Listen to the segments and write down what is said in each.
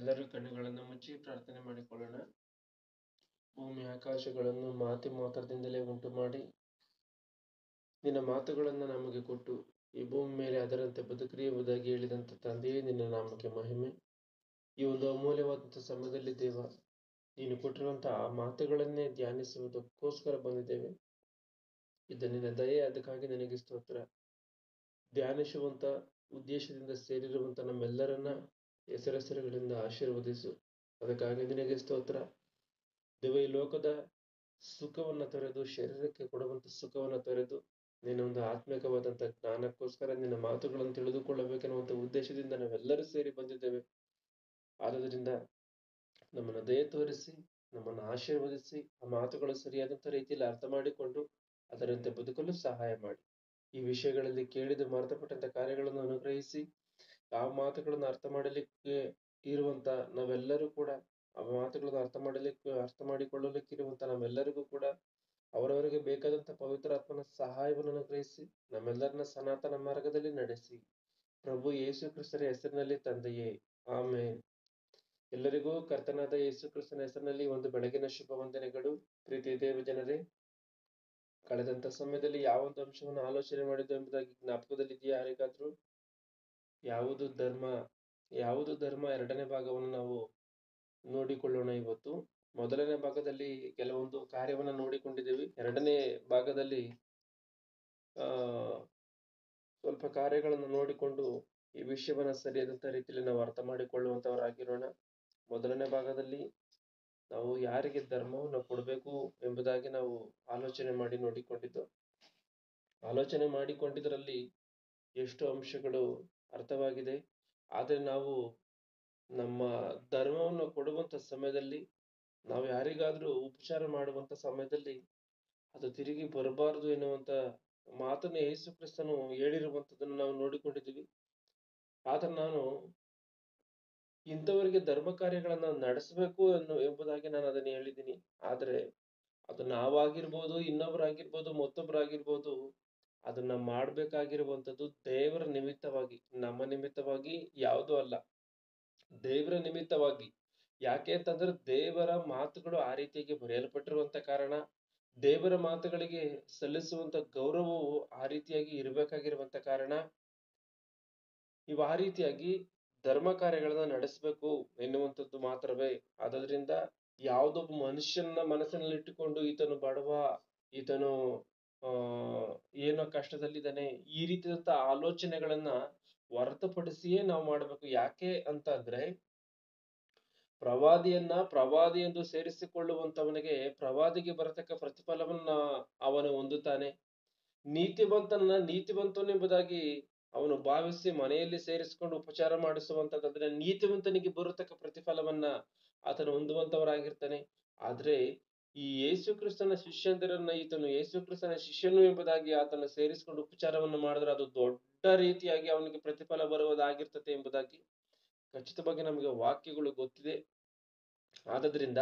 ಎಲ್ಲರೂ ಕಣ್ಣುಗಳನ್ನು ಮುಚ್ಚಿ ಪ್ರಾರ್ಥನೆ ಮಾಡಿಕೊಳ್ಳೋಣ. ಭೂಮಿ ಆಕಾಶಗಳನ್ನು ಮಾತ್ರದಿಂದಲೇ ಉಂಟು ಮಾಡಿ ನಿನ್ನ ಮಾತುಗಳನ್ನು ನಮಗೆ ಕೊಟ್ಟು ಈ ಭೂಮಿ ಮೇಲೆ ಅದರಂತೆ ಬದುಕುವುದಾಗಿ ಹೇಳಿದಂತ ತಂದೆಯೇ ನಿನ್ನ ನಾಮಕ್ಕೆ ಮಹಿಮೆ. ಈ ಒಂದು ಅಮೂಲ್ಯವಾದಂತಹ ಸಮಯದಲ್ಲಿ ದೇವ, ನೀನು ಕೊಟ್ಟಿರುವಂತಹ ಆ ಮಾತುಗಳನ್ನೇ ಧ್ಯಾನಿಸುವುದಕ್ಕೋಸ್ಕರ ಬಂದಿದ್ದೇವೆ. ಇದು ನಿನ್ನ ದಯೆ, ಅದಕ್ಕಾಗಿ ನಿನಗೆ ಸ್ತೋತ್ರ. ಧ್ಯಾನಿಸುವಂತ ಉದ್ದೇಶದಿಂದ ಸೇರಿರುವಂತ ನಮ್ಮೆಲ್ಲರನ್ನ ಹೆಸರುಗಳಿಂದ ಆಶೀರ್ವದಿಸು, ಅದಕ್ಕಾಗಿ ನಿನಗೆ ಸ್ತೋತ್ರ. ದೇವ, ಈ ಲೋಕದ ಸುಖವನ್ನ ತೊರೆದು ಶರೀರಕ್ಕೆ ಕೊಡುವಂತ ಸುಖವನ್ನ ತೊರೆದು ನಿನ್ನ ಒಂದು ಆತ್ಮಿಕವಾದಂತಹ ಜ್ಞಾನಕ್ಕೋಸ್ಕರ ನಿನ್ನ ಮಾತುಗಳನ್ನು ತಿಳಿದುಕೊಳ್ಳಬೇಕೆನ್ನುವಂತ ಉದ್ದೇಶದಿಂದ ನಾವೆಲ್ಲರೂ ಸೇರಿ ಬಂದಿದ್ದೇವೆ. ಆದುದರಿಂದ ನಮ್ಮನ್ನು ದಯ ತೋರಿಸಿ, ನಮ್ಮನ್ನು ಆಶೀರ್ವದಿಸಿ, ಆ ಮಾತುಗಳು ಸರಿಯಾದಂತ ರೀತಿಯಲ್ಲಿ ಅರ್ಥ ಮಾಡಿಕೊಂಡು ಅದರಂತೆ ಬದುಕಲು ಸಹಾಯ ಮಾಡಿ. ಈ ವಿಷಯಗಳಲ್ಲಿ ಕೇಳಿದ ಮರೆತುಪಟ್ಟಂತ ಕಾರ್ಯಗಳನ್ನು ಅನುಗ್ರಹಿಸಿ, ಆ ಮಾತುಗಳನ್ನು ಅರ್ಥ ಮಾಡಲಿಕ್ಕೆ ಇರುವಂತ ನಾವೆಲ್ಲರೂ ಕೂಡ ಆ ಮಾತುಗಳನ್ನು ಅರ್ಥ ಮಾಡಿಕೊಳ್ಳಲಿಕ್ಕಿರುವಂತ ನಾವೆಲ್ಲರಿಗೂ ಕೂಡ ಅವರವರಿಗೆ ಬೇಕಾದಂತ ಪವಿತ್ರಾತ್ಮನ ಸಹಾಯವನ್ನು ಅನುಗ್ರಹಿಸಿ ನಮ್ಮೆಲ್ಲರನ್ನ ಸನಾತನ ಮಾರ್ಗದಲ್ಲಿ ನಡೆಸಿ. ಪ್ರಭು ಯೇಸು ಕ್ರಿಸ್ತರ ಹೆಸರಿನಲ್ಲಿ ತಂದೆಯೇ, ಆಮೇನ್. ಎಲ್ಲರಿಗೂ ಕರ್ತನಾದ ಯೇಸು ಕ್ರಿಸ್ತನ ಹೆಸರಿನಲ್ಲಿ ಒಂದು ಬೆಳಗಿನ ಶುಭ ವಂದನೆಗಳು. ಪ್ರೀತಿ ದೇವ ಜನರೇ, ಕಳೆದಂತ ಸಮಯದಲ್ಲಿ ಯಾವೊಂದು ಅಂಶವನ್ನು ಆಲೋಚನೆ ಮಾಡಿದ್ದು ಎಂಬುದಾಗಿ ಜ್ಞಾಪಕದಲ್ಲಿದೆಯಾ ಯಾರಿಗಾದ್ರೂ? ಯಾವುದು ಧರ್ಮ ಎರಡನೇ ಭಾಗವನ್ನು ನಾವು ನೋಡಿಕೊಳ್ಳೋಣ. ಇವತ್ತು ಮೊದಲನೇ ಭಾಗದಲ್ಲಿ ಕೆಲವೊಂದು ಕಾರ್ಯವನ್ನ ನೋಡಿಕೊಂಡಿದ್ದೀವಿ. ಎರಡನೇ ಭಾಗದಲ್ಲಿ ಸ್ವಲ್ಪ ಕಾರ್ಯಗಳನ್ನು ನೋಡಿಕೊಂಡು ಈ ವಿಷಯವನ್ನ ಸರಿಯಾದಂತ ರೀತಿಯಲ್ಲಿ ನಾವು ಅರ್ಥ ಮಾಡಿಕೊಳ್ಳುವಂತವರಾಗಿರೋಣ. ಮೊದಲನೇ ಭಾಗದಲ್ಲಿ ನಾವು ಯಾರಿಗೆ ಧರ್ಮವನ್ನು ಕೊಡಬೇಕು ಎಂಬುದಾಗಿ ನಾವು ಆಲೋಚನೆ ಮಾಡಿಕೊಂಡಿದ್ದರಲ್ಲಿ ಎಷ್ಟು ಅಂಶಗಳು ಅರ್ಥವಾಗಿದೆ. ಆದರೆ ನಾವು ನಮ್ಮ ಧರ್ಮವನ್ನು ಕೊಡುವಂತ ಸಮಯದಲ್ಲಿ, ನಾವು ಯಾರಿಗಾದ್ರೂ ಉಪಚಾರ ಮಾಡುವಂತ ಸಮಯದಲ್ಲಿ ಅದು ತಿರುಗಿ ಬರಬಾರದು ಎನ್ನುವಂತ ಮಾತನ್ನು ಯೇಸು ಕ್ರಿಸ್ತನು ಹೇಳಿರುವಂತದನ್ನು ನಾವು ನೋಡಿಕೊಂಡಿದ್ದೀವಿ. ಆದ್ರೆ ನಾನು ಇಂಥವರಿಗೆ ಧರ್ಮ ಕಾರ್ಯಗಳನ್ನ ನಡೆಸಬೇಕು ಎಂಬುದಾಗಿ ನಾನು ಅದನ್ನ ಹೇಳಿದ್ದೀನಿ. ಆದ್ರೆ ಅದು ನಾವಾಗಿರ್ಬೋದು, ಇನ್ನೊಬ್ಬರಾಗಿರ್ಬೋದು, ಮತ್ತೊಬ್ಬರಾಗಿರ್ಬೋದು, ಅದನ್ನ ಮಾಡ್ಬೇಕಾಗಿರುವಂತದ್ದು ದೇವರ ನಿಮಿತ್ತವಾಗಿ, ನಮ್ಮ ನಿಮಿತ್ತವಾಗಿ ಯಾವುದೂ ಅಲ್ಲ, ದೇವರ ನಿಮಿತ್ತವಾಗಿ. ಯಾಕೆ ಅಂತಂದ್ರೆ ದೇವರ ಮಾತುಗಳು ಆ ರೀತಿಯಾಗಿ ಬರೆಯಲ್ಪಟ್ಟಿರುವಂತ ಕಾರಣ, ದೇವರ ಮಾತುಗಳಿಗೆ ಸಲ್ಲಿಸುವಂತ ಗೌರವವು ಆ ರೀತಿಯಾಗಿ ಇರಬೇಕಾಗಿರುವಂತ ಕಾರಣ, ಇವು ಆ ರೀತಿಯಾಗಿ ಧರ್ಮ ಕಾರ್ಯಗಳನ್ನ ನಡೆಸಬೇಕು ಎನ್ನುವಂಥದ್ದು ಮಾತ್ರವೇ. ಆದ್ರಿಂದ ಯಾವುದೊಬ್ಬ ಮನುಷ್ಯನ ಮನಸ್ಸಿನಲ್ಲಿ ಇಟ್ಟುಕೊಂಡು ಈತನು ಬಡವ, ಈತನು ಏನೋ ಕಷ್ಟದಲ್ಲಿದ್ದಾನೆ, ಈ ರೀತಿಯಾದಂತ ಆಲೋಚನೆಗಳನ್ನ ಹೊರತುಪಡಿಸಿಯೇ ನಾವು ಮಾಡಬೇಕು. ಯಾಕೆ ಅಂತ ಅಂದ್ರೆ, ಪ್ರವಾದಿ ಎಂದು ಸೇರಿಸಿಕೊಳ್ಳುವಂತವನಿಗೆ ಪ್ರವಾದಿಗೆ ಬರತಕ್ಕ ಪ್ರತಿಫಲವನ್ನ ಅವನು ಹೊಂದುತ್ತಾನೆ. ನೀತಿವಂತನು ಎಂಬುದಾಗಿ ಅವನು ಭಾವಿಸಿ ಮನೆಯಲ್ಲಿ ಸೇರಿಸಿಕೊಂಡು ಉಪಚಾರ ಮಾಡಿಸುವಂತದ್ದಾದ್ರೆ ನೀತಿವಂತನಿಗೆ ಬರತಕ್ಕ ಪ್ರತಿಫಲವನ್ನ ಆತನು ಹೊಂದುವಂತವರಾಗಿರ್ತಾನೆ. ಆದ್ರೆ ಈ ಯೇಸು ಕ್ರಿಸ್ತನ ಶಿಷ್ಯಂದಿರನ್ನ ಈತನು ಯೇಸು ಕ್ರಿಸ್ತನ ಶಿಷ್ಯನು ಎಂಬುದಾಗಿ ಆತನ ಸೇರಿಸಿಕೊಂಡು ಉಪಚಾರವನ್ನು ಮಾಡಿದ್ರೆ ಅದು ದೊಡ್ಡ ರೀತಿಯಾಗಿ ಅವನಿಗೆ ಪ್ರತಿಫಲ ಬರುವುದಾಗಿರ್ತದೆ ಎಂಬುದಾಗಿ ಖಚಿತವಾಗಿ ನಮಗೆ ವಾಕ್ಯಗಳು ಗೊತ್ತಿದೆ. ಆದ್ರಿಂದ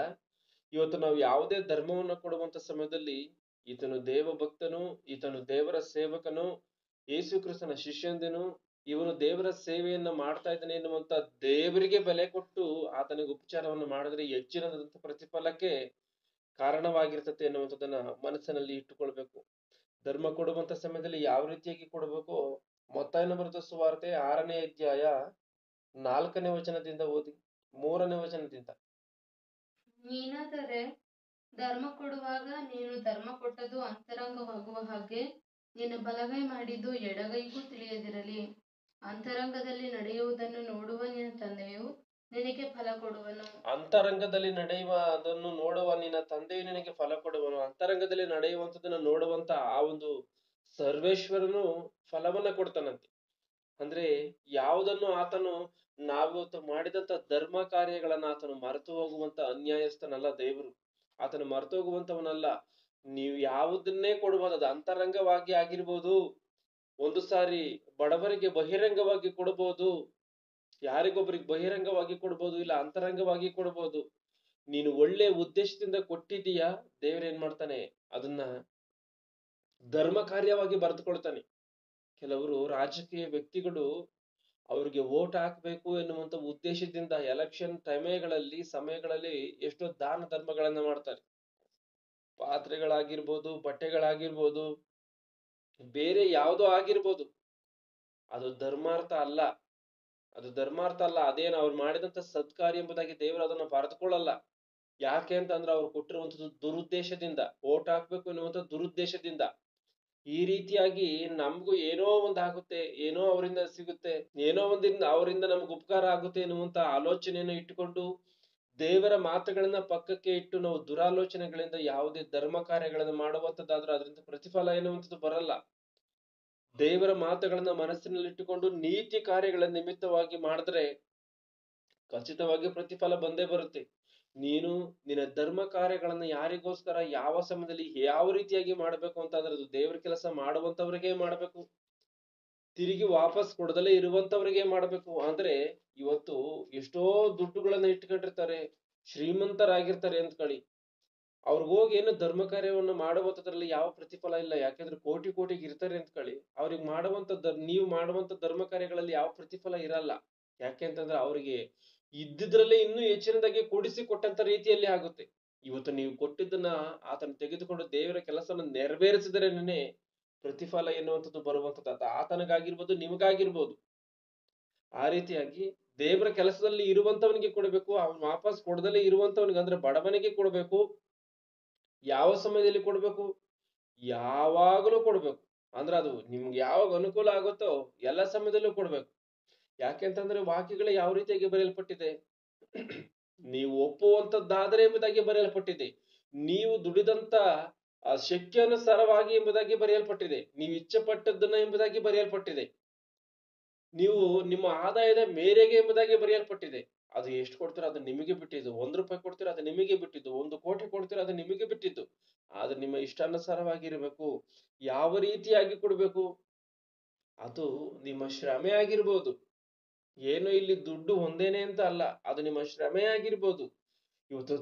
ಇವತ್ತು ನಾವು ಯಾವುದೇ ಧರ್ಮವನ್ನು ಕೊಡುವಂತ ಸಮಯದಲ್ಲಿ ಈತನು ದೇವ ಭಕ್ತನು, ಈತನು ದೇವರ ಸೇವಕನು, ಯೇಸು ಕ್ರಿಸ್ತನ ಶಿಷ್ಯಂದನು, ಇವನು ದೇವರ ಸೇವೆಯನ್ನ ಮಾಡ್ತಾ ಇದ್ದಾನೆ ಎನ್ನುವಂತ ದೇವರಿಗೆ ಬೆಲೆ ಕೊಟ್ಟು ಆತನಿಗೆ ಉಪಚಾರವನ್ನು ಮಾಡಿದ್ರೆ ಹೆಚ್ಚಿನದಂತ ಪ್ರತಿಫಲಕ್ಕೆ ಕಾರಣವಾಗಿರ್ತದೆ ಎನ್ನುವಂಥದ್ದನ್ನ ಮನಸ್ಸಿನಲ್ಲಿ ಇಟ್ಟುಕೊಳ್ಬೇಕು. ಧರ್ಮ ಕೊಡುವಂತ ಸಮಯದಲ್ಲಿ ಯಾವ ರೀತಿಯಾಗಿ ಕೊಡಬೇಕು? ಮತ್ತಾಯನ ಬರೆದ ಸುವಾರ್ತೆ 6ನೇ ಅಧ್ಯಾಯ 4ನೇ ವಚನದಿಂದ ಓದಿ, 3ನೇ ವಚನದಿಂದ. ನೀನಾದರೆ ಧರ್ಮ ಕೊಡುವಾಗ ನೀನು ಧರ್ಮ ಕೊಟ್ಟದ್ದು ಅಂತರಂಗವಾಗುವ ಹಾಗೆ ನಿನ್ನ ಬಲಗೈ ಮಾಡಿದ್ದು ಎಡಗೈಗೂ ತಿಳಿಯದಿರಲಿ. ಅಂತರಂಗದಲ್ಲಿ ನಡೆಯುವುದನ್ನು ನೋಡುವ ನಿನ್ನ ತಂದೆಯು ನಿನಗೆ ಫಲ ಕೊಡುವನು. ಅಂತರಂಗದಲ್ಲಿ ಅದನ್ನು ನೋಡುವ ನಿನ್ನ ತಂದೆಯು ನಿನಗೆ ಫಲ ಕೊಡುವನು. ಅಂತರಂಗದಲ್ಲಿ ನಡೆಯುವಂತದನ್ನ ನೋಡುವಂತ ಆ ಒಂದು ಸರ್ವೇಶ್ವರನು ಫಲವನ್ನ ಕೊಡ್ತಾನಂತೆ. ಅಂದ್ರೆ ಯಾವುದನ್ನು ಆತನು ನಾವಿವತ್ತು ಮಾಡಿದಂತ ಧರ್ಮ ಕಾರ್ಯಗಳನ್ನ ಆತನು ಮರೆತು ಹೋಗುವಂತ ಅನ್ಯಾಯಸ್ಥನಲ್ಲ ದೇವರು. ಆತನು ಮರೆತು ಹೋಗುವಂತವನಲ್ಲ. ನೀವು ಯಾವುದನ್ನೇ ಕೊಡಬಹುದು, ಅದು ಅಂತರಂಗವಾಗಿ ಆಗಿರ್ಬೋದು, ಒಂದು ಸಾರಿ ಬಡವರಿಗೆ ಬಹಿರಂಗವಾಗಿ ಕೊಡಬಹುದು, ಯಾರಿಗೊಬ್ಬರಿಗೆ ಬಹಿರಂಗವಾಗಿ ಕೊಡ್ಬೋದು, ಇಲ್ಲ ಅಂತರಂಗವಾಗಿ ಕೊಡ್ಬೋದು. ನೀನು ಒಳ್ಳೆ ಉದ್ದೇಶದಿಂದ ಕೊಟ್ಟಿದ್ದೀಯಾ, ದೇವ್ರೇನ್ ಮಾಡ್ತಾನೆ, ಅದನ್ನ ಧರ್ಮ ಕಾರ್ಯವಾಗಿ ಬರೆದುಕೊಳ್ತಾನೆ. ಕೆಲವರು ರಾಜಕೀಯ ವ್ಯಕ್ತಿಗಳು ಅವ್ರಿಗೆ ವೋಟ್ ಹಾಕ್ಬೇಕು ಎನ್ನುವಂತ ಉದ್ದೇಶದಿಂದ ಎಲೆಕ್ಷನ್ ಸಮಯಗಳಲ್ಲಿ ಎಷ್ಟೋ ದಾನ ಧರ್ಮಗಳನ್ನ ಮಾಡ್ತಾರೆ. ಪಾತ್ರೆಗಳಾಗಿರ್ಬೋದು, ಬಟ್ಟೆಗಳಾಗಿರ್ಬೋದು, ಬೇರೆ ಯಾವುದೋ ಆಗಿರ್ಬೋದು. ಅದು ಧರ್ಮಾರ್ಥ ಅಲ್ಲ. ಅದೇನು ಅವ್ರು ಮಾಡಿದಂತ ಸತ್ಕಾರ್ಯ ಎಂಬುದಾಗಿ ದೇವರು ಅದನ್ನ ಬರೆದುಕೊಳ್ಳಲ್ಲ. ಯಾಕೆ ಅಂತಂದ್ರೆ ಅವ್ರು ಕೊಟ್ಟಿರುವಂತದ್ದು ದುರುದ್ದೇಶದಿಂದ, ವೋಟ್ ಹಾಕ್ಬೇಕು ಎನ್ನುವಂತ ದುರುದ್ದೇಶದಿಂದ. ಈ ರೀತಿಯಾಗಿ ನಮ್ಗೂ ಏನೋ ಒಂದ್ ಆಗುತ್ತೆ, ಏನೋ ಅವರಿಂದ ಸಿಗುತ್ತೆ, ಏನೋ ಒಂದಿಂದ ಅವರಿಂದ ನಮ್ಗೆ ಉಪಕಾರ ಆಗುತ್ತೆ ಎನ್ನುವಂತ ಆಲೋಚನೆಯನ್ನು ಇಟ್ಟುಕೊಂಡು ದೇವರ ಮಾತುಗಳನ್ನ ಪಕ್ಕಕ್ಕೆ ಇಟ್ಟು ನಾವು ದುರಾಲೋಚನೆಗಳಿಂದ ಯಾವುದೇ ಧರ್ಮ ಕಾರ್ಯಗಳನ್ನು ಮಾಡುವಂತದ್ದಾದ್ರೆ ಅದರಿಂದ ಪ್ರತಿಫಲ ಎನ್ನುವಂಥದ್ದು ಬರಲ್ಲ. ದೇವರ ಮಾತುಗಳನ್ನ ಮನಸ್ಸಿನಲ್ಲಿಟ್ಟುಕೊಂಡು ನೀತಿ ಕಾರ್ಯಗಳ ನಿಮಿತ್ತವಾಗಿ ಮಾಡಿದ್ರೆ ಖಚಿತವಾಗಿ ಪ್ರತಿಫಲ ಬಂದೇ ಬರುತ್ತೆ. ನೀನು ನಿನ್ನ ಧರ್ಮ ಕಾರ್ಯಗಳನ್ನ ಯಾರಿಗೋಸ್ಕರ ಯಾವ ಸಮಯದಲ್ಲಿ ಯಾವ ರೀತಿಯಾಗಿ ಮಾಡಬೇಕು ಅಂತ ಅಂದ್ರೆ ಅದು ದೇವರ ಕೆಲಸ ಮಾಡುವಂತವ್ರಿಗೆ ಮಾಡಬೇಕು, ತಿರುಗಿ ವಾಪಸ್ ಕೊಡದಲ್ಲೇ ಇರುವಂತವ್ರಿಗೆ ಮಾಡಬೇಕು. ಅಂದ್ರೆ ಇವತ್ತು ಎಷ್ಟೋ ದುಡ್ಡುಗಳನ್ನ ಇಟ್ಕೊಂಡಿರ್ತಾರೆ, ಶ್ರೀಮಂತರಾಗಿರ್ತಾರೆ ಅಂತ್ಕೊಳ್ಳಿ. ಅವ್ರಿಗೆ ಹೋಗಿ ಏನು ಧರ್ಮ ಕಾರ್ಯವನ್ನು ಮಾಡುವಂತದ್ರಲ್ಲಿ ಯಾವ ಪ್ರತಿಫಲ ಇಲ್ಲ. ಯಾಕೆಂದ್ರೆ ಕೋಟಿ ಕೋಟಿಗೆ ಇರ್ತಾರೆ ಅಂತ್ಕೊಳ್ಳಿ. ಅವ್ರಿಗೆ ನೀವು ಮಾಡುವಂತ ಧರ್ಮ ಕಾರ್ಯಗಳಲ್ಲಿ ಯಾವ ಪ್ರತಿಫಲ ಇರಲ್ಲ. ಯಾಕೆ ಅಂತಂದ್ರೆ ಅವರಿಗೆ ಇದ್ದಿದ್ರಲ್ಲೇ ಇನ್ನೂ ಹೆಚ್ಚಿನದಾಗಿ ಕೂಡಿಸಿ ಕೊಟ್ಟಂತ ರೀತಿಯಲ್ಲಿ ಆಗುತ್ತೆ. ಇವತ್ತು ನೀವು ಕೊಟ್ಟಿದ್ದನ್ನ ಆತನ ತೆಗೆದುಕೊಂಡು ದೇವರ ಕೆಲಸವನ್ನು ನೆರವೇರಿಸಿದ್ರೇನೆ ಪ್ರತಿಫಲ ಎನ್ನುವಂಥದ್ದು ಬರುವಂಥದ್ದು. ಅದು ಆತನಿಗಾಗಿರ್ಬೋದು, ನಿಮಗಾಗಿರ್ಬೋದು. ಆ ರೀತಿಯಾಗಿ ದೇವರ ಕೆಲಸದಲ್ಲಿ ಇರುವಂತವನಿಗೆ ಕೊಡಬೇಕು. ಅವನ್ ವಾಪಸ್ ಕೊಡದಲ್ಲೇ ಇರುವಂತವನಿಗೆ ಅಂದ್ರೆ ಬಡವನಿಗೆ ಕೊಡಬೇಕು. ಯಾವ ಸಮಯದಲ್ಲಿ ಕೊಡ್ಬೇಕು? ಯಾವಾಗಲೂ ಕೊಡ್ಬೇಕು. ಅಂದ್ರೆ ಅದು ನಿಮ್ಗೆ ಯಾವಾಗ ಅನುಕೂಲ ಆಗುತ್ತೋ ಎಲ್ಲ ಸಮಯದಲ್ಲೂ ಕೊಡ್ಬೇಕು. ಯಾಕೆಂತಂದ್ರೆ ವಾಕ್ಯಗಳು ಯಾವ ರೀತಿಯಾಗಿ ಬರೆಯಲ್ಪಟ್ಟಿದೆ? ನೀವು ಒಪ್ಪುವಂತದ್ದಾದರೆ ಎಂಬುದಾಗಿ ಬರೆಯಲ್ಪಟ್ಟಿದೆ. ನೀವು ದುಡಿದಂತ ಶಕ್ತಿಯನುಸಾರವಾಗಿ ಎಂಬುದಾಗಿ ಬರೆಯಲ್ಪಟ್ಟಿದೆ. ನೀವು ಇಚ್ಛೆ ಪಟ್ಟದ್ದನ್ನ ಎಂಬುದಾಗಿ ಬರೆಯಲ್ಪಟ್ಟಿದೆ. ನೀವು ನಿಮ್ಮ ಆದಾಯದ ಮೇರೆಗೆ ಎಂಬುದಾಗಿ ಬರೆಯಲ್ಪಟ್ಟಿದೆ. ಅದು ಎಷ್ಟು ಕೊಡ್ತೀರೋ ಅದು ನಿಮಗೆ ಬಿಟ್ಟಿದ್ದು. 1 ರೂಪಾಯಿ ಕೊಡ್ತೀರೋ ಅದು ನಿಮಗೆ ಬಿಟ್ಟಿದ್ದು. 1 ಕೋಟಿ ಕೊಡ್ತೀರೋ ಅದು ನಿಮಗೆ ಬಿಟ್ಟಿದ್ದು. ಆದ್ರೆ ನಿಮ್ಮ ಇಷ್ಟಾನುಸಾರವಾಗಿರ್ಬೇಕು. ಯಾವ ರೀತಿಯಾಗಿ ಕೊಡ್ಬೇಕು? ಅದು ನಿಮ್ಮ ಶ್ರಮೆ ಆಗಿರ್ಬೋದು. ಏನು ಇಲ್ಲಿ ದುಡ್ಡು ಒಂದೇನೆ ಅಂತ ಅಲ್ಲ, ಅದು ನಿಮ್ಮ ಶ್ರಮೆ ಆಗಿರ್ಬೋದು. ಇವತ್ತು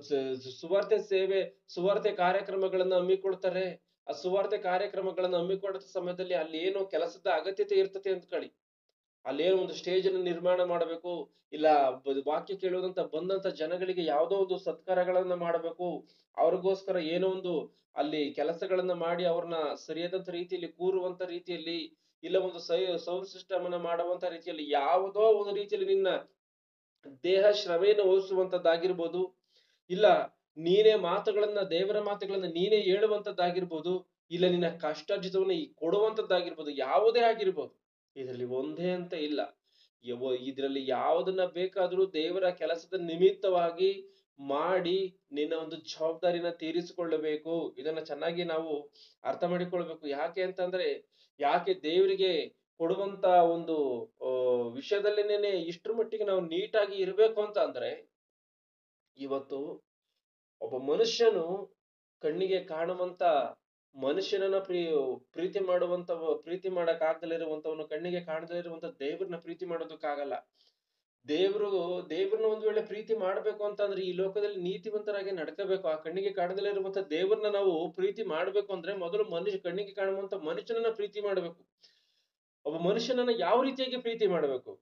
ಸುವಾರ್ತೆ ಕಾರ್ಯಕ್ರಮಗಳನ್ನ ಹಮ್ಮಿಕೊಳ್ತಾರೆ. ಆ ಸುವಾರ್ತೆ ಕಾರ್ಯಕ್ರಮಗಳನ್ನ ಹಮ್ಮಿಕೊಂಡ ಸಮಯದಲ್ಲಿ ಅಲ್ಲಿ ಏನೋ ಕೆಲಸದ ಅಗತ್ಯತೆ ಇರ್ತದೆ ಅಂತ್ಕೊಳ್ಳಿ. ಅಲ್ಲೇನೋ ಒಂದು ಸ್ಟೇಜ್ ಅನ್ನು ನಿರ್ಮಾಣ ಮಾಡಬೇಕು, ಇಲ್ಲ ವಾಕ್ಯ ಕೇಳುವುದಂತ ಬಂದಂತ ಜನಗಳಿಗೆ ಯಾವುದೋ ಒಂದು ಸತ್ಕಾರಗಳನ್ನ ಮಾಡಬೇಕು. ಅವ್ರಿಗೋಸ್ಕರ ಏನೋ ಒಂದು ಅಲ್ಲಿ ಕೆಲಸಗಳನ್ನ ಮಾಡಿ ಅವ್ರನ್ನ ಸರಿಯಾದಂತ ರೀತಿಯಲ್ಲಿ ಕೂರುವಂತ ರೀತಿಯಲ್ಲಿ, ಇಲ್ಲ ಒಂದು ಸೌಂಡ್ ಸಿಸ್ಟಮ್ ಅನ್ನ ಮಾಡುವಂತ ರೀತಿಯಲ್ಲಿ, ಯಾವುದೋ ಒಂದು ರೀತಿಯಲ್ಲಿ ನಿನ್ನ ದೇಹ ಶ್ರಮೆಯನ್ನು ವಹಿಸುವಂತದ್ದಾಗಿರ್ಬೋದು, ಇಲ್ಲ ದೇವರ ಮಾತುಗಳನ್ನ ನೀನೇ ಹೇಳುವಂತದ್ದಾಗಿರ್ಬೋದು, ಇಲ್ಲ ನಿನ್ನ ಕಷ್ಟಾರ್ಜಿತವನ್ನ ಕೊಡುವಂತದ್ದಾಗಿರ್ಬೋದು, ಯಾವುದೇ ಆಗಿರ್ಬೋದು. ಇದರಲ್ಲಿ ಒಂದೇ ಅಂತ ಇಲ್ಲ. ಇದರಲ್ಲಿ ಯಾವುದನ್ನ ಬೇಕಾದ್ರೂ ದೇವರ ಕೆಲಸದ ನಿಮಿತ್ತವಾಗಿ ಮಾಡಿ ನಿನ್ನ ಒಂದು ಜವಾಬ್ದಾರಿನ ತೀರಿಸಿಕೊಳ್ಳಬೇಕು. ಇದನ್ನ ಚೆನ್ನಾಗಿ ನಾವು ಅರ್ಥ ಮಾಡಿಕೊಳ್ಬೇಕು. ಯಾಕೆ ದೇವರಿಗೆ ಕೊಡುವಂತ ಒಂದು ವಿಷಯದಲ್ಲಿನೇ ಇಷ್ಟರ ಮಟ್ಟಿಗೆ ನಾವು ನೀಟಾಗಿ ಇರ್ಬೇಕು ಅಂತ ಅಂದ್ರೆ, ಇವತ್ತು ಒಬ್ಬ ಮನುಷ್ಯನು ಕಣ್ಣಿಗೆ ಕಾಣುವಂತ ಮನುಷ್ಯನನ್ನ ಪ್ರೀತಿ ಮಾಡಕ್ ಆಗ್ದಲಿರುವಂತವನು, ಕಣ್ಣಿಗೆ ಕಾಣದಲ್ಲಿರುವಂತ ದೇವ್ರನ್ನ ಪ್ರೀತಿ ಮಾಡೋದಕ್ಕಾಗಲ್ಲ. ದೇವ್ರನ್ನ ಒಂದ್ ವೇಳೆ ಪ್ರೀತಿ ಮಾಡ್ಬೇಕು ಅಂತಂದ್ರೆ ಈ ಲೋಕದಲ್ಲಿ ನೀತಿವಂತರಾಗಿ ನಡ್ಕೋಬೇಕು. ಆ ಕಣ್ಣಿಗೆ ಕಾಣದಲ್ಲಿರುವಂತ ದೇವ್ರನ್ನ ನಾವು ಪ್ರೀತಿ ಮಾಡ್ಬೇಕು ಅಂದ್ರೆ ಮೊದಲು ಕಣ್ಣಿಗೆ ಕಾಣುವಂತ ಮನುಷ್ಯನನ್ನ ಪ್ರೀತಿ ಮಾಡ್ಬೇಕು. ಒಬ್ಬ ಮನುಷ್ಯನನ್ನ ಯಾವ ರೀತಿಯಾಗಿ ಪ್ರೀತಿ ಮಾಡ್ಬೇಕು?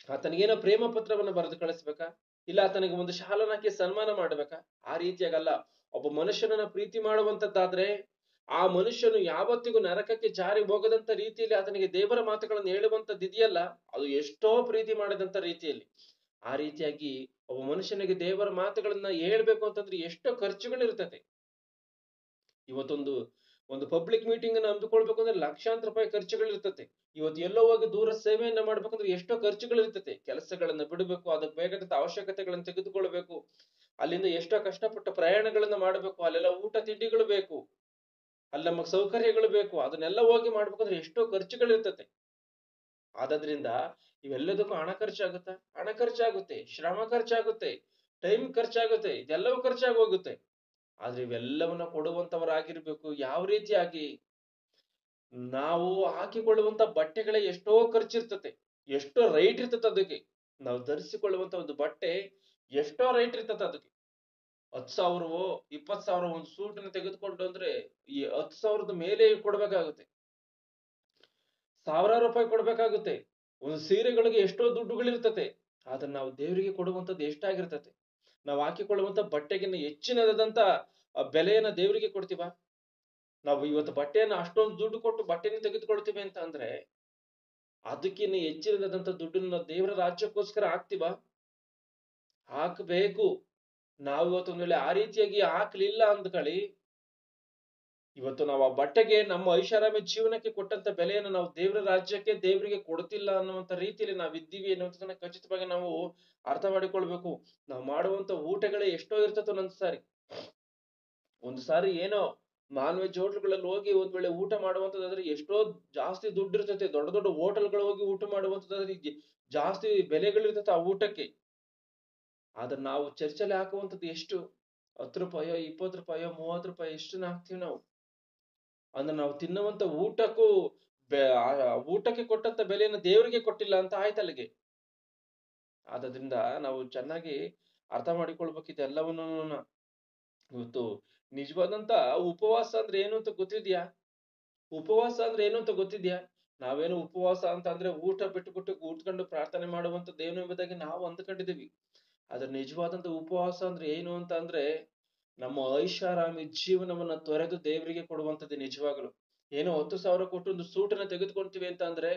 ಆತನಿಗೇನೋ ಪ್ರೇಮ ಪತ್ರವನ್ನ ಬರೆದು ಕಳಿಸ್ಬೇಕಾ? ಇಲ್ಲ ಆತನಿಗೆ ಒಂದು ಶಾಲನ್ನ ಹಾಕಿ ಸನ್ಮಾನ ಮಾಡ್ಬೇಕಾ? ಆ ರೀತಿಯಾಗಲ್ಲ. ಒಬ್ಬ ಮನುಷ್ಯನನ್ನ ಪ್ರೀತಿ ಮಾಡುವಂತದ್ದಾದ್ರೆ ಆ ಮನುಷ್ಯನು ಯಾವತ್ತಿಗೂ ನರಕಕ್ಕೆ ಜಾರಿ ಹೋಗದಂತ ರೀತಿಯಲ್ಲಿ ಆತನಿಗೆ ದೇವರ ಮಾತುಗಳನ್ನು ಹೇಳುವಂತದ್ದು ಇದೆಯಲ್ಲ, ಅದು ಎಷ್ಟೋ ಪ್ರೀತಿ ಮಾಡಿದಂತ ರೀತಿಯಲ್ಲಿ. ಆ ರೀತಿಯಾಗಿ ಒಬ್ಬ ಮನುಷ್ಯನಿಗೆ ದೇವರ ಮಾತುಗಳನ್ನ ಹೇಳ್ಬೇಕು ಅಂತಂದ್ರೆ ಎಷ್ಟೋ ಖರ್ಚುಗಳಿರ್ತದೆ. ಒಂದು ಪಬ್ಲಿಕ್ ಮೀಟಿಂಗ್ ಅನ್ನು ಹಮ್ಮಿಕೊಳ್ಬೇಕು ಅಂದ್ರೆ ಲಕ್ಷಾಂತರ ರೂಪಾಯಿ ಖರ್ಚುಗಳಿರ್ತದೆ. ಇವತ್ತು ಎಲ್ಲೋ ಹೋಗಿ ದೂರ ಸೇವೆಯನ್ನ ಮಾಡ್ಬೇಕಂದ್ರೆ ಎಷ್ಟೋ ಖರ್ಚುಗಳಿರ್ತದೆ. ಕೆಲಸಗಳನ್ನ ಬಿಡಬೇಕು, ಅದಕ್ಕೆ ಬೇಕಾದಂತ ಅವಶ್ಯಕತೆಗಳನ್ನ ತೆಗೆದುಕೊಳ್ಬೇಕು, ಅಲ್ಲಿಂದ ಎಷ್ಟೋ ಕಷ್ಟಪಟ್ಟ ಪ್ರಯಾಣಗಳನ್ನ ಮಾಡಬೇಕು, ಅಲ್ಲೆಲ್ಲ ಊಟ ತಿಂಡಿಗಳು ಬೇಕು, ಅಲ್ಲಿ ನಮಗ್ ಸೌಕರ್ಯಗಳು ಬೇಕು. ಅದನ್ನೆಲ್ಲ ಹೋಗಿ ಮಾಡ್ಬೇಕಂದ್ರೆ ಎಷ್ಟೋ ಖರ್ಚುಗಳಿರ್ತದೆ. ಆದ್ರಿಂದ ಇವೆಲ್ಲದಕ್ಕೂ ಹಣ ಖರ್ಚಾಗುತ್ತೆ, ಶ್ರಮ ಖರ್ಚಾಗುತ್ತೆ, ಟೈಮ್ ಖರ್ಚಾಗುತ್ತೆ, ಇದೆಲ್ಲವೂ ಖರ್ಚಾಗಿ ಹೋಗುತ್ತೆ. ಆದ್ರೆ ಇವೆಲ್ಲವನ್ನ ಕೊಡುವಂತವರಾಗಿರ್ಬೇಕು. ಯಾವ ರೀತಿಯಾಗಿ? ನಾವು ಹಾಕಿಕೊಳ್ಳುವಂತ ಬಟ್ಟೆಗಳೇ ಎಷ್ಟೋ ಖರ್ಚಿರ್ತತೆ, ಎಷ್ಟೋ ರೈಟ್ ಇರ್ತದೆ ಅದಕ್ಕೆ. ನಾವು ಧರಿಸಿಕೊಳ್ಳುವಂತ ಒಂದು ಬಟ್ಟೆ ಎಷ್ಟೋ ರೈಟ್ ಇರ್ತದೆ ಅದಕ್ಕೆ. 10,000 20,000 ಒಂದು ಸೂಟನ್ನು ತೆಗೆದುಕೊಂಡು ಅಂದ್ರೆ ಈ 10,000ದ ಮೇಲೆ ಕೊಡ್ಬೇಕಾಗುತ್ತೆ, ಸಾವಿರಾರು ರೂಪಾಯಿ ಕೊಡ್ಬೇಕಾಗುತ್ತೆ. ಒಂದು ಸೀರೆಗಳಿಗೆ ಎಷ್ಟೋ ದುಡ್ಡುಗಳಿರ್ತತೆ, ಆದ್ರೆ ನಾವು ದೇವರಿಗೆ ಕೊಡುವಂಥದ್ದು ಎಷ್ಟಾಗಿರ್ತತೆ? ನಾವು ಹಾಕಿಕೊಳ್ಳುವಂತ ಬಟ್ಟೆಗಿನ್ನ ಹೆಚ್ಚಿನದಾದಂತ ಬೆಲೆಯನ್ನ ದೇವರಿಗೆ ಕೊಡ್ತೀವ? ನಾವು ಇವತ್ತು ಬಟ್ಟೆಯನ್ನ ಅಷ್ಟೊಂದು ದುಡ್ಡು ಕೊಟ್ಟು ಬಟ್ಟೆನ ತೆಗೆದುಕೊಳ್ತೀವಿ ಅಂತ ಅಂದ್ರೆ ಅದಕ್ಕಿನ್ನ ಹೆಚ್ಚಿನದಾದಂತ ದುಡ್ಡನ್ನ ನಾವು ದೇವರ ರಾಜ್ಯಕ್ಕೋಸ್ಕರ ಹಾಕ್ತಿವ? ಹಾಕ್ಬೇಕು. ನಾವು ಇವತ್ತು ಒಂದ್ ವೇಳೆ ಆ ರೀತಿಯಾಗಿ ಹಾಕ್ಲಿಲ್ಲ ಅಂದ್ಕೊಳ್ಳಿ, ಇವತ್ತು ನಾವು ಆ ಬಟ್ಟೆಗೆ ನಮ್ಮ ಐಷಾರಾಮಿ ಜೀವನಕ್ಕೆ ಕೊಟ್ಟಂತ ಬೆಲೆಯನ್ನು ನಾವು ದೇವರ ರಾಜ್ಯಕ್ಕೆ ದೇವರಿಗೆ ಕೊಡ್ತಿಲ್ಲ ಅನ್ನುವಂತ ರೀತಿಯಲ್ಲಿ ನಾವು ಇದ್ದೀವಿ ಅನ್ನುವಂಥದ್ದನ್ನ ಖಚಿತವಾಗಿ ನಾವು ಅರ್ಥ ಮಾಡಿಕೊಳ್ಬೇಕು. ನಾವು ಮಾಡುವಂತ ಊಟಗಳೇ ಎಷ್ಟೋ ಇರ್ತದೆ ಒಂದು ಸಾರಿ ಏನೋ ನಾನ್ ವೆಜ್ ಹೋಟ್ಲ್ಗಳಲ್ಲಿ ಹೋಗಿ ಒಂದ್ ವೇಳೆ ಊಟ ಮಾಡುವಂತದ್ದಾದ್ರೆ ಎಷ್ಟೋ ಜಾಸ್ತಿ ದುಡ್ಡು ಇರ್ತೈತೆ. ದೊಡ್ಡ ದೊಡ್ಡ ಹೋಟೆಲ್ಗಳು ಹೋಗಿ ಊಟ ಮಾಡುವಂತದ್ದಾದ್ರೆ ಜಾಸ್ತಿ ಬೆಲೆಗಳಿರ್ತತೆ ಆ ಊಟಕ್ಕೆ. ಆದ್ರೆ ನಾವು ಚರ್ಚಲ್ಲಿ ಹಾಕುವಂಥದ್ದು ಎಷ್ಟು? 10 ರೂಪಾಯೋ, 20 ರೂಪಾಯೋ, 30 ರೂಪಾಯಿ ಎಷ್ಟನ್ನ ಹಾಕ್ತಿವಿ ನಾವು. ಅಂದ್ರೆ ನಾವು ತಿನ್ನುವಂತ ಊಟಕ್ಕೂ ಊಟಕ್ಕೆ ಕೊಟ್ಟಂತ ಬೆಲೆಯನ್ನು ದೇವರಿಗೆ ಕೊಟ್ಟಿಲ್ಲ ಅಂತ ಆಯ್ತು ಅಲ್ಲಿಗೆ. ಆದ್ರಿಂದ ನಾವು ಚೆನ್ನಾಗಿ ಅರ್ಥ ಮಾಡಿಕೊಳ್ಬೇಕು ಇದೆಲ್ಲವನ್ನೂ. ಇವತ್ತು ನಿಜವಾದಂತ ಉಪವಾಸ ಅಂದ್ರೆ ಏನು ಅಂತ ಗೊತ್ತಿದ್ಯಾ? ಉಪವಾಸ ಅಂದ್ರೆ ಏನು ಅಂತ ಗೊತ್ತಿದ್ಯಾ? ನಾವೇನು ಉಪವಾಸ ಅಂತ ಅಂದ್ರೆ ಊಟ ಬಿಟ್ಟು ಕೂತ್ಕೊಂಡು ಪ್ರಾರ್ಥನೆ ಮಾಡುವಂತದ್ದು ಏನು ಎಂಬುದಾಗಿ ನಾವು ಅಂದ್ಕೊಂಡಿದೀವಿ. ಆದ್ರೆ ನಿಜವಾದಂತ ಉಪವಾಸ ಅಂದ್ರೆ ಏನು ಅಂತ ಅಂದ್ರೆ ನಮ್ಮ ಐಷಾರಾಮಿ ಜೀವನವನ್ನ ತೊರೆದು ದೇವರಿಗೆ ಕೊಡುವಂತದ್ದು ನಿಜವಾಗಲು. ಏನೋ 10,000 ಕೊಟ್ಟು ಒಂದು ಸೂಟನ್ನ ತೆಗೆದುಕೊಳ್ತೀವಿ ಅಂತ ಅಂದ್ರೆ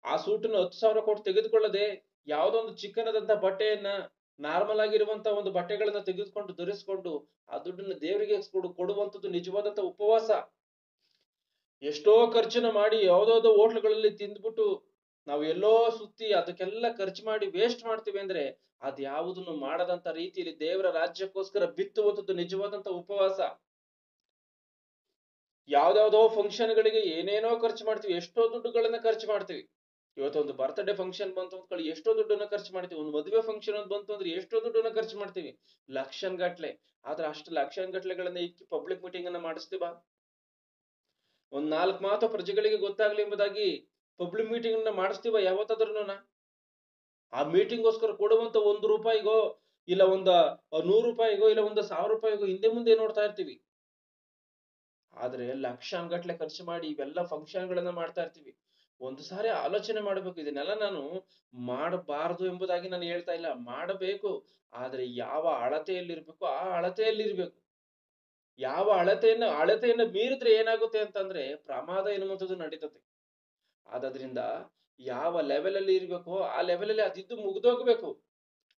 ಆ ಸೂಟನ್ನು 10,000 ಕೊಟ್ಟು ತೆಗೆದುಕೊಳ್ಳದೆ ಯಾವುದೋ ಒಂದು ಚಿಕ್ಕನದಂತ ಬಟ್ಟೆಯನ್ನ ನಾರ್ಮಲ್ ಆಗಿರುವಂತ ಒಂದು ಬಟ್ಟೆಗಳನ್ನ ತೆಗೆದುಕೊಂಡು ಧರಿಸಿಕೊಂಡು ಆ ದುಡ್ಡನ್ನ ದೇವರಿಗೆ ಕೊಡುವಂತದ್ದು ನಿಜವಾದಂತ ಉಪವಾಸ. ಎಷ್ಟೋ ಖರ್ಚನ್ನ ಮಾಡಿ ಯಾವ್ದಾವ್ದೋ ಹೋಟ್ಲುಗಳಲ್ಲಿ ತಿಂದ್ಬಿಟ್ಟು ನಾವು ಎಲ್ಲೋ ಸುತ್ತಿ ಅದಕ್ಕೆಲ್ಲ ಖರ್ಚು ಮಾಡಿ ವೇಸ್ಟ್ ಮಾಡ್ತೀವಿ ಅಂದ್ರೆ ಅದ್ ಯಾವುದನ್ನು ಮಾಡದಂತ ರೀತಿಯಲ್ಲಿ ದೇವರ ರಾಜ್ಯಕ್ಕೋಸ್ಕರ ಬಿತ್ತುವಂತದ್ದು ನಿಜವಾದಂತ ಉಪವಾಸ. ಯಾವ್ದಾವ್ದೋ ಫಂಕ್ಷನ್ಗಳಿಗೆ ಏನೇನೋ ಖರ್ಚು ಮಾಡ್ತೀವಿ, ಎಷ್ಟೋ ದುಡ್ಡುಗಳನ್ನ ಖರ್ಚು ಮಾಡ್ತೀವಿ. ಇವತ್ತೊಂದು ಬರ್ತ್ಡೇ ಫಂಕ್ಷನ್ ಬಂತು ಅಂದ್ಕೊಳ್ಳಿ, ಎಷ್ಟೋ ದುಡ್ಡನ್ನ ಖರ್ಚು ಮಾಡ್ತೀವಿ. ಒಂದು ಮದುವೆ ಫಂಕ್ಷನ್ ಅಂತ ಬಂತು ಅಂದ್ರೆ ಎಷ್ಟೋ ದುಡ್ಡನ್ನ ಖರ್ಚು ಮಾಡ್ತೀವಿ, ಲಕ್ಷನ್ ಗಟ್ಲೆ. ಆದ್ರೆ ಅಷ್ಟು ಲಕ್ಷನ್ ಗಟ್ಲೆಗಳನ್ನ ಇಕ್ಕಿ ಪಬ್ಲಿಕ್ ಮೀಟಿಂಗ್ ಅನ್ನ ಮಾಡಿಸ್ತೀವ? ಒಂದ್ 4 ಮಾತು ಪ್ರಜೆಗಳಿಗೆ ಗೊತ್ತಾಗ್ಲಿ ಎಂಬುದಾಗಿ ಪಬ್ಲಿಕ್ ಮೀಟಿಂಗ್ ಅನ್ನ ಮಾಡಿಸ್ತೀವ ಯಾವತ್ತಾದ್ರೂನ? ಆ ಮೀಟಿಂಗ್ ಗೋಸ್ಕರ ಕೊಡುವಂತ 1 ರೂಪಾಯಿಗೋ ಇಲ್ಲ ಒಂದ 100 ರೂಪಾಯಿಗೋ ಇಲ್ಲ ಒಂದು 1000 ರೂಪಾಯಿಗೋ ಹಿಂದೆ ಮುಂದೆ ನೋಡ್ತಾ ಇರ್ತೀವಿ. ಆದ್ರೆ ಲಕ್ಷಾನ್ಗಟ್ಲೆ ಖರ್ಚು ಮಾಡಿ ಇವೆಲ್ಲ ಫಂಕ್ಷನ್ ಗಳನ್ನ ಮಾಡ್ತಾ ಇರ್ತೀವಿ. ಒಂದು ಸಾರಿ ಆಲೋಚನೆ ಮಾಡಬೇಕು. ಇದನ್ನೆಲ್ಲ ನಾನು ಮಾಡಬಾರದು ಎಂಬುದಾಗಿ ನಾನು ಹೇಳ್ತಾ ಇಲ್ಲ, ಮಾಡಬೇಕು. ಆದ್ರೆ ಯಾವ ಅಳತೆಯಲ್ಲಿರ್ಬೇಕು ಆ ಅಳತೆಯಲ್ಲಿರ್ಬೇಕು. ಯಾವ ಅಳತೆಯನ್ನ ಮೀರಿದ್ರೆ ಏನಾಗುತ್ತೆ ಅಂತಂದ್ರೆ ಪ್ರಮಾದ ಎನ್ನುವಂಥದ್ದು ನಡೀತದೆ. ಆದ್ರಿಂದ ಯಾವ ಲೆವೆಲ್ ಅಲ್ಲಿ ಇರ್ಬೇಕೋ ಆ ಲೆವೆಲ್ ಅಲ್ಲಿ ಅದಿದ್ದು ಮುಗ್ದೋಗ್ಬೇಕು.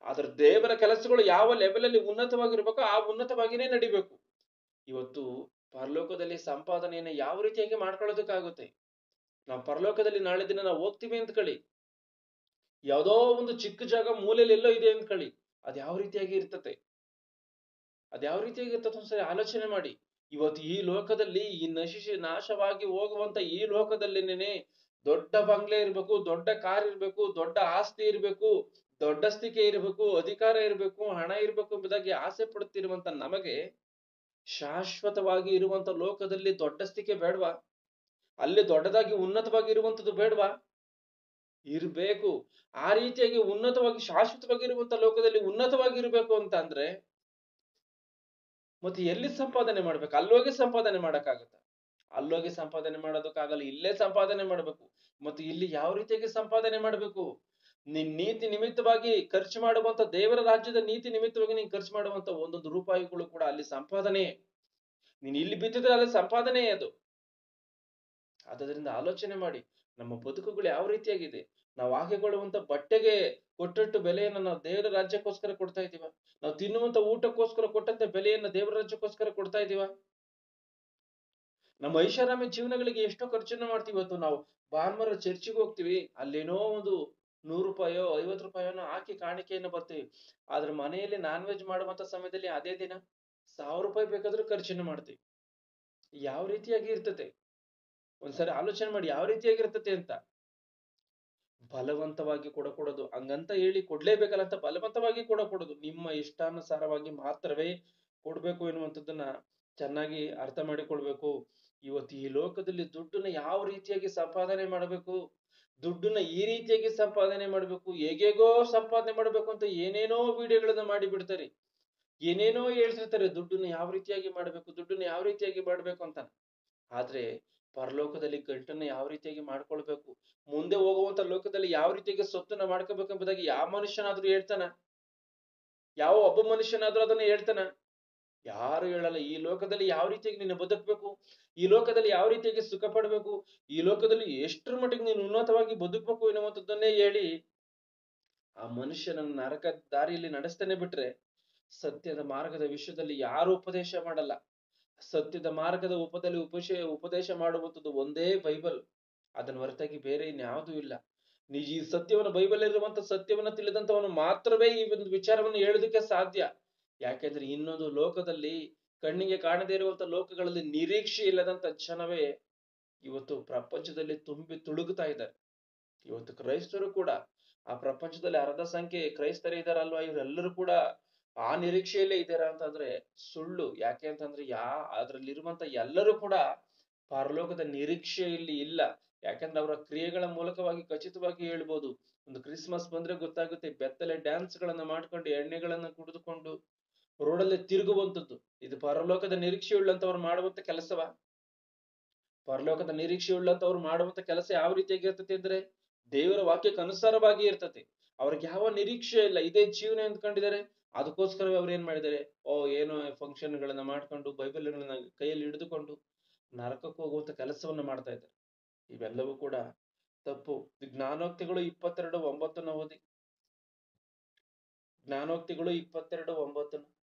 ಆದ್ರೆ ದೇವರ ಕೆಲಸಗಳು ಯಾವ ಲೆವೆಲ್ ಅಲ್ಲಿ ಉನ್ನತವಾಗಿರ್ಬೇಕೋ ಆ ಉನ್ನತವಾಗಿನೇ ನಡಿಬೇಕು. ಇವತ್ತು ಪರಲೋಕದಲ್ಲಿ ಸಂಪಾದನೆಯನ್ನ ಯಾವ ರೀತಿಯಾಗಿ ಮಾಡ್ಕೊಳ್ಳೋದಕ್ಕಾಗುತ್ತೆ? ನಾವು ಪರಲೋಕದಲ್ಲಿ ನಾಳೆ ದಿನ ನಾವು ಹೋಗ್ತೀವಿ ಅಂದ್ಕೊಳ್ಳಿ, ಯಾವ್ದೋ ಒಂದು ಚಿಕ್ಕ ಜಾಗ ಮೂಲೆಯಲ್ಲಿ ಎಲ್ಲೋ ಇದೆ ಅಂದ್ಕೊಳ್ಳಿ, ಅದ್ ಯಾವ ರೀತಿಯಾಗಿ ಇರ್ತತೆ? ಒಂದ್ಸರಿ ಆಲೋಚನೆ ಮಾಡಿ. ಇವತ್ತು ಈ ಲೋಕದಲ್ಲಿ ಈ ನಾಶವಾಗಿ ಹೋಗುವಂತ ಈ ಲೋಕದಲ್ಲಿನೇ ದೊಡ್ಡ ಬಂಗ್ಲೆ ಇರ್ಬೇಕು, ದೊಡ್ಡ ಕಾರ್ ಇರ್ಬೇಕು, ದೊಡ್ಡ ಆಸ್ತಿ ಇರ್ಬೇಕು, ದೊಡ್ಡಸ್ತಿಕೆ ಇರ್ಬೇಕು, ಅಧಿಕಾರ ಇರ್ಬೇಕು, ಹಣ ಇರ್ಬೇಕು ಎಂಬುದಾಗಿ ಆಸೆ ಪಡುತ್ತಿರುವಂತ ನಮಗೆ ಶಾಶ್ವತವಾಗಿ ಇರುವಂತ ಲೋಕದಲ್ಲಿ ದೊಡ್ಡಸ್ತಿಕೆ ಬೇಡವಾ? ಅಲ್ಲಿ ದೊಡ್ಡದಾಗಿ ಉನ್ನತವಾಗಿ ಇರುವಂತದ್ದು ಬೇಡವಾ? ಇರ್ಬೇಕು. ಆ ರೀತಿಯಾಗಿ ಉನ್ನತವಾಗಿ ಶಾಶ್ವತವಾಗಿ ಇರುವಂತ ಲೋಕದಲ್ಲಿ ಉನ್ನತವಾಗಿ ಇರಬೇಕು ಅಂತ ಅಂದ್ರೆ ಮತ್ತೆ ಎಲ್ಲಿ ಸಂಪಾದನೆ ಮಾಡ್ಬೇಕು? ಅಲ್ಲೋಗಿ ಸಂಪಾದನೆ ಮಾಡಕ್ಕಾಗತ್ತ? ಅಲ್ಲೋಗಿ ಸಂಪಾದನೆ ಮಾಡೋದಕ್ಕಾಗಲ್ಲ, ಇಲ್ಲೇ ಸಂಪಾದನೆ ಮಾಡ್ಬೇಕು. ಮತ್ತು ಇಲ್ಲಿ ಯಾವ ರೀತಿಯಾಗಿ ಸಂಪಾದನೆ ಮಾಡ್ಬೇಕು? ನಿನ್ ನೀತಿ ನಿಮಿತ್ತವಾಗಿ ಖರ್ಚು ಮಾಡುವಂತ ದೇವರ ರಾಜ್ಯದ ನೀತಿ ನಿಮಿತ್ತವಾಗಿ ನೀನ್ ಖರ್ಚು ಮಾಡುವಂತ ಒಂದೊಂದು ರೂಪಾಯಿಗಳು ಕೂಡ ಅಲ್ಲಿ ಸಂಪಾದನೆ. ನೀನ್ ಇಲ್ಲಿ ಬಿತ್ತಿದ್ರೆ ಅಲ್ಲಿ ಸಂಪಾದನೆ ಅದು. ಆದ್ದರಿಂದ ಆಲೋಚನೆ ಮಾಡಿ, ನಮ್ಮ ಬದುಕುಗಳು ಯಾವ ರೀತಿಯಾಗಿದೆ? ನಾವು ಹಾಕಿಕೊಳ್ಳುವಂತ ಬಟ್ಟೆಗೆ ಕೊಟ್ಟಟ್ಟು ಬೆಲೆಯನ್ನು ನಾವು ದೇವರ ರಾಜ್ಯಕ್ಕೋಸ್ಕರ ಕೊಡ್ತಾ ಇದೀವ? ನಾವು ತಿನ್ನುವಂತ ಊಟಕ್ಕೋಸ್ಕರ ಕೊಟ್ಟಂತ ಬೆಲೆಯನ್ನ ದೇವರ ರಾಜ್ಯಕ್ಕೋಸ್ಕರ ಕೊಡ್ತಾ ಇದೀವ? ನಮ್ಮ ಐಷಾರಾಮಿ ಜೀವನಗಳಿಗೆ ಎಷ್ಟೋ ಖರ್ಚನ್ನ ಮಾಡ್ತೀವಿ. ಇವತ್ತು ನಾವು ಭಾನುವಾರ ಚರ್ಚಿಗೆ ಹೋಗ್ತೀವಿ, ಅಲ್ಲೇನೋ ಒಂದು 100 ರೂಪಾಯೋ 50 ರೂಪಾಯಿನೋ ಹಾಕಿ ಕಾಣಿಕೆಯನ್ನು ಬರ್ತೀವಿ. ಆದ್ರೆ ಮನೆಯಲ್ಲಿ ನಾನ್ ವೆಜ್ ಮಾಡುವಂತ ಸಮಯದಲ್ಲಿ ಅದೇ ದಿನ 1000 ರೂಪಾಯಿ ಬೇಕಾದ್ರೂ ಖರ್ಚನ್ನು ಮಾಡ್ತೀವಿ. ಯಾವ ರೀತಿಯಾಗಿ ಇರ್ತತೆ? ಒಂದ್ಸರಿ ಆಲೋಚನೆ ಮಾಡಿ ಯಾವ ರೀತಿಯಾಗಿರ್ತತೆ ಅಂತ. ಬಲವಂತವಾಗಿ ಕೊಡೋದು ಹಂಗಂತ ಹೇಳಿ ಕೊಡ್ಲೇಬೇಕಲ್ಲ ಅಂತ ಬಲವಂತವಾಗಿ ಕೊಡೋದು, ನಿಮ್ಮ ಇಷ್ಟಾನುಸಾರವಾಗಿ ಮಾತ್ರವೇ ಕೊಡ್ಬೇಕು ಎನ್ನುವಂಥದ್ದನ್ನ ಚೆನ್ನಾಗಿ ಅರ್ಥ ಮಾಡಿಕೊಳ್ಬೇಕು. ಇವತ್ತು ಈ ಲೋಕದಲ್ಲಿ ದುಡ್ಡನ್ನ ಯಾವ ರೀತಿಯಾಗಿ ಸಂಪಾದನೆ ಮಾಡಬೇಕು, ದುಡ್ಡನ್ನ ಈ ರೀತಿಯಾಗಿ ಸಂಪಾದನೆ ಮಾಡ್ಬೇಕು, ಹೇಗೇಗೋ ಸಂಪಾದನೆ ಮಾಡ್ಬೇಕು ಅಂತ ಏನೇನೋ ವಿಡಿಯೋಗಳನ್ನ ಮಾಡಿ ಬಿಡ್ತಾರೆ, ಏನೇನೋ ಹೇಳ್ತಿರ್ತಾರೆ ದುಡ್ಡನ್ನ ಯಾವ ರೀತಿಯಾಗಿ ಮಾಡ್ಬೇಕು ಅಂತ. ಆದ್ರೆ ಪರಲೋಕದಲ್ಲಿ ಗಂಟನ್ನ ಯಾವ ರೀತಿಯಾಗಿ ಮಾಡ್ಕೊಳ್ಬೇಕು, ಮುಂದೆ ಹೋಗುವಂತ ಲೋಕದಲ್ಲಿ ಯಾವ ರೀತಿಯಾಗಿ ಸ್ವತ್ತನ್ನ ಮಾಡ್ಕೋಬೇಕೆಂಬುದಾಗಿ ಯಾವ ಮನುಷ್ಯನಾದ್ರೂ ಹೇಳ್ತಾನ? ಯಾವ ಒಬ್ಬ ಮನುಷ್ಯನಾದ್ರೂ ಅದನ್ನ ಹೇಳ್ತಾನ? ಯಾರು ಹೇಳಲ್ಲ. ಈ ಲೋಕದಲ್ಲಿ ಯಾವ ರೀತಿಯಾಗಿ ನೀನು ಬದುಕಬೇಕು, ಈ ಲೋಕದಲ್ಲಿ ಯಾವ ರೀತಿಯಾಗಿ ಸುಖ ಪಡಬೇಕು, ಈ ಲೋಕದಲ್ಲಿ ಎಷ್ಟರ ಮಟ್ಟಿಗೆ ನೀನು ಉನ್ನತವಾಗಿ ಬದುಕಬೇಕು ಎನ್ನುವಂಥದ್ದನ್ನೇ ಹೇಳಿ ಆ ಮನುಷ್ಯನನ್ನು ನರಕ ದಾರಿಯಲ್ಲಿ ನಡೆಸ್ತಾನೆ ಬಿಟ್ರೆ, ಸತ್ಯದ ಮಾರ್ಗದ ವಿಷಯದಲ್ಲಿ ಯಾರು ಉಪದೇಶ ಮಾಡಲ್ಲ. ಸತ್ಯದ ಮಾರ್ಗದ ಉಪದೇಶ ಮಾಡುವಂಥದ್ದು ಒಂದೇ ಬೈಬಲ್. ಅದನ್ನ ಹೊರತಾಗಿ ಬೇರೆ ಇನ್ಯಾವುದೂ ಇಲ್ಲ. ಈ ಸತ್ಯವನ್ನು, ಬೈಬಲ್ ಇರುವಂತ ಸತ್ಯವನ್ನ ತಿಳಿದಂತವನು ಮಾತ್ರವೇ ಈ ಒಂದು ವಿಚಾರವನ್ನು ಹೇಳೋದಕ್ಕೆ ಸಾಧ್ಯ. ಯಾಕೆಂದ್ರೆ ಇನ್ನೊಂದು ಲೋಕದಲ್ಲಿ, ಕಣ್ಣಿಗೆ ಕಾಣದೇ ಇರುವಂತ ಲೋಕಗಳಲ್ಲಿ ನಿರೀಕ್ಷೆ ಇಲ್ಲದಂತ ಜನವೇ ಇವತ್ತು ಪ್ರಪಂಚದಲ್ಲಿ ತುಂಬಿ ತುಳುಗುತ್ತಾ ಇದ್ದಾರೆ. ಇವತ್ತು ಕ್ರೈಸ್ತರು ಕೂಡ ಆ ಪ್ರಪಂಚದಲ್ಲಿ ಅರ್ಧ ಸಂಖ್ಯೆ ಕ್ರೈಸ್ತರೇ ಇದಾರಲ್ವಾ, ಇವರೆಲ್ಲರೂ ಕೂಡ ಆ ನಿರೀಕ್ಷೆಯಲ್ಲೇ ಇದ್ದಾರ ಅಂತಂದ್ರೆ ಸುಳ್ಳು. ಯಾಕೆ ಅಂತಂದ್ರೆ ಅದ್ರಲ್ಲಿರುವಂತ ಎಲ್ಲರೂ ಕೂಡ ಪರಲೋಕದ ನಿರೀಕ್ಷೆಯಲ್ಲಿ ಇಲ್ಲ. ಯಾಕಂದ್ರೆ ಅವರ ಕ್ರಿಯೆಗಳ ಮೂಲಕವಾಗಿ ಖಚಿತವಾಗಿ ಹೇಳ್ಬೋದು. ಒಂದು ಕ್ರಿಸ್ಮಸ್ ಬಂದ್ರೆ ಗೊತ್ತಾಗುತ್ತೆ, ಬೆತ್ತಲೆ ಡ್ಯಾನ್ಸ್ ಗಳನ್ನ ಮಾಡ್ಕೊಂಡು, ಎಣ್ಣೆಗಳನ್ನ ಕುಡಿದುಕೊಂಡು ರೋಡಲ್ಲಿ ತಿರುಗುವಂಥದ್ದು. ಇದು ಪರಲೋಕದ ನಿರೀಕ್ಷೆ ಉಳ್ಳಂತವ್ರು ಮಾಡುವಂತ ಕೆಲಸವ? ಪರಲೋಕದ ನಿರೀಕ್ಷೆ ಉಳ್ಳಂತವ್ರು ಮಾಡುವಂತ ಕೆಲಸ ಯಾವ ರೀತಿಯಾಗಿ ಇರ್ತದೆ ಅಂದ್ರೆ ದೇವರ ವಾಕ್ಯಕ್ಕೆ ಅನುಸಾರವಾಗಿ ಇರ್ತದೆ. ಅವ್ರಿಗೆ ಯಾವ ನಿರೀಕ್ಷೆ ಇಲ್ಲ, ಇದೇ ಜೀವನ ಎಂದ್ಕೊಂಡಿದ್ದಾರೆ. ಅದಕ್ಕೋಸ್ಕರವೇ ಅವ್ರು ಏನ್ ಮಾಡಿದ್ದಾರೆ, ಏನೋ ಫಂಕ್ಷನ್ ಗಳನ್ನ ಮಾಡ್ಕೊಂಡು, ಬೈಬಲ್ಗಳನ್ನ ಕೈಯಲ್ಲಿ ಹಿಡಿದುಕೊಂಡು ನರಕಕ್ಕೆ ಹೋಗುವಂತ ಕೆಲಸವನ್ನ ಮಾಡ್ತಾ ಇದ್ದಾರೆ. ಇವೆಲ್ಲವೂ ಕೂಡ ತಪ್ಪು. ಜ್ಞಾನೋಕ್ತಿಗಳು 22:9 ಓದಿ. ಜ್ಞಾನೋಕ್ತಿಗಳು 22:9.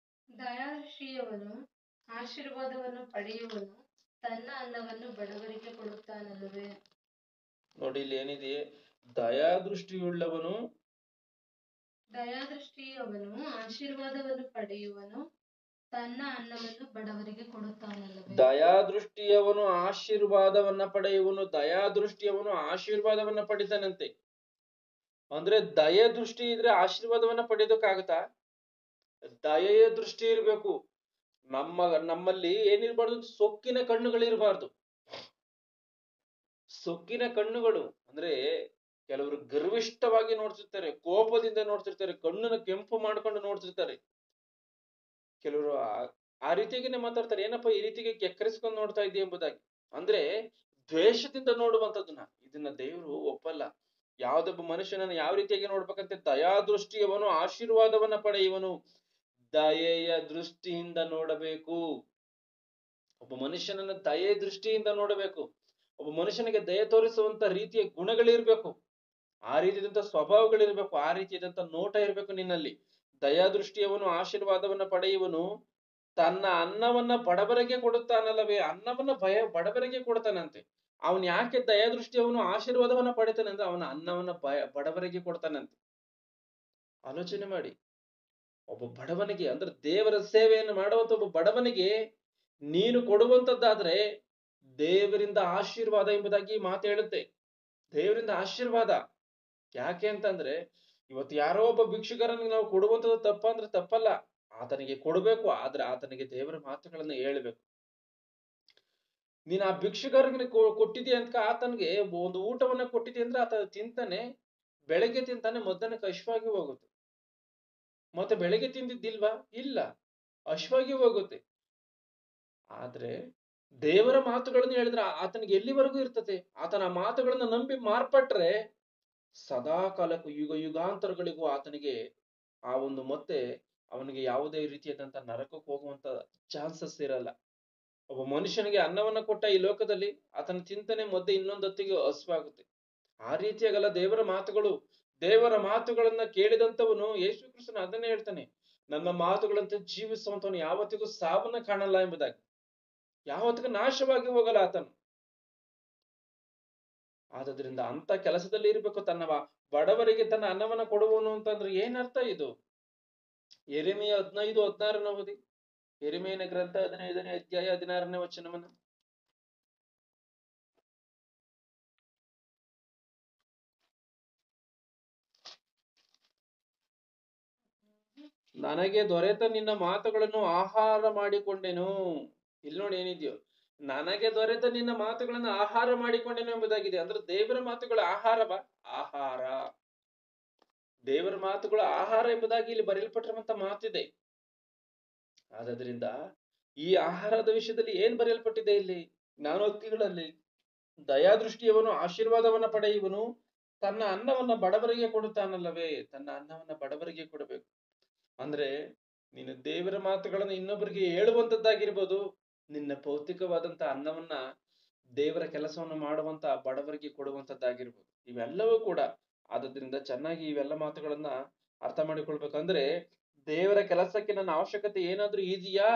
ದಯಾದೃಷ್ಟಿಯವನು ಆಶೀರ್ವಾದವನ್ನು ಪಡೆಯುವನು, ತನ್ನ ಅನ್ನವನ್ನು ಬಡವರಿಗೆ ಕೊಡುತ್ತಾನಲ್ಲವೇ. ನೋಡಿ, ಇಲ್ಲಿ ಏನಿದೆ, ದಯಾದೃಷ್ಟಿಯುಳ್ಳವನು ಆಶೀರ್ವಾದವನ್ನು ಪಡೆಯುವನು, ತನ್ನ ಅನ್ನವನ್ನು ಬಡವರಿಗೆ ಕೊಡುತ್ತಾನಲ್ಲವೇ. ದಯಾದೃಷ್ಟಿಯವನು ಆಶೀರ್ವಾದವನ್ನ ಪಡೆಯುವನು. ದಯಾದೃಷ್ಟಿಯವನು ಆಶೀರ್ವಾದವನ್ನ ಪಡಿತಾನಂತೆ. ಅಂದ್ರೆ ದಯೆ ದೃಷ್ಟಿ ಇದ್ರೆ ಆಶೀರ್ವಾದವನ್ನ ಪಡೆಯೋದಕ್ಕಾಗತ್ತಾ? ದಯೆಯ ದೃಷ್ಟಿ ಇರ್ಬೇಕು. ನಮ್ಮಲ್ಲಿ ಏನಿರ್ಬಾರ್ದು, ಸೊಕ್ಕಿನ ಕಣ್ಣುಗಳಿರ್ಬಾರ್ದು. ಸೊಕ್ಕಿನ ಕಣ್ಣುಗಳು ಅಂದ್ರೆ ಕೆಲವರು ಗರ್ವಿಷ್ಠವಾಗಿ ನೋಡ್ತಿರ್ತಾರೆ, ಕೋಪದಿಂದ ನೋಡ್ತಿರ್ತಾರೆ, ಕಣ್ಣನ್ನು ಕೆಂಪು ಮಾಡ್ಕೊಂಡು ನೋಡ್ತಿರ್ತಾರೆ. ಕೆಲವರು ಆ ರೀತಿಯಾಗಿನೇ ಮಾತಾಡ್ತಾರೆ, ಏನಪ್ಪಾ ಈ ರೀತಿಗೆ ಕೆಕ್ಕರಿಸ್ಕೊಂಡು ನೋಡ್ತಾ ಇದ್ದೀಯ ಎಂಬುದಾಗಿ. ಅಂದ್ರೆ ದ್ವೇಷದಿಂದ ನೋಡುವಂಥದ್ದನ್ನ, ಇದನ್ನ ದೇವರು ಒಪ್ಪಲ್ಲ. ಯಾವ್ದೊಬ್ಬ ಮನುಷ್ಯನನ್ನು ಯಾವ ರೀತಿಯಾಗಿ ನೋಡ್ಬೇಕಂತೆ, ದಯಾದೃಷ್ಟಿಯವನು ಆಶೀರ್ವಾದವನ್ನ ಪಡೆಯುವನು. ದಯೆಯ ದೃಷ್ಟಿಯಿಂದ ನೋಡಬೇಕು. ಒಬ್ಬ ಮನುಷ್ಯನನ್ನ ದಯೆ ದೃಷ್ಟಿಯಿಂದ ನೋಡಬೇಕು. ಒಬ್ಬ ಮನುಷ್ಯನಿಗೆ ದಯೆ ತೋರಿಸುವಂತ ರೀತಿಯ ಗುಣಗಳಿರ್ಬೇಕು, ಆ ರೀತಿಯಾದಂತ ಸ್ವಭಾವಗಳಿರ್ಬೇಕು, ಆ ರೀತಿಯಾದಂತ ನೋಟ ಇರ್ಬೇಕು ನಿನ್ನಲ್ಲಿ. ದಯಾದೃಷ್ಟಿಯವನು ಆಶೀರ್ವಾದವನ್ನ ಪಡೆಯುವನು, ತನ್ನ ಅನ್ನವನ್ನ ಬಡವರಿಗೆ ಕೊಡುತ್ತಾನಲ್ಲವೇ. ಅನ್ನವನ್ನ ಬಡವರಿಗೆ ಕೊಡ್ತಾನಂತೆ. ಅವನ್ ಯಾಕೆ ದಯಾದೃಷ್ಟಿಯವನು ಆಶೀರ್ವಾದವನ್ನ ಪಡಿತಾನೆ ಅಂದ್ರೆ ಅವನ ಅನ್ನವನ್ನ ಬಡವರಿಗೆ ಕೊಡ್ತಾನಂತೆ. ಆಲೋಚನೆ ಮಾಡಿ. ಒಬ್ಬ ಬಡವನಿಗೆ ಅಂದ್ರೆ ದೇವರ ಸೇವೆಯನ್ನು ಮಾಡುವಂತ ಒಬ್ಬ ಬಡವನಿಗೆ ನೀನು ಕೊಡುವಂತದ್ದಾದ್ರೆ ದೇವರಿಂದ ಆಶೀರ್ವಾದ ಎಂಬುದಾಗಿ ಮಾತು ಹೇಳುತ್ತೆ. ದೇವರಿಂದ ಆಶೀರ್ವಾದ. ಯಾಕೆ ಅಂತಂದ್ರೆ ಇವತ್ತು ಯಾರೋ ಒಬ್ಬ ಭಿಕ್ಷುಕರನಿಗೆ ನಾವು ಕೊಡುವಂಥದ್ದು ತಪ್ಪ ಅಂದ್ರೆ ತಪ್ಪಲ್ಲ, ಆತನಿಗೆ ಕೊಡಬೇಕು. ಆದ್ರೆ ಆತನಿಗೆ ದೇವರ ಮಾತುಗಳನ್ನ ಹೇಳ್ಬೇಕು. ನೀನ್ ಆ ಭಿಕ್ಷುಕರಿಗೆ ಕೊಟ್ಟಿದ್ದೀಯ ಅಂತ ಆತನಿಗೆ ಒಂದು ಊಟವನ್ನ ಕೊಟ್ಟಿದ್ದೀಯ ಅಂದ್ರೆ ಆತ ತಿಂತಾನೆ, ಬೆಳಗ್ಗೆ ತಿಂತಾನೆ, ಮಧ್ಯಾಹ್ನಕ್ಕೆ ಹಶ್ವಾಗಿ ಹೋಗುತ್ತೆ. ಮತ್ತೆ ಬೆಳಗ್ಗೆ ತಿಂದಿದ್ದಿಲ್ವಾ? ಇಲ್ಲ, ಹಶ್ವಾಗಿ ಹೋಗುತ್ತೆ. ಆದ್ರೆ ದೇವರ ಮಾತುಗಳನ್ನು ಹೇಳಿದ್ರೆ ಆತನಿಗೆ ಎಲ್ಲಿವರೆಗೂ ಇರ್ತದೆ. ಆತನ ಮಾತುಗಳನ್ನ ನಂಬಿ ಮಾರ್ಪಟ್ರೆ ಸದಾ ಕಾಲಕ್ಕೂ ಯುಗಾಂತರಗಳಿಗೂ ಆತನಿಗೆ ಆ ಒಂದು ಮತ್ತೆ ಅವನಿಗೆ ಯಾವುದೇ ರೀತಿಯಾದಂತ ನರಕಕ್ಕೆ ಹೋಗುವಂತ ಚಾನ್ಸಸ್ ಇರಲ್ಲ. ಒಬ್ಬ ಮನುಷ್ಯನಿಗೆ ಅನ್ನವನ್ನ ಕೊಟ್ಟ ಈ ಲೋಕದಲ್ಲಿ ಆತನ ಚಿಂತನೆ ಮಧ್ಯೆ ಇನ್ನೊಂದು ಹೊತ್ತಿಗೆ ಹಸುವಾಗುತ್ತೆ. ಆ ರೀತಿಯಾಗಲ್ಲ ದೇವರ ಮಾತುಗಳು. ದೇವರ ಮಾತುಗಳನ್ನ ಕೇಳಿದಂತವನು, ಯೇಸು ಕ್ರಿಸ್ತನು ಅದನ್ನೇ ಹೇಳ್ತಾನೆ, ನನ್ನ ಮಾತುಗಳಂತೆ ಜೀವಿಸುವಂತವನು ಯಾವತ್ತಿಗೂ ಸಾವನ್ನ ಕಾಣಲ್ಲ ಎಂಬುದಾಗಿ. ಯಾವತ್ತಿಗೂ ನಾಶವಾಗಿ ಹೋಗಲ್ಲ ಆತನು. ಆದ್ರಿಂದ ಅಂತ ಕೆಲಸದಲ್ಲಿ ಇರ್ಬೇಕು. ತನ್ನ ಬಡವರಿಗೆ ತನ್ನ ಅನ್ನವನ್ನ ಕೊಡುವನು ಅಂತಂದ್ರೆ ಏನರ್ಥ ಇದು? ಯೆರೆಮೀಯ 15:16 ಓದಿ. ಯೆರೆಮೀಯನ ಗ್ರಂಥ 15ನೇ ಅಧ್ಯಾಯ 16ನೇ ವಚನವನ್ನ. ನನಗೆ ದೊರೆತ ನಿನ್ನ ಮಾತುಗಳನ್ನು ಆಹಾರ ಮಾಡಿಕೊಂಡೆನು. ಇಲ್ಲಿ ನೋಡಿ ಏನಿದೆಯೋ, ನನಗೆ ದೊರೆತ ನಿನ್ನ ಮಾತುಗಳನ್ನು ಆಹಾರ ಮಾಡಿಕೊಂಡೆನು ಎಂಬುದಾಗಿದೆ. ಅಂದ್ರೆ ದೇವರ ಮಾತುಗಳ ಆಹಾರವ? ಆಹಾರ. ದೇವರ ಮಾತುಗಳ ಆಹಾರ ಎಂಬುದಾಗಿ ಇಲ್ಲಿ ಬರೆಯಲ್ಪಟ್ಟಿರುವಂತ ಮಾತಿದೆ. ಆದ್ರಿಂದ ಈ ಆಹಾರದ ವಿಷಯದಲ್ಲಿ ಏನ್ ಬರೆಯಲ್ಪಟ್ಟಿದೆ ಇಲ್ಲಿ ಜ್ಞಾನೋಕ್ತಿಗಳಲ್ಲಿ? ದಯಾದೃಷ್ಟಿಯವನು ಆಶೀರ್ವಾದವನ್ನ ಪಡೆಯುವನು, ತನ್ನ ಅನ್ನವನ್ನ ಬಡವರಿಗೆ ಕೊಡುತ್ತಾನಲ್ಲವೇ. ತನ್ನ ಅನ್ನವನ್ನ ಬಡವರಿಗೆ ಕೊಡಬೇಕು ಅಂದ್ರೆ ನೀನು ದೇವರ ಮಾತುಗಳನ್ನು ಇನ್ನೊಬ್ಬರಿಗೆ ಹೇಳುವಂತದ್ದಾಗಿರ್ಬೋದು, ನಿನ್ನ ಭೌತಿಕವಾದಂತ ಅನ್ನವನ್ನ ದೇವರ ಕೆಲಸವನ್ನು ಮಾಡುವಂತ ಬಡವರಿಗೆ ಕೊಡುವಂತದ್ದಾಗಿರ್ಬೋದು. ಇವೆಲ್ಲವೂ ಕೂಡ ಆದ್ರಿಂದ ಚೆನ್ನಾಗಿ ಇವೆಲ್ಲ ಮಾತುಗಳನ್ನ ಅರ್ಥ ಮಾಡಿಕೊಳ್ಬೇಕಂದ್ರೆ, ದೇವರ ಕೆಲಸಕ್ಕೆ ನನ್ನ ಅವಶ್ಯಕತೆ ಏನಾದ್ರೂ ಇದೆಯಾ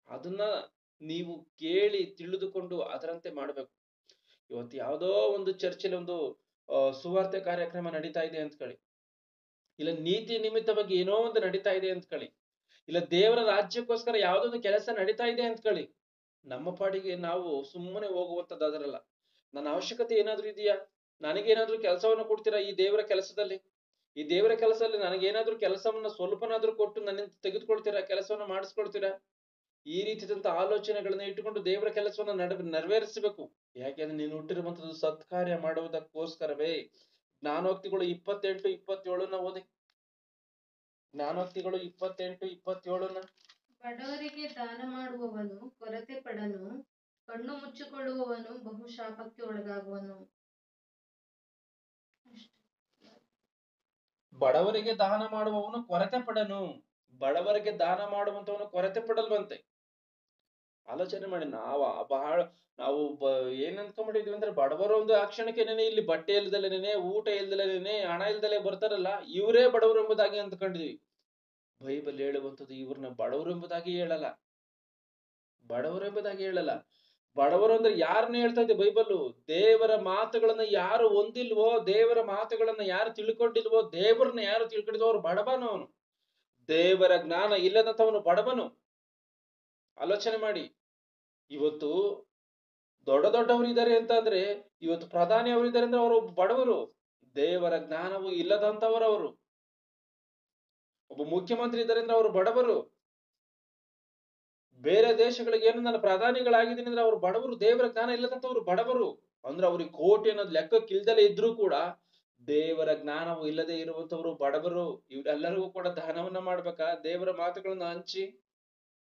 ಅದನ್ನ ನೀವು ಕೇಳಿ ತಿಳಿದುಕೊಂಡು ಅದರಂತೆ ಮಾಡ್ಬೇಕು. ಇವತ್ತು ಯಾವುದೋ ಒಂದು ಚರ್ಚಿಲ್ ಒಂದು ಸುವಾರ್ತೆ ಕಾರ್ಯಕ್ರಮ ನಡೀತಾ ಇದೆ ಅಂತ ಕಳಿ, ಇಲ್ಲ ನೀತಿ ನಿಮಿತ್ತವಾಗಿ ಏನೋ ಒಂದು ನಡೀತಾ ಇದೆ ಅಂತ ಕಳಿ, ಇಲ್ಲ ದೇವರ ರಾಜ್ಯಕ್ಕೋಸ್ಕರ ಯಾವುದೊಂದು ಕೆಲಸ ನಡೀತಾ ಇದೆ ಅಂತ ಕಳಿ, ನಮ್ಮ ಪಾಡಿಗೆ ನಾವು ಸುಮ್ಮನೆ ಹೋಗುವಂತದ್ದಾದ್ರಲ್ಲ. ನನ್ನ ಅವಶ್ಯಕತೆ ಏನಾದ್ರೂ ಇದೆಯಾ, ನನಗೇನಾದ್ರೂ ಕೆಲಸವನ್ನು ಕೊಡ್ತೀರಾ ಈ ದೇವರ ಕೆಲಸದಲ್ಲಿ, ಈ ದೇವರ ಕೆಲಸದಲ್ಲಿ ನನಗೇನಾದ್ರೂ ಕೆಲಸವನ್ನ ಸ್ವಲ್ಪನಾದ್ರೂ ಕೊಟ್ಟು ನನ್ನಿಂದ ತೆಗೆದುಕೊಳ್ತೀರಾ, ಕೆಲಸವನ್ನ ಮಾಡಿಸ್ಕೊಳ್ತೀರಾ? ಈ ರೀತಿಯಾದಂತ ಆಲೋಚನೆಗಳನ್ನ ಇಟ್ಟುಕೊಂಡು ದೇವರ ಕೆಲಸವನ್ನ ನೆರವೇರಿಸಬೇಕು. ಯಾಕೆಂದ್ರೆ ನೀನು ಹುಟ್ಟಿರುವಂತದ್ದು ಸತ್ಕಾರ್ಯ ಮಾಡುವುದಕ್ಕೋಸ್ಕರವೇ. ಜ್ಞಾನೋಕ್ತಿಗಳು 28-27 ಓದಿ. ಜ್ಞಾನೋಕ್ತಿಗಳು 28-27. ಬಡವರಿಗೆ ದಾನ ಮಾಡುವವನು ಕೊರತೆ ಪಡನು, ಕಣ್ಣು ಮುಚ್ಚಿಕೊಳ್ಳುವವನು ಬಹು ಶಾಪಕ್ಕೆ ಒಳಗಾಗುವನು. ಬಡವರಿಗೆ ದಾನ ಮಾಡುವವನು ಕೊರತೆ ಪಡನು. ಬಡವರಿಗೆ ದಾನ ಮಾಡುವಂತವನು ಕೊರತೆ ಪಡಲ್ವಂತೆ. ಆಲೋಚನೆ ಮಾಡಿ, ನಾವು ಏನ್ ಅನ್ಕೊಂಡ್ಬಿಟ್ಟಿದ್ವಿ ಅಂದ್ರೆ, ಬಡವರು ಒಂದು ಆ ಕ್ಷಣಕ್ಕೆ ಇಲ್ಲಿ ಬಟ್ಟೆ ಇಲ್ದಲೇನೆ, ಊಟ ಇಲ್ದಲೇನೆ, ಹಣ ಇಲ್ದಲೆ ಬರ್ತಾರಲ್ಲ, ಇವರೇ ಬಡವರು ಎಂಬುದಾಗಿ ಅಂದ್ಕೊಂಡಿದ್ವಿ. ಬೈಬಲ್ ಹೇಳುವಂಥದ್ದು ಇವ್ರನ್ನ ಬಡವರು ಎಂಬುದಾಗಿ ಹೇಳಲ್ಲ. ಬಡವರು ಎಂಬುದಾಗಿ ಹೇಳಲ್ಲ. ಬಡವರು ಅಂದ್ರೆ ಯಾರನ್ನ ಹೇಳ್ತಾ ಇದೆ ಬೈಬಲ್? ದೇವರ ಮಾತುಗಳನ್ನ ಯಾರು ಹೊಂದಿಲ್ವೋ, ದೇವರ ಮಾತುಗಳನ್ನ ಯಾರು ತಿಳ್ಕೊಂಡಿಲ್ವೋ, ದೇವರನ್ನ ಯಾರು ತಿಳ್ಕೊಂಡಿದ್ವೋ ಅವ್ರು ಬಡವನು. ಅವನು ದೇವರ ಜ್ಞಾನ ಇಲ್ಲದಂತವನು ಬಡವನು. ಆಲೋಚನೆ ಮಾಡಿ. ಇವತ್ತು ದೊಡ್ಡವರು ಇದ್ದಾರೆ ಅಂತ ಅಂದ್ರೆ, ಇವತ್ತು ಪ್ರಧಾನಿ ಅವರು ಇದ್ದಾರೆ ಅಂದ್ರೆ ಅವರು ಬಡವರು, ದೇವರ ಜ್ಞಾನವು ಇಲ್ಲದಂತವರವರು. ಒಬ್ಬ ಮುಖ್ಯಮಂತ್ರಿ ಇದ್ದಾರೆ ಅಂದ್ರೆ ಅವರು ಬಡವರು. ಬೇರೆ ದೇಶಗಳಿಗೆ ಏನು ನನ್ನ ಪ್ರಧಾನಿಗಳಾಗಿದ್ದೀನಿ ಅಂದ್ರೆ ಅವರು ಬಡವರು, ದೇವರ ಜ್ಞಾನ ಇಲ್ಲದಂತವ್ರು ಬಡವರು. ಅಂದ್ರೆ ಅವ್ರಿಗೆ ಕೋಟಿ ಅನ್ನೋದು ಲೆಕ್ಕಕ್ಕಿಲ್ದಲೇ ಇದ್ರೂ ಕೂಡ ದೇವರ ಜ್ಞಾನವು ಇಲ್ಲದೆ ಇರುವಂತವ್ರು ಬಡವರು. ಇವರೆಲ್ಲರಿಗೂ ಕೂಡ ದಾನವನ್ನ ಮಾಡ್ಬೇಕಾ? ದೇವರ ಮಾತುಗಳನ್ನ ಹಂಚಿ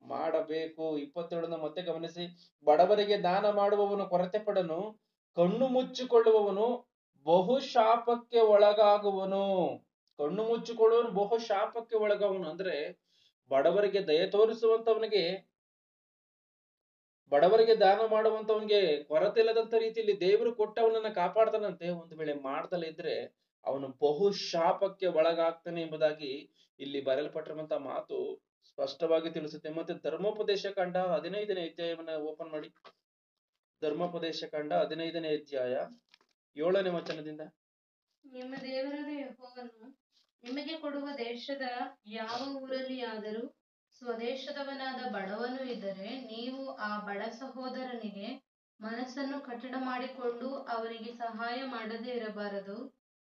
ಮಾಡಬೇಕು. 27 ಮತ್ತೆ ಗಮನಿಸಿ. ಬಡವರಿಗೆ ದಾನ ಮಾಡುವವನು ಕೊರತೆ ಪಡನು, ಕಣ್ಣು ಮುಚ್ಚಿಕೊಳ್ಳುವವನು ಬಹು ಶಾಪಕ್ಕೆ ಒಳಗಾಗುವನು. ಕಣ್ಣು ಮುಚ್ಚಿಕೊಳ್ಳುವವನು ಬಹು ಶಾಪಕ್ಕೆ ಒಳಗಾಗುವನು ಅಂದ್ರೆ ಬಡವರಿಗೆ ದಯ ತೋರಿಸುವಂತವನಿಗೆ, ಬಡವರಿಗೆ ದಾನ ಮಾಡುವಂತವನಿಗೆ ಕೊರತೆ ಇಲ್ಲದಂತ ರೀತಿಯಲ್ಲಿ ದೇವರು ಕೊಟ್ಟವನನ್ನ ಕಾಪಾಡ್ತಾನಂತೆ. ಒಂದು ವೇಳೆ ಮಾಡ್ದಲೇ ಇದ್ರೆ ಅವನು ಬಹು ಶಾಪಕ್ಕೆ ಒಳಗಾಗ್ತಾನೆ ಎಂಬುದಾಗಿ ಇಲ್ಲಿ ಬರೆಯಲ್ಪಟ್ಟಿರುವಂತ ಮಾತು ಸ್ಪಷ್ಟವಾಗಿ ತಿಳಿಸುತ್ತೆ. ಮತ್ತೆ ಧರ್ಮೋಪದೇಶ ಕಾಂಡ 15ನೇ ಅಧ್ಯಾಯವನ್ನ ಓಪನ್ ಮಾಡಿ. ಧರ್ಮೋಪದೇಶ ಕಾಂಡ 15ನೇ ಅಧ್ಯಾಯ 7ನೇ ವಚನದಿಂದ. ನಿಮ್ಮ ದೇವರಾದ ಯೆಹೋವನು ನಿಮಗೆ ಕೊಡುವ ದೇಶದ ಯಾವ ಊರಲ್ಲಿ ಆದರೂ ಸ್ವದೇಶದವನಾದ ಬಡವನು ಇದ್ದರೆ, ನೀವು ಆ ಬಡ ಸಹೋದರನಿಗೆ ಮನಸ್ಸನ್ನು ಕಠಿಣ ಮಾಡಿಕೊಂಡು ಅವನಿಗೆ ಸಹಾಯ ಮಾಡದೇ ಇರಬಾರದು.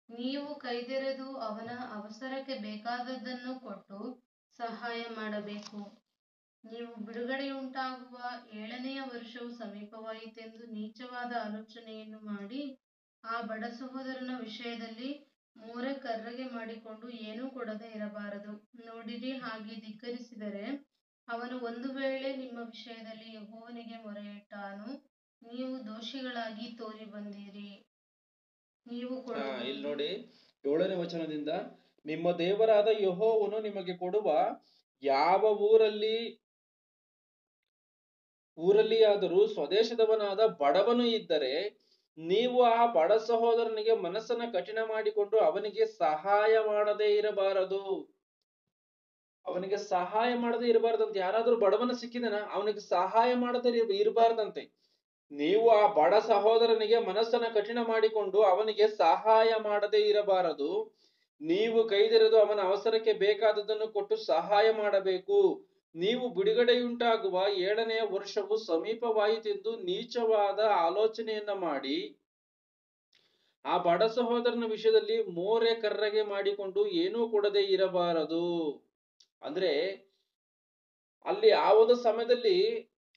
ನೀವು ಕೈದೆರೆದು ಅವನ ಅವಸರಕ್ಕೆ ಬೇಕಾದದ್ದನ್ನು ಕೊಟ್ಟು ಸಹಾಯ ಮಾಡಬೇಕು. ನೀವು ಬಿಡುಗಡೆಯುಂಟಾಗುವ 7ನೆಯ ವರ್ಷವು ಸಮೀಪವಾಯಿತೆಂದು ನೀಚವಾದ ಆಲೋಚನೆಯನ್ನು ಮಾಡಿ ಆ ಬಡ ಸಹೋದರನ ವಿಷಯದಲ್ಲಿ ಮೂರೆ ಕರ್ರಗೆ ಮಾಡಿಕೊಂಡು ಏನೂ ಕೊಡದೆ ಇರಬಾರದು. ನೋಡಿರಿ, ಹಾಗೆ ಧಿಕ್ಕರಿಸಿದರೆ ಅವನು ಒಂದು ವೇಳೆ ನಿಮ್ಮ ವಿಷಯದಲ್ಲಿ ಯೆಹೋವನಿಗೆ ಮೊರೆಯಿಟ್ಟಾನು, ನೀವು ದೋಷಿಗಳಾಗಿ ತೋರಿ ಬಂದಿರಿ. ನೀವು ಇಲ್ಲಿ ನೋಡಿ 7ನೇ ವಚನದಿಂದ, ನಿಮ್ಮ ದೇವರಾದ ಯೆಹೋವನು ನಿಮಗೆ ಕೊಡುವ ಯಾವ ಊರಲ್ಲಿ ಆದರೂ ಸ್ವದೇಶದವನಾದ ಬಡವನು ಇದ್ದರೆ, ನೀವು ಆ ಬಡ ಸಹೋದರನಿಗೆ ಮನಸ್ಸನ್ನ ಕಠಿಣ ಮಾಡಿಕೊಂಡು ಅವನಿಗೆ ಸಹಾಯ ಮಾಡದೇ ಇರಬಾರದು. ಅವನಿಗೆ ಸಹಾಯ ಮಾಡದೇ ಇರಬಾರ್ದಂತೆ. ಯಾರಾದ್ರೂ ಬಡವನ ಸಿಕ್ಕಿದನ ಅವನಿಗೆ ಸಹಾಯ ಮಾಡದೇ ಇರಬಾರ್ದಂತೆ. ನೀವು ಆ ಬಡ ಸಹೋದರನಿಗೆ ಮನಸ್ಸನ್ನ ಕಠಿಣ ಮಾಡಿಕೊಂಡು ಅವನಿಗೆ ಸಹಾಯ ಮಾಡದೇ ಇರಬಾರದು. ನೀವು ಕೈದೆರೆದು ಅವನ ಅವಸರಕ್ಕೆ ಬೇಕಾದದ್ದನ್ನು ಕೊಟ್ಟು ಸಹಾಯ ಮಾಡಬೇಕು. ನೀವು ಬಿಡುಗಡೆಯುಂಟಾಗುವ 7ನೆಯ ವರ್ಷವು ಸಮೀಪವಾಯಿತೆಂದು ನೀಚವಾದ ಆಲೋಚನೆಯನ್ನ ಮಾಡಿ ಆ ಬಡ ಸಹೋದರನ ವಿಷಯದಲ್ಲಿ ಮೋರೆ ಕರ್ರಗೆ ಮಾಡಿಕೊಂಡು ಏನೂ ಕೊಡದೆ ಇರಬಾರದು. ಅಂದ್ರೆ ಅಲ್ಲಿ ಆ ಒಂದು ಸಮಯದಲ್ಲಿ,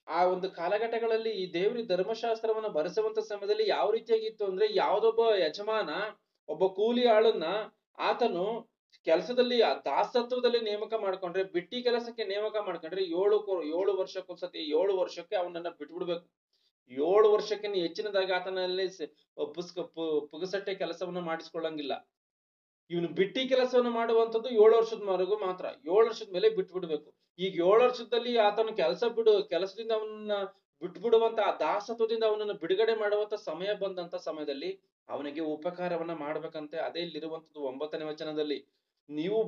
ಆ ಒಂದು ಕಾಲಘಟ್ಟಗಳಲ್ಲಿ ಈ ದೇವರ ಧರ್ಮಶಾಸ್ತ್ರವನ್ನ ಬರೆಸುವಂತ ಸಮಯದಲ್ಲಿ ಯಾವ ರೀತಿಯಾಗಿತ್ತು ಅಂದ್ರೆ, ಯಾವ್ದೊಬ್ಬ ಯಜಮಾನ ಒಬ್ಬ ಕೂಲಿ ಆಳನ್ನ ಆತನು ಕೆಲಸದಲ್ಲಿ ದಾಸತ್ವದಲ್ಲಿ ನೇಮಕ ಮಾಡ್ಕೊಂಡ್ರೆ, ಬಿಟ್ಟಿ ಕೆಲಸಕ್ಕೆ ನೇಮಕ ಮಾಡ್ಕೊಂಡ್ರೆ 7 ವರ್ಷಕ್ಕೊಂದ್ಸತಿ 7 ವರ್ಷಕ್ಕೆ ಅವನನ್ನ ಬಿಟ್ಬಿಡ್ಬೇಕು. 7 ವರ್ಷಕ್ಕಿಂತ ಹೆಚ್ಚಿನದಾಗಿ ಆತನಲ್ಲಿ ಪುಗಸಟ್ಟೆ ಕೆಲಸವನ್ನ ಮಾಡಿಸ್ಕೊಳ್ಳಂಗಿಲ್ಲ. ಇವನು ಬಿಟ್ಟಿ ಕೆಲಸವನ್ನು ಮಾಡುವಂತದ್ದು 7 ವರ್ಷದವರೆಗೂ ಮಾತ್ರ. 7 ವರ್ಷದ ಮೇಲೆ ಬಿಟ್ಬಿಡ್ಬೇಕು. ಈಗ 7 ವರ್ಷದಲ್ಲಿ ಆತನ ಕೆಲಸದಿಂದ ಅವನನ್ನ ಬಿಟ್ಬಿಡುವಂತ ಆ ದಾಸತ್ವದಿಂದ ಅವನನ್ನು ಬಿಡುಗಡೆ ಮಾಡುವಂತ ಸಮಯ ಬಂದಂತ ಸಮಯದಲ್ಲಿ ಅವನಿಗೆ ಉಪಕಾರವನ್ನ ಮಾಡ್ಬೇಕಂತೆ. ಅದೇ ಇಲ್ಲಿರುವಂತದ್ದು 9ನೇ ವಚನದಲ್ಲಿ, ನೀವು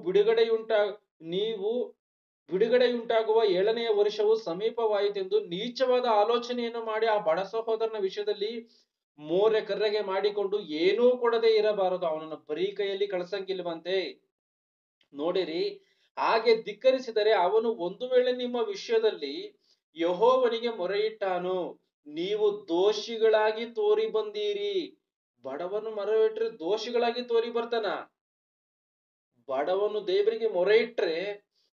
ಬಿಡುಗಡೆಯುಂಟಾಗುವ 7ನೆಯ ವರ್ಷವು ಸಮೀಪವಾಯಿತೆಂದು ನೀಚವಾದ ಆಲೋಚನೆಯನ್ನು ಮಾಡಿ ಆ ಬಡ ಸಹೋದರನ ವಿಷಯದಲ್ಲಿ ಮೋರೆ ಕರ್ರೆಗೆ ಮಾಡಿಕೊಂಡು ಏನೂ ಕೊಡದೆ ಇರಬಾರದು. ಅವನನ್ನು ಬರೀ ಕೈಯಲ್ಲಿ ಕಳ್ಸಂಗಿಲ್ವಂತೆ. ನೋಡಿರಿ, ಹಾಗೆ ಧಿಕ್ಕರಿಸಿದರೆ ಅವನು ಒಂದು ವೇಳೆ ನಿಮ್ಮ ವಿಷಯದಲ್ಲಿ ಯೆಹೋವನಿಗೆ ಮೊರೆಯಿಟ್ಟಾನು, ನೀವು ದೋಷಿಗಳಾಗಿ ತೋರಿ ಬಂದೀರಿ. ಬಡವನು ಮೊರೆ ಇಟ್ರೆ ದೋಷಿಗಳಾಗಿ ತೋರಿ ಬರ್ತಾನ. ಬಡವನು ದೇವರಿಗೆ ಮೊರೆ ಇಟ್ರೆ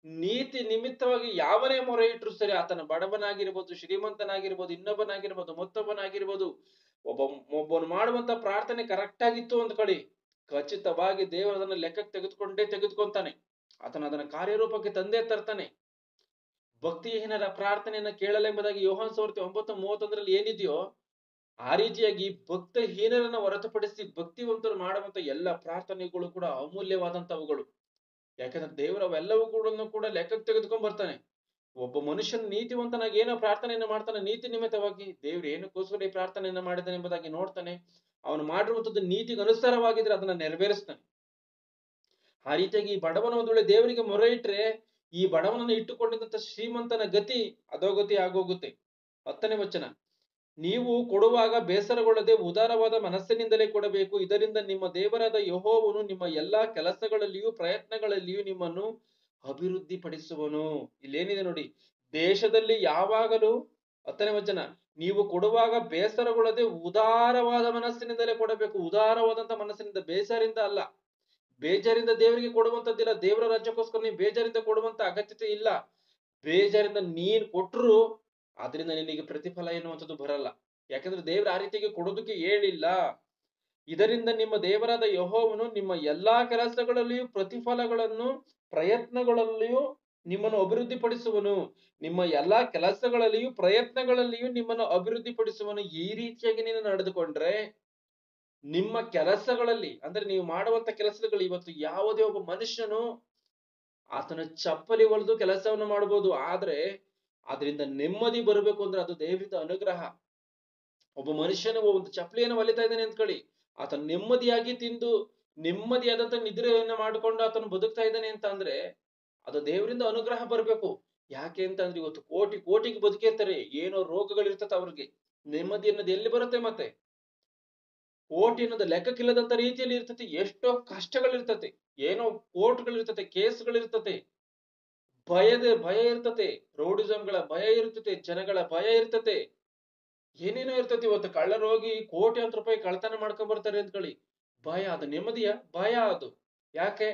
ನೀತಿ ನಿಮಿತ್ತವಾಗಿ ಯಾವನೇ ಮೊರೆ ಇಟ್ರು ಸರಿ, ಆತನ ಬಡವನಾಗಿರ್ಬೋದು, ಶ್ರೀಮಂತನಾಗಿರ್ಬೋದು, ಇನ್ನೊಬ್ಬನಾಗಿರ್ಬೋದು, ಮತ್ತೊಬ್ಬನಾಗಿರ್ಬೋದು, ಒಬ್ಬನು ಮಾಡುವಂತ ಪ್ರಾರ್ಥನೆ ಕರೆಕ್ಟ್ ಆಗಿತ್ತು ಅಂದ್ಕೊಳ್ಳಿ, ಖಚಿತವಾಗಿ ದೇವರು ಅದನ್ನ ಲೆಕ್ಕಕ್ಕೆ ತೆಗೆದುಕೊಂತಾನೆ. ಅದನ್ನ ಕಾರ್ಯರೂಪಕ್ಕೆ ತಂದೆ ತರ್ತಾನೆ. ಭಕ್ತಿಹೀನರ ಪ್ರಾರ್ಥನೆಯನ್ನ ಕೇಳಲೆಂಬುದಾಗಿ ಯೋಹಾನ ಸುವಾರ್ತೆ 9:31 ಏನಿದೆಯೋ ಆ ರೀತಿಯಾಗಿ ಭಕ್ತಹೀನರನ್ನ ಹೊರತುಪಡಿಸಿ ಭಕ್ತಿವಂತರು ಮಾಡುವಂತ ಎಲ್ಲ ಪ್ರಾರ್ಥನೆಗಳು ಕೂಡ ಅಮೂಲ್ಯವಾದಂತವುಗಳು. ಯಾಕಂದ್ರೆ ದೇವರು ಅವೆಲ್ಲವೂ ಕೂಡ ಲೆಕ್ಕಕ್ಕೆ ತೆಗೆದುಕೊಂಡ್ ಬರ್ತಾನೆ. ಒಬ್ಬ ಮನುಷ್ಯನ ನೀತಿವಂತನಾಗಿ ಏನೋ ಪ್ರಾರ್ಥನೆಯನ್ನು ಮಾಡ್ತಾನೆ, ನೀತಿ ನಿಮಿತ್ತವಾಗಿ ದೇವ್ರು ಏನಕ್ಕೋಸ್ಕರ ಈ ಪ್ರಾರ್ಥನೆಯನ್ನ ಮಾಡಿದ್ದಾನೆ ಎಂಬುದಾಗಿ ನೋಡ್ತಾನೆ. ಅವನು ಮಾಡಿರುವಂತದ್ದು ನೀತಿಗೆ ಅನುಸಾರವಾಗಿದ್ರೆ ಅದನ್ನ ನೆರವೇರಿಸ್ತಾನೆ. ಆ ರೀತಿಯಾಗಿ ಈ ಬಡವನ ಒಂದು ವೇಳೆ ದೇವರಿಗೆ ಮೊರೆ ಇಟ್ರೆ ಈ ಬಡವನನ್ನು ಇಟ್ಟುಕೊಂಡಿದ್ದಂತ ಶ್ರೀಮಂತನ ಗತಿ ಅಧೋಗತಿ ಆಗೋಗುತ್ತೆ. 10ನೇ ವಚನ, ನೀವು ಕೊಡುವಾಗ ಬೇಸರಗೊಳ್ಳದೆ ಉದಾರವಾದ ಮನಸ್ಸಿನಿಂದಲೇ ಕೊಡಬೇಕು, ಇದರಿಂದ ನಿಮ್ಮ ದೇವರಾದ ಯೆಹೋವನು ನಿಮ್ಮ ಎಲ್ಲಾ ಕೆಲಸಗಳಲ್ಲಿಯೂ ಪ್ರಯತ್ನಗಳಲ್ಲಿಯೂ ನಿಮ್ಮನ್ನು ಅಭಿವೃದ್ಧಿ ಪಡಿಸುವನು. ಇಲ್ಲೇನಿದೆ ನೋಡಿ, ದೇಶದಲ್ಲಿ ಯಾವಾಗಲೂ 10ನೇ ವಚನ, ನೀವು ಕೊಡುವಾಗ ಬೇಸರಗೊಳ್ಳದೆ ಉದಾರವಾದ ಮನಸ್ಸಿನಿಂದಲೇ ಕೊಡಬೇಕು. ಉದಾರವಾದಂತ ಮನಸ್ಸಿನಿಂದ, ಬೇಸರಿಂದ ಅಲ್ಲ. ಬೇಜಾರಿಂದ ದೇವರಿಗೆ ಕೊಡುವಂತದ್ದಿಲ್ಲ. ದೇವರ ರಾಜ್ಯಕ್ಕೋಸ್ಕರ ನೀವು ಬೇಜಾರಿಂದ ಕೊಡುವಂತ ಅಗತ್ಯತೆ ಇಲ್ಲ. ಬೇಜಾರಿಂದ ನೀನ್ ಕೊಟ್ರು ಆದ್ರಿಂದ ನಿನಗೆ ಪ್ರತಿಫಲ ಎನ್ನುವಂಥದ್ದು ಬರಲ್ಲ. ಯಾಕಂದ್ರೆ ದೇವ್ರ ಆ ರೀತಿಗೆ ಕೊಡೋದಕ್ಕೆ ಹೇಳಿಲ್ಲ. ಇದರಿಂದ ನಿಮ್ಮ ದೇವರಾದ ಯೆಹೋವನು ನಿಮ್ಮ ಎಲ್ಲಾ ಕೆಲಸಗಳಲ್ಲಿಯೂ ಪ್ರತಿಫಲಗಳನ್ನು ಪ್ರಯತ್ನಗಳಲ್ಲಿಯೂ ನಿಮ್ಮನ್ನು ಅಭಿವೃದ್ಧಿಪಡಿಸುವನು. ನಿಮ್ಮ ಎಲ್ಲಾ ಕೆಲಸಗಳಲ್ಲಿಯೂ ಪ್ರಯತ್ನಗಳಲ್ಲಿಯೂ ನಿಮ್ಮನ್ನು ಅಭಿವೃದ್ಧಿಪಡಿಸುವನು. ಈ ರೀತಿಯಾಗಿ ನೀನು ನಡೆದುಕೊಂಡ್ರೆ ನಿಮ್ಮ ಕೆಲಸಗಳಲ್ಲಿ, ಅಂದ್ರೆ ನೀವು ಮಾಡುವಂತ ಕೆಲಸಗಳು, ಇವತ್ತು ಯಾವುದೇ ಒಬ್ಬ ಮನುಷ್ಯನು ಆತನ ಚಪ್ಪಲಿ ಹೊಲಿದು ಕೆಲಸವನ್ನು ಮಾಡಬಹುದು, ಆದ್ರೆ ಅದರಿಂದ ನೆಮ್ಮದಿ ಬರಬೇಕು ಅಂದ್ರೆ ಅದು ದೇವರಿಂದ ಅನುಗ್ರಹ. ಒಬ್ಬ ಮನುಷ್ಯನು ಒಂದು ಚಪ್ಪಲಿಯನ್ನು ಹೊಲಿತಾ ಇದ್ದಾನೆ ಅಂದ್ಕೊಳ್ಳಿ, ಆತನ ನೆಮ್ಮದಿಯಾಗಿ ತಿಂದು ನೆಮ್ಮದಿಯಾದಂತ ನಿದ್ರೆಯನ್ನ ಮಾಡಿಕೊಂಡು ಆತನು ಬದುಕ್ತಾ ಇದ್ದಾನೆ ಅಂತ ಅಂದ್ರೆ ಅದು ದೇವರಿಂದ ಅನುಗ್ರಹ ಬರಬೇಕು. ಯಾಕೆ ಅಂತ ಅಂದ್ರೆ ಇವತ್ತು ಕೋಟಿಗೆ ಬದುಕಿರ್ತಾರೆ, ಏನೋ ರೋಗಗಳಿರ್ತದೆ, ಅವ್ರಿಗೆ ನೆಮ್ಮದಿ ಅನ್ನೋದು ಎಲ್ಲಿ ಬರುತ್ತೆ? ಮತ್ತೆ ಕೋಟಿ ಅನ್ನೋದು ಲೆಕ್ಕಕ್ಕಿಲ್ಲದಂತ ರೀತಿಯಲ್ಲಿ ಇರ್ತತಿ. ಎಷ್ಟೋ ಕಷ್ಟಗಳಿರ್ತತೆ, ಏನೋ ಕೋರ್ಟ್ಗಳಿರ್ತತೆ, ಕೇಸ್ಗಳಿರ್ತತೆ, ಭಯ ಇರ್ತತೆ, ರೌಡಿಸಂಗಳ ಭಯ ಇರ್ತತೆ, ಜನಗಳ ಭಯ ಇರ್ತತೆ, ಏನೇನೋ ಇರ್ತತಿ. ಇವತ್ತು ಕಳ್ಳರು ಹೋಗಿ ಕೋಟ್ಯಾಂತರ ರೂಪಾಯಿ ಕಳ್ತನ ಮಾಡ್ಕೊಂಡ್ ಬರ್ತಾರೆ ಅಂದ್ಕೊಳ್ಳಿ, ಭಯ. ಅದು ನೆಮ್ಮದಿಯ ಭಯ ಅದು. ಯಾಕೆ?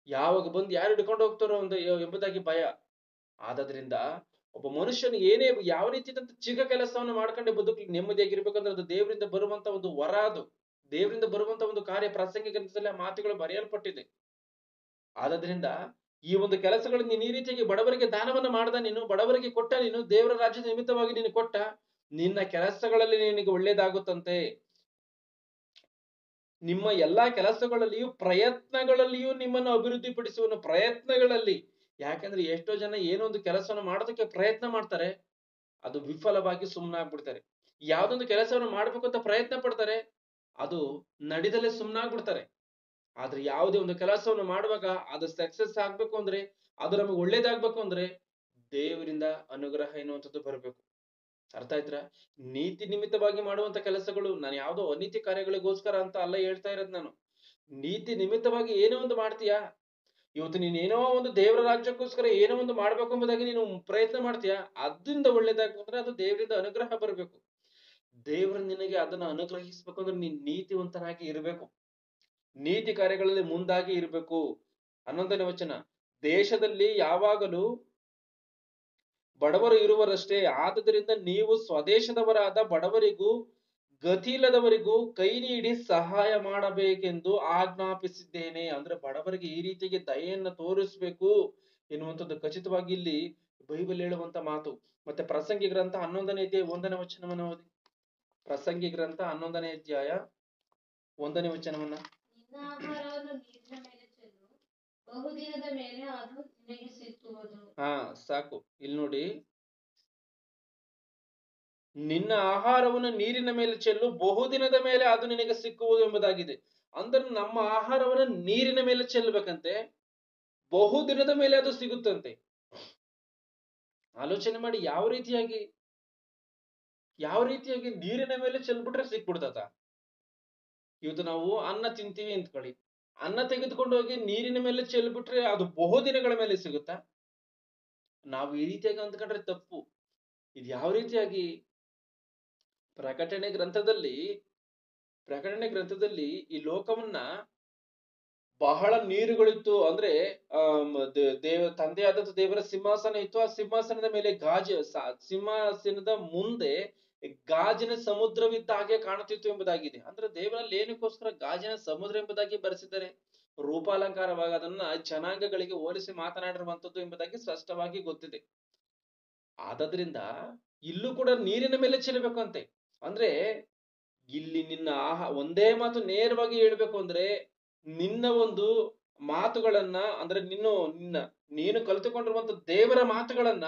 ಯಾವಾಗ ಬಂದು ಯಾರು ಹಿಡ್ಕೊಂಡು ಹೋಗ್ತಾರೋ ಒಂದು ಎಂಬುದಾಗಿ ಭಯ. ಆದ್ರಿಂದ ಒಬ್ಬ ಮನುಷ್ಯನು ಯಾವ ರೀತಿಯಾದಂತ ಚಿಕ್ಕ ಕೆಲಸವನ್ನು ಮಾಡ್ಕೊಂಡೆ ಬದುಕಲಿಕ್ಕೆ ನೆಮ್ಮದಿಯಾಗಿರ್ಬೇಕಂದ್ರೆ ಅದು ದೇವರಿಂದ ಬರುವಂತ ಒಂದು ವರ. ಅದು ದೇವರಿಂದ ಬರುವಂತ ಒಂದು ಕಾರ್ಯ. ಪ್ರಾಸಂಗಿಕ ಗ್ರಂಥದಲ್ಲಿ ಆ ಮಾತುಗಳು ಬರೆಯಲ್ಪಟ್ಟಿದೆ. ಆದ್ರಿಂದ ಈ ಒಂದು ಕೆಲಸಗಳನ್ನು ನೀನು ಈ ರೀತಿಯಾಗಿ ಬಡವರಿಗೆ ದಾನವನ್ನ ಮಾಡ್ದ, ನೀನು ಬಡವರಿಗೆ ಕೊಟ್ಟ, ನೀನು ದೇವರ ರಾಜ್ಯದ ನಿಮಿತ್ತವಾಗಿ ನೀನು ಕೊಟ್ಟ, ನಿನ್ನ ಕೆಲಸಗಳಲ್ಲಿ ನಿನಗೆ ಒಳ್ಳೇದಾಗುತ್ತಂತೆ. ನಿಮ್ಮ ಎಲ್ಲಾ ಕೆಲಸಗಳಲ್ಲಿಯೂ ಪ್ರಯತ್ನಗಳಲ್ಲಿಯೂ ನಿಮ್ಮನ್ನು ಅಭಿವೃದ್ಧಿ ಪಡಿಸುವನು. ಪ್ರಯತ್ನಗಳಲ್ಲಿ, ಯಾಕಂದ್ರೆ ಎಷ್ಟೋ ಜನ ಏನೋ ಒಂದು ಕೆಲಸವನ್ನು ಮಾಡೋದಕ್ಕೆ ಪ್ರಯತ್ನ ಮಾಡ್ತಾರೆ, ಅದು ವಿಫಲವಾಗಿ ಸುಮ್ಮನಾಗ್ಬಿಡ್ತಾರೆ. ಯಾವ್ದೊಂದು ಕೆಲಸವನ್ನು ಮಾಡ್ಬೇಕು ಅಂತ ಪ್ರಯತ್ನ ಪಡ್ತಾರೆ, ಅದು ನಡೆದಲ್ಲೇ ಸುಮ್ಮನಾಗ್ಬಿಡ್ತಾರೆ. ಆದ್ರೆ ಯಾವುದೇ ಒಂದು ಕೆಲಸವನ್ನು ಮಾಡುವಾಗ ಅದು ಸಕ್ಸಸ್ ಆಗ್ಬೇಕು ಅಂದ್ರೆ, ಅದು ನಮಗೆ ಒಳ್ಳೇದಾಗ್ಬೇಕು ಅಂದ್ರೆ ದೇವರಿಂದ ಅನುಗ್ರಹ ಎನ್ನುವಂಥದ್ದು ಬರಬೇಕು. ಅರ್ಥ ಆಯ್ತಾ? ನೀತಿ ನಿಮಿತ್ತವಾಗಿ ಮಾಡುವಂತ ಕೆಲಸಗಳು, ನಾನು ಯಾವ್ದೋ ಅನೀತಿ ಕಾರ್ಯಗಳಿಗೋಸ್ಕರ ಅಂತ ಅಲ್ಲ ಹೇಳ್ತಾ ಇರೋದು ನಾನು. ನೀತಿ ನಿಮಿತ್ತವಾಗಿ ಏನೋ ಒಂದು ಮಾಡ್ತೀಯಾ, ಇವತ್ತು ನೀನ್ ಏನೋ ಒಂದು ದೇವರ ರಾಜ್ಯಕ್ಕೋಸ್ಕರ ಏನೋ ಒಂದು ಮಾಡ್ಬೇಕು ಎಂಬುದಾಗಿ ನೀನು ಪ್ರಯತ್ನ ಮಾಡ್ತೀಯಾ, ಅದರಿಂದ ಒಳ್ಳೇದಾಗ್ಬೇಕು ಅಂದ್ರೆ ಅದು ದೇವರಿಂದ ಅನುಗ್ರಹ ಬರಬೇಕು. ದೇವರು ನಿನಗೆ ಅದನ್ನ ಅನುಗ್ರಹಿಸ್ಬೇಕು ಅಂದ್ರೆ ನೀನ್ ನೀತಿವಂತನಾಗಿ ಇರಬೇಕು, ನೀತಿ ಕಾರ್ಯಗಳಲ್ಲಿ ಮುಂದಾಗಿ ಇರಬೇಕು. 11ನೇ ವಚನ, ದೇಶದಲ್ಲಿ ಯಾವಾಗಲೂ ಬಡವರು ಇರುವರಷ್ಟೇ, ಆದುದರಿಂದ ನೀವು ಸ್ವದೇಶದವರಾದ ಬಡವರಿಗೂ ಗತಿಯಿಲ್ಲದವರಿಗೂ ಕೈ ನೀಡಿ ಸಹಾಯ ಮಾಡಬೇಕೆಂದು ಆಜ್ಞಾಪಿಸಿದ್ದೇನೆ. ಅಂದ್ರೆ ಬಡವರಿಗೆ ಈ ರೀತಿಗೆ ದಯೆಯನ್ನ ತೋರಿಸ್ಬೇಕು ಎನ್ನುವಂಥದ್ದು ಖಚಿತವಾಗಿ ಇಲ್ಲಿ ಬೈಬಲ್ ಹೇಳುವಂತ ಮಾತು. ಮತ್ತೆ ಪ್ರಸಂಗಿ ಗ್ರಂಥ 11ನೇ ಅಧ್ಯಾಯ 1ನೇ ವಚನವನ್ನ ಓದಿ. ಪ್ರಸಂಗಿ ಗ್ರಂಥ 11ನೇ ಅಧ್ಯಾಯ 1ನೇ ವಚನವನ್ನ. ನಿನ್ನ ಆಹಾರವನ್ನು ನೀರಿನ ಮೇಲೆ ಚೆಲ್ಲು, ಬಹುದಿನದ ಮೇಲೆ ಅದು ನಿನಗೆ ಸಿಕ್ಕುವುದು. ಸಾಕು. ಇಲ್ಲಿ ನೋಡಿ, ನಿನ್ನ ಆಹಾರವನ್ನು ನೀರಿನ ಮೇಲೆ ಚೆಲ್ಲು, ಬಹುದಿನದ ಮೇಲೆ ಅದು ನಿನಗೆ ಸಿಕ್ಕುವುದು ಎಂಬುದಾಗಿದೆ. ಅಂದ್ರೆ ನಮ್ಮ ಆಹಾರವನ್ನು ನೀರಿನ ಮೇಲೆ ಚೆಲ್ಲಬೇಕಂತೆ, ಬಹುದಿನದ ಮೇಲೆ ಅದು ಸಿಗುತ್ತಂತೆ. ಆಲೋಚನೆ ಮಾಡಿ, ಯಾವ ರೀತಿಯಾಗಿ ನೀರಿನ ಮೇಲೆ ಚೆಲ್ಬಿಟ್ರೆ ಸಿಕ್ಬಿಡ್ತದ. ಇವತ್ತು ನಾವು ಅನ್ನ ತಿಂತೀವಿ ಅಂತ್ಕೊಳ್ಳಿ, ಅನ್ನ ತೆಗೆದುಕೊಂಡು ಹೋಗಿ ನೀರಿನ ಮೇಲೆ ಚೆಲ್ಬಿಟ್ರೆ ಅದು ಬಹುದಿನಗಳ ಮೇಲೆ ಸಿಗುತ್ತಾ? ನಾವು ಈ ರೀತಿಯಾಗಿ ಅಂದ್ಕೊಂಡ್ರೆ ತಪ್ಪು. ಇದು ಯಾವ ರೀತಿಯಾಗಿ ಪ್ರಕಟಣೆ ಗ್ರಂಥದಲ್ಲಿ ಈ ಲೋಕವನ್ನ ಬಹಳ ನೀರುಗಳಿತ್ತು, ಅಂದ್ರೆ ತಂದೆಯಾದಂತ ದೇವರ ಸಿಂಹಾಸನ ಇತ್ತು. ಆ ಸಿಂಹಾಸನದ ಮೇಲೆ ಸಿಂಹಾಸನದ ಮುಂದೆ ಗಾಜಿನ ಸಮುದ್ರವಿದ್ದ ಹಾಗೆ ಕಾಣುತ್ತಿತ್ತು ಎಂಬುದಾಗಿದೆ. ಅಂದ್ರೆ ದೇವರಲ್ಲಿ ಏನಕ್ಕೋಸ್ಕರ ಗಾಜಿನ ಸಮುದ್ರ ಎಂಬುದಾಗಿ ಬರೆಸಿದ್ದಾರೆ? ರೂಪಾಲಂಕಾರವಾಗಿ ಅದನ್ನ ಜನಾಂಗಗಳಿಗೆ ಹೋಲಿಸಿ ಮಾತನಾಡಿರುವಂತದ್ದು ಎಂಬುದಾಗಿ ಸ್ಪಷ್ಟವಾಗಿ ಗೊತ್ತಿದೆ. ಆದ್ರಿಂದ ಇಲ್ಲೂ ಕೂಡ ನೀರಿನ ಮೇಲೆ ಚೆಲ್ಲಬೇಕಂತೆ. ಅಂದ್ರೆ ಇಲ್ಲಿ ನಿನ್ನ ಒಂದೇ ಮಾತು ನೇರವಾಗಿ ಹೇಳ್ಬೇಕು ಅಂದ್ರೆ, ನಿನ್ನ ಒಂದು ಮಾತುಗಳನ್ನ, ಅಂದ್ರೆ ನೀನು ಕಲಿತುಕೊಂಡಿರುವಂತ ದೇವರ ಮಾತುಗಳನ್ನ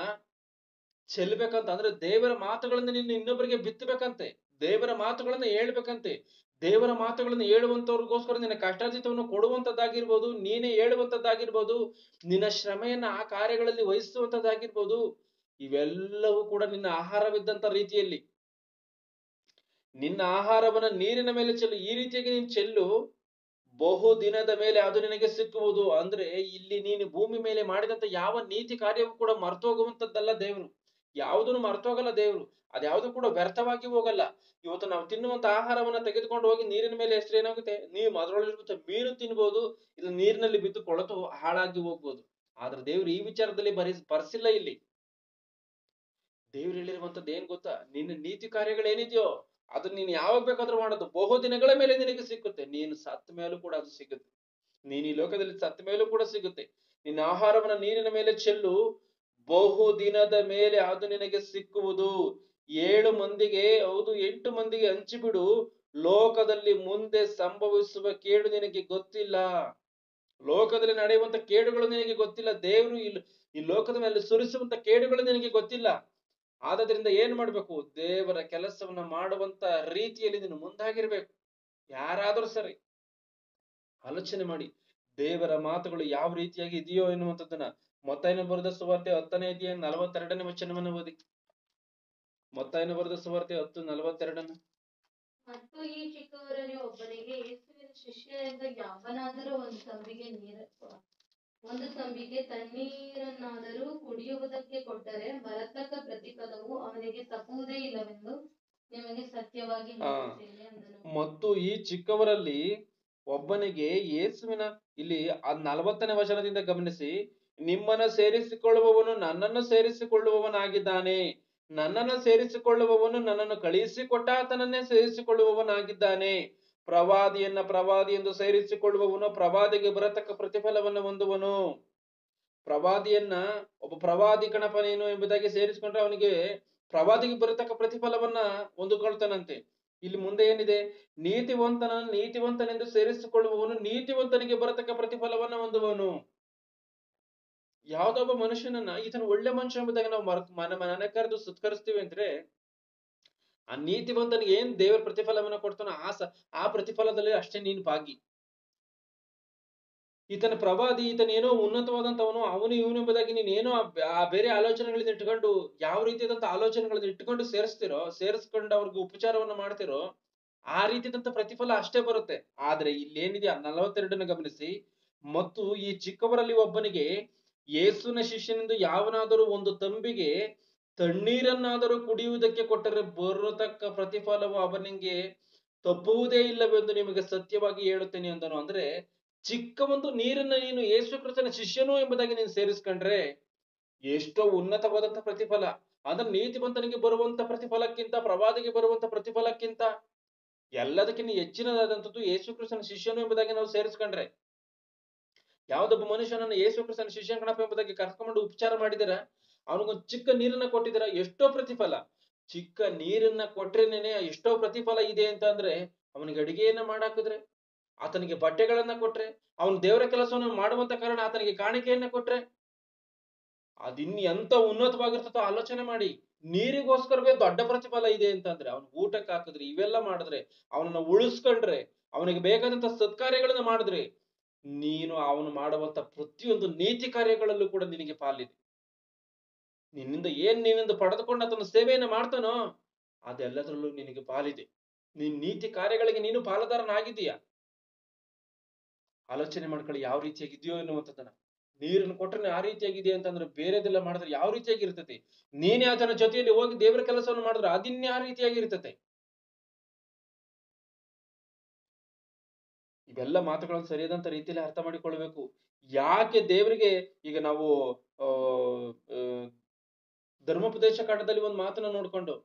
ಚೆಲ್ಲಬೇಕಂತ. ಅಂದ್ರೆ ದೇವರ ಮಾತುಗಳನ್ನ ನೀನು ಇನ್ನೊಬ್ಬರಿಗೆ ಬಿತ್ತಬೇಕಂತೆ, ದೇವರ ಮಾತುಗಳನ್ನ ಹೇಳ್ಬೇಕಂತೆ. ದೇವರ ಮಾತುಗಳನ್ನು ಹೇಳುವಂತವ್ರಿಗೋಸ್ಕರ ನಿನ್ನ ಕಷ್ಟಾರ್ಜಿತವನ್ನು ಕೊಡುವಂತದ್ದಾಗಿರ್ಬೋದು, ನೀನೇ ಹೇಳುವಂತದ್ದಾಗಿರ್ಬೋದು, ನಿನ್ನ ಶ್ರಮೆಯನ್ನ ಆ ಕಾರ್ಯಗಳಲ್ಲಿ ವಹಿಸುವಂತದ್ದಾಗಿರ್ಬೋದು, ಇವೆಲ್ಲವೂ ಕೂಡ ನಿನ್ನ ಆಹಾರವಿದ್ದಂತ ರೀತಿಯಲ್ಲಿ. ನಿನ್ನ ಆಹಾರವನ್ನ ನೀರಿನ ಮೇಲೆ ಚೆಲ್ಲು, ಈ ರೀತಿಯಾಗಿ ನೀನು ಚೆಲ್ಲು, ಬಹು ದಿನದ ಮೇಲೆ ಅದು ನಿನಗೆ ಸಿಕ್ಕುವುದು. ಅಂದ್ರೆ ಇಲ್ಲಿ ನೀನು ಭೂಮಿ ಮೇಲೆ ಮಾಡಿದಂತ ಯಾವ ನೀತಿ ಕಾರ್ಯವೂ ಕೂಡ ಮರ್ತೋಗುವಂತದ್ದಲ್ಲ ದೇವರು. ಯಾವುದನ್ನು ಮರ್ತೋಗಲ್ಲ ದೇವರು. ಅದ್ಯಾವುದು ಕೂಡ ವ್ಯರ್ಥವಾಗಿ ಹೋಗಲ್ಲ. ಇವತ್ತು ನಾವು ತಿನ್ನುವಂತ ಆಹಾರವನ್ನ ತೆಗೆದುಕೊಂಡು ಹೋಗಿ ನೀರಿನ ಮೇಲೆ ಹೆಸರು ಏನಾಗುತ್ತೆ, ನೀವು ಅದರೊಳಗಿರುವಂತ ಮೀನು ತಿನ್ಬಹುದು, ಇದು ನೀರಿನಲ್ಲಿ ಬಿದ್ದು ಕೊಳೆತು ಹಾಳಾಗಿ ಹೋಗ್ಬೋದು. ಆದ್ರೆ ದೇವರು ಈ ವಿಚಾರದಲ್ಲಿ ಬರ್ಸಿಲ್ಲ. ಇಲ್ಲಿ ದೇವ್ರು ಹೇಳಿರುವಂತದ್ದು ಏನ್ ಗೊತ್ತಾ, ನಿನ್ನ ನೀತಿ ಕಾರ್ಯಗಳೇನಿದೆಯೋ ಅದನ್ನ ನೀನು ಯಾವಾಗ ಬೇಕಾದ್ರೂ ಮಾಡೋದು, ಬಹು ದಿನಗಳ ಮೇಲೆ ನಿನಗೆ ಸಿಕ್ಕುತ್ತೆ. ನೀನು ಸತ್ತ ಮೇಲೂ ಕೂಡ ಅದು ಸಿಗುತ್ತೆ. ನೀನು ಈ ಲೋಕದಲ್ಲಿ ಸತ್ತ ಮೇಲೂ ಕೂಡ ಸಿಗುತ್ತೆ. ನಿನ್ನ ಆಹಾರವನ್ನ ನೀರಿನ ಮೇಲೆ ಚೆಲ್ಲು, ಬಹು ದಿನದ ಮೇಲೆ ಅದು ನಿನಗೆ ಸಿಕ್ಕುವುದು. 7 ಮಂದಿಗೆ, ಹೌದು 8 ಮಂದಿಗೆ ಹಂಚಿಬಿಡು. ಲೋಕದಲ್ಲಿ ಮುಂದೆ ಸಂಭವಿಸುವ ಕೇಡು ನಿನಗೆ ಗೊತ್ತಿಲ್ಲ. ಲೋಕದಲ್ಲಿ ನಡೆಯುವಂತ ಕೇಡುಗಳು ನಿನಗೆ ಗೊತ್ತಿಲ್ಲ. ದೇವರು ಈ ಲೋಕದ ಮೇಲೆ ಸುರಿಸುವಂತ ಕೇಡುಗಳು ನಿನಗೆ ಗೊತ್ತಿಲ್ಲ. ಆದ್ರಿಂದ ಏನ್ ಮಾಡ್ಬೇಕು, ದೇವರ ಕೆಲಸವನ್ನ ಮಾಡುವಂತ ರೀತಿಯಲ್ಲಿ ನೀನು ಮುಂದಾಗಿರ್ಬೇಕು. ಯಾರಾದ್ರೂ ಸರಿ ಆಲೋಚನೆ ಮಾಡಿ, ದೇವರ ಮಾತುಗಳು ಯಾವ ರೀತಿಯಾಗಿ ಇದೆಯೋ ಎನ್ನುವಂಥದ್ದನ್ನ. ಮತ್ತಾಯನ ಬರೆದ ಸುವಾರ್ತೆ 10ನೇ ಅಧ್ಯಾಯ 42ನೇ ವಚನವನ್ನು ಓದಿ. ಮತ್ತಾಯನ ಬರೆದ ಸುವಾರ್ತೆ 10:42. ಮತ್ತು ಈ ಚಿಕ್ಕವರಲ್ಲಿ ಒಬ್ಬನಿಗೆ ಯೇಸುವಿನ ಶಿಷ್ಯರಿಂದ ಯಾವನಾದರೂ ಒಂದು ತಂಬಿಗೆ ತಣ್ಣೀರನ್ನಾದರೂ ಕುಡಿಯುವುದಕ್ಕೆ ಕೊಟ್ಟರೆ ಬರತಕ್ಕ ಪ್ರತಿಫಲವು ಅವನಿಗೆ ತಪ್ಪುವುದೇ ಇಲ್ಲವೆಂದು ನಿಮಗೆ ಸತ್ಯವಾಗಿ ಹೇಳುತ್ತೇನೆ ಅಂದನು. ಮತ್ತು ಈ ಚಿಕ್ಕವರಲ್ಲಿ ಒಬ್ಬನಿಗೆ ಯೇಸುವಿನ, ಇಲ್ಲಿ 40ನೇ ವಚನದಿಂದ ಗಮನಿಸಿ, ನಿಮ್ಮನ್ನು ಸೇರಿಸಿಕೊಳ್ಳುವವನು ನನ್ನನ್ನು ಸೇರಿಸಿಕೊಳ್ಳುವವನಾಗಿದ್ದಾನೆ, ನನ್ನನ್ನು ಸೇರಿಸಿಕೊಳ್ಳುವವನು ನನ್ನನ್ನು ಕಳುಹಿಸಿಕೊಟ್ಟ ಆತನನ್ನೇ ಸೇರಿಸಿಕೊಳ್ಳುವವನಾಗಿದ್ದಾನೆ. ಪ್ರವಾದಿಯನ್ನ ಪ್ರವಾದಿ ಎಂದು ಸೇರಿಸಿಕೊಳ್ಳುವವನು ಪ್ರವಾದಿಗೆ ಬರತಕ್ಕ ಪ್ರತಿಫಲವನ್ನು ಹೊಂದುವನು. ಪ್ರವಾದಿಯನ್ನ ಒಬ್ಬ ಪ್ರವಾದಿ ಕಣಪ ನೀನು ಎಂಬುದಾಗಿ ಸೇರಿಸಿಕೊಂಡ್ರೆ ಅವನಿಗೆ ಪ್ರವಾದಿಗೆ ಬರತಕ್ಕ ಪ್ರತಿಫಲವನ್ನ ಹೊಂದಿಕೊಳ್ತಾನಂತೆ. ಇಲ್ಲಿ ಮುಂದೆ ಏನಿದೆ, ನೀತಿವಂತನೆಂದು ಸೇರಿಸಿಕೊಳ್ಳುವವನು ನೀತಿವಂತನಿಗೆ ಬರತಕ್ಕ ಪ್ರತಿಫಲವನ್ನ ಹೊಂದುವನು. ಯಾವ್ದೊಬ್ಬ ಮನುಷ್ಯನನ್ನ ಈತನ ಒಳ್ಳೆ ಮನುಷ್ಯ ಎಂಬುದಾಗಿ ನಾವು ಮನೆ ಕರೆದು ಸತ್ಕರಿಸ್ತೀವಿ ಅಂದ್ರೆ, ಆ ನೀತಿವಂತನಿಗೆ ಏನ್ ದೇವರ ಪ್ರತಿಫಲವನ್ನ ಕೊಡ್ತಾನೋ ಆ ಪ್ರತಿಫಲದಲ್ಲಿ ಅಷ್ಟೇ ನೀನು ಭಾಗಿ. ಈತನ ಪ್ರವಾದಿ, ಈತನೇನೋ ಉನ್ನತವಾದಂತವನು, ಅವನು ಇವನು ಎಂಬುದಾಗಿ ನೀನೇನೋ ಆ ಬೇರೆ ಆಲೋಚನೆಗಳನ್ನ ಇಟ್ಕೊಂಡು, ಯಾವ ರೀತಿಯಾದಂತ ಆಲೋಚನೆಗಳನ್ನ ಇಟ್ಟುಕೊಂಡು ಸೇರಿಸ್ಕೊಂಡು ಅವ್ರಿಗೆ ಉಪಚಾರವನ್ನ ಮಾಡ್ತಿರೋ, ಆ ರೀತಿಯಾದಂತ ಪ್ರತಿಫಲ ಅಷ್ಟೇ ಬರುತ್ತೆ. ಆದ್ರೆ ಇಲ್ಲೇನಿದೆ 42ನ ಗಮನಿಸಿ, ಮತ್ತು ಈ ಚಿಕ್ಕವರಲ್ಲಿ ಒಬ್ಬನಿಗೆ ಯೇಸುವಿನ ಶಿಷ್ಯನಿಂದ ಯಾವನಾದರೂ ಒಂದು ತಂಬಿಗೆ ತಣ್ಣೀರನ್ನಾದರೂ ಕುಡಿಯುವುದಕ್ಕೆ ಕೊಟ್ಟರೆ ಬರತಕ್ಕ ಪ್ರತಿಫಲವು ಅವನಿಗೆ ತಪ್ಪುವುದೇ ಇಲ್ಲವೆಂದು ನಿಮಗೆ ಸತ್ಯವಾಗಿ ಹೇಳುತ್ತೇನೆ ಅಂದನು. ಅಂದ್ರೆ ಚಿಕ್ಕ ಒಂದು ನೀರನ್ನ ನೀನು ಯೇಸು ಕ್ರಿಸ್ತನ ಶಿಷ್ಯನು ಎಂಬುದಾಗಿ ನೀನು ಸೇರಿಸ್ಕೊಂಡ್ರೆ ಎಷ್ಟೋ ಉನ್ನತವಾದಂತ ಪ್ರತಿಫಲ. ಅಂದ್ರೆ ನೀತಿವಂತನಿಗೆ ಬರುವಂತ ಪ್ರತಿಫಲಕ್ಕಿಂತ, ಪ್ರವಾದಿಗೆ ಬರುವಂತ ಪ್ರತಿಫಲಕ್ಕಿಂತ ಎಲ್ಲದಕ್ಕಿಂತ ಹೆಚ್ಚಿನದಾದಂಥದ್ದು ಯೇಸು ಕ್ರಿಸ್ತನ ಶಿಷ್ಯನು ಎಂಬುದಾಗಿ ನಾವು ಸೇರಿಸ್ಕೊಂಡ್ರೆ. ಯಾವ್ದೊಬ್ಬ ಮನುಷ್ಯನನ್ನು ಯೇಸು ಕ್ರಿಸ್ತನ ಶಿಷ್ಯಂಕಣಪ್ಪ ಎಂಬುದಾಗಿ ಕರ್ಕೊಂಡು ಉಪಚಾರ ಮಾಡಿದಿರ, ಅವನಿಗೊಂದು ಚಿಕ್ಕ ನೀರನ್ನ ಕೊಟ್ಟಿದ್ದೀರಾ, ಎಷ್ಟೋ ಪ್ರತಿಫಲ. ಚಿಕ್ಕ ನೀರನ್ನ ಕೊಟ್ರೇನೆ ಎಷ್ಟೋ ಪ್ರತಿಫಲ ಇದೆ ಅಂತ ಅಂದ್ರೆ, ಅವನಿಗೆ ಅಡಿಗೆಯನ್ನ ಮಾಡಾಕಿದ್ರೆ, ಆತನಿಗೆ ಬಟ್ಟೆಗಳನ್ನ ಕೊಟ್ರೆ, ಅವನು ದೇವರ ಕೆಲಸವನ್ನು ಮಾಡುವಂತ ಕಾರಣ ಆತನಿಗೆ ಕಾಣಿಕೆಯನ್ನ ಕೊಟ್ರೆ, ಅದಿನ್ ಎಂತ ಉನ್ನತವಾಗಿರ್ತದೋ ಆಲೋಚನೆ ಮಾಡಿ. ನೀರಿಗೋಸ್ಕರವೇ ದೊಡ್ಡ ಪ್ರತಿಫಲ ಇದೆ ಅಂತಂದ್ರೆ, ಅವನು ಊಟಕ್ಕೆ ಹಾಕಿದ್ರೆ, ಇವೆಲ್ಲ ಮಾಡಿದ್ರೆ, ಅವನನ್ನ ಉಳಿಸ್ಕೊಂಡ್ರೆ, ಅವನಿಗೆ ಬೇಕಾದಂತ ಸತ್ಕಾರ್ಯಗಳನ್ನ ಮಾಡಿದ್ರೆ, ನೀನು ಅವನು ಮಾಡುವಂತ ಪ್ರತಿಯೊಂದು ನೀತಿ ಕಾರ್ಯಗಳಲ್ಲೂ ಕೂಡ ನಿನಗೆ ಪಾಲಿದೆ. ನಿನ್ನಿಂದ ಪಡೆದುಕೊಂಡು ಆತನ ಸೇವೆಯನ್ನು ಮಾಡ್ತಾನೋ ಅದೆಲ್ಲದರಲ್ಲೂ ನಿನಗೆ ಪಾಲಿದೆ. ನಿನ್ ನೀತಿ ಕಾರ್ಯಗಳಿಗೆ ನೀನು ಪಾಲುದಾರನಾಗಿದ್ದೀಯಾ? ಆಲೋಚನೆ ಮಾಡ್ಕೊಳ್ಳಿ, ಯಾವ ರೀತಿಯಾಗಿದೆಯೋ ಎನ್ನುವಂಥದ್ದನ್ನ. ನೀರನ್ನು ಕೊಟ್ಟರೆ ಆ ರೀತಿಯಾಗಿದೆ ಅಂತಂದ್ರೆ, ಬೇರೆದೆಲ್ಲ ಮಾಡಿದ್ರೆ ಯಾವ ರೀತಿಯಾಗಿರ್ತದೆ? ನೀನೇ ಆತನ ಜೊತೆಯಲ್ಲಿ ಹೋಗಿ ದೇವರ ಕೆಲಸವನ್ನು ಮಾಡಿದ್ರೆ ಅದಿನ್ಯಾ ರೀತಿಯಾಗಿರ್ತದೆ. ಇವೆಲ್ಲ ಮಾತುಗಳನ್ನು ಸರಿಯಾದಂತ ರೀತಿಯಲ್ಲಿ ಅರ್ಥ ಮಾಡಿಕೊಳ್ಬೇಕು. ಯಾಕೆ ದೇವರಿಗೆ, ಈಗ ನಾವು ಧರ್ಮೋಪದೇಶ ಕಾಂಡದಲ್ಲಿ ಒಂದು ಮಾತನ್ನ ನೋಡ್ಕೊಂಡು,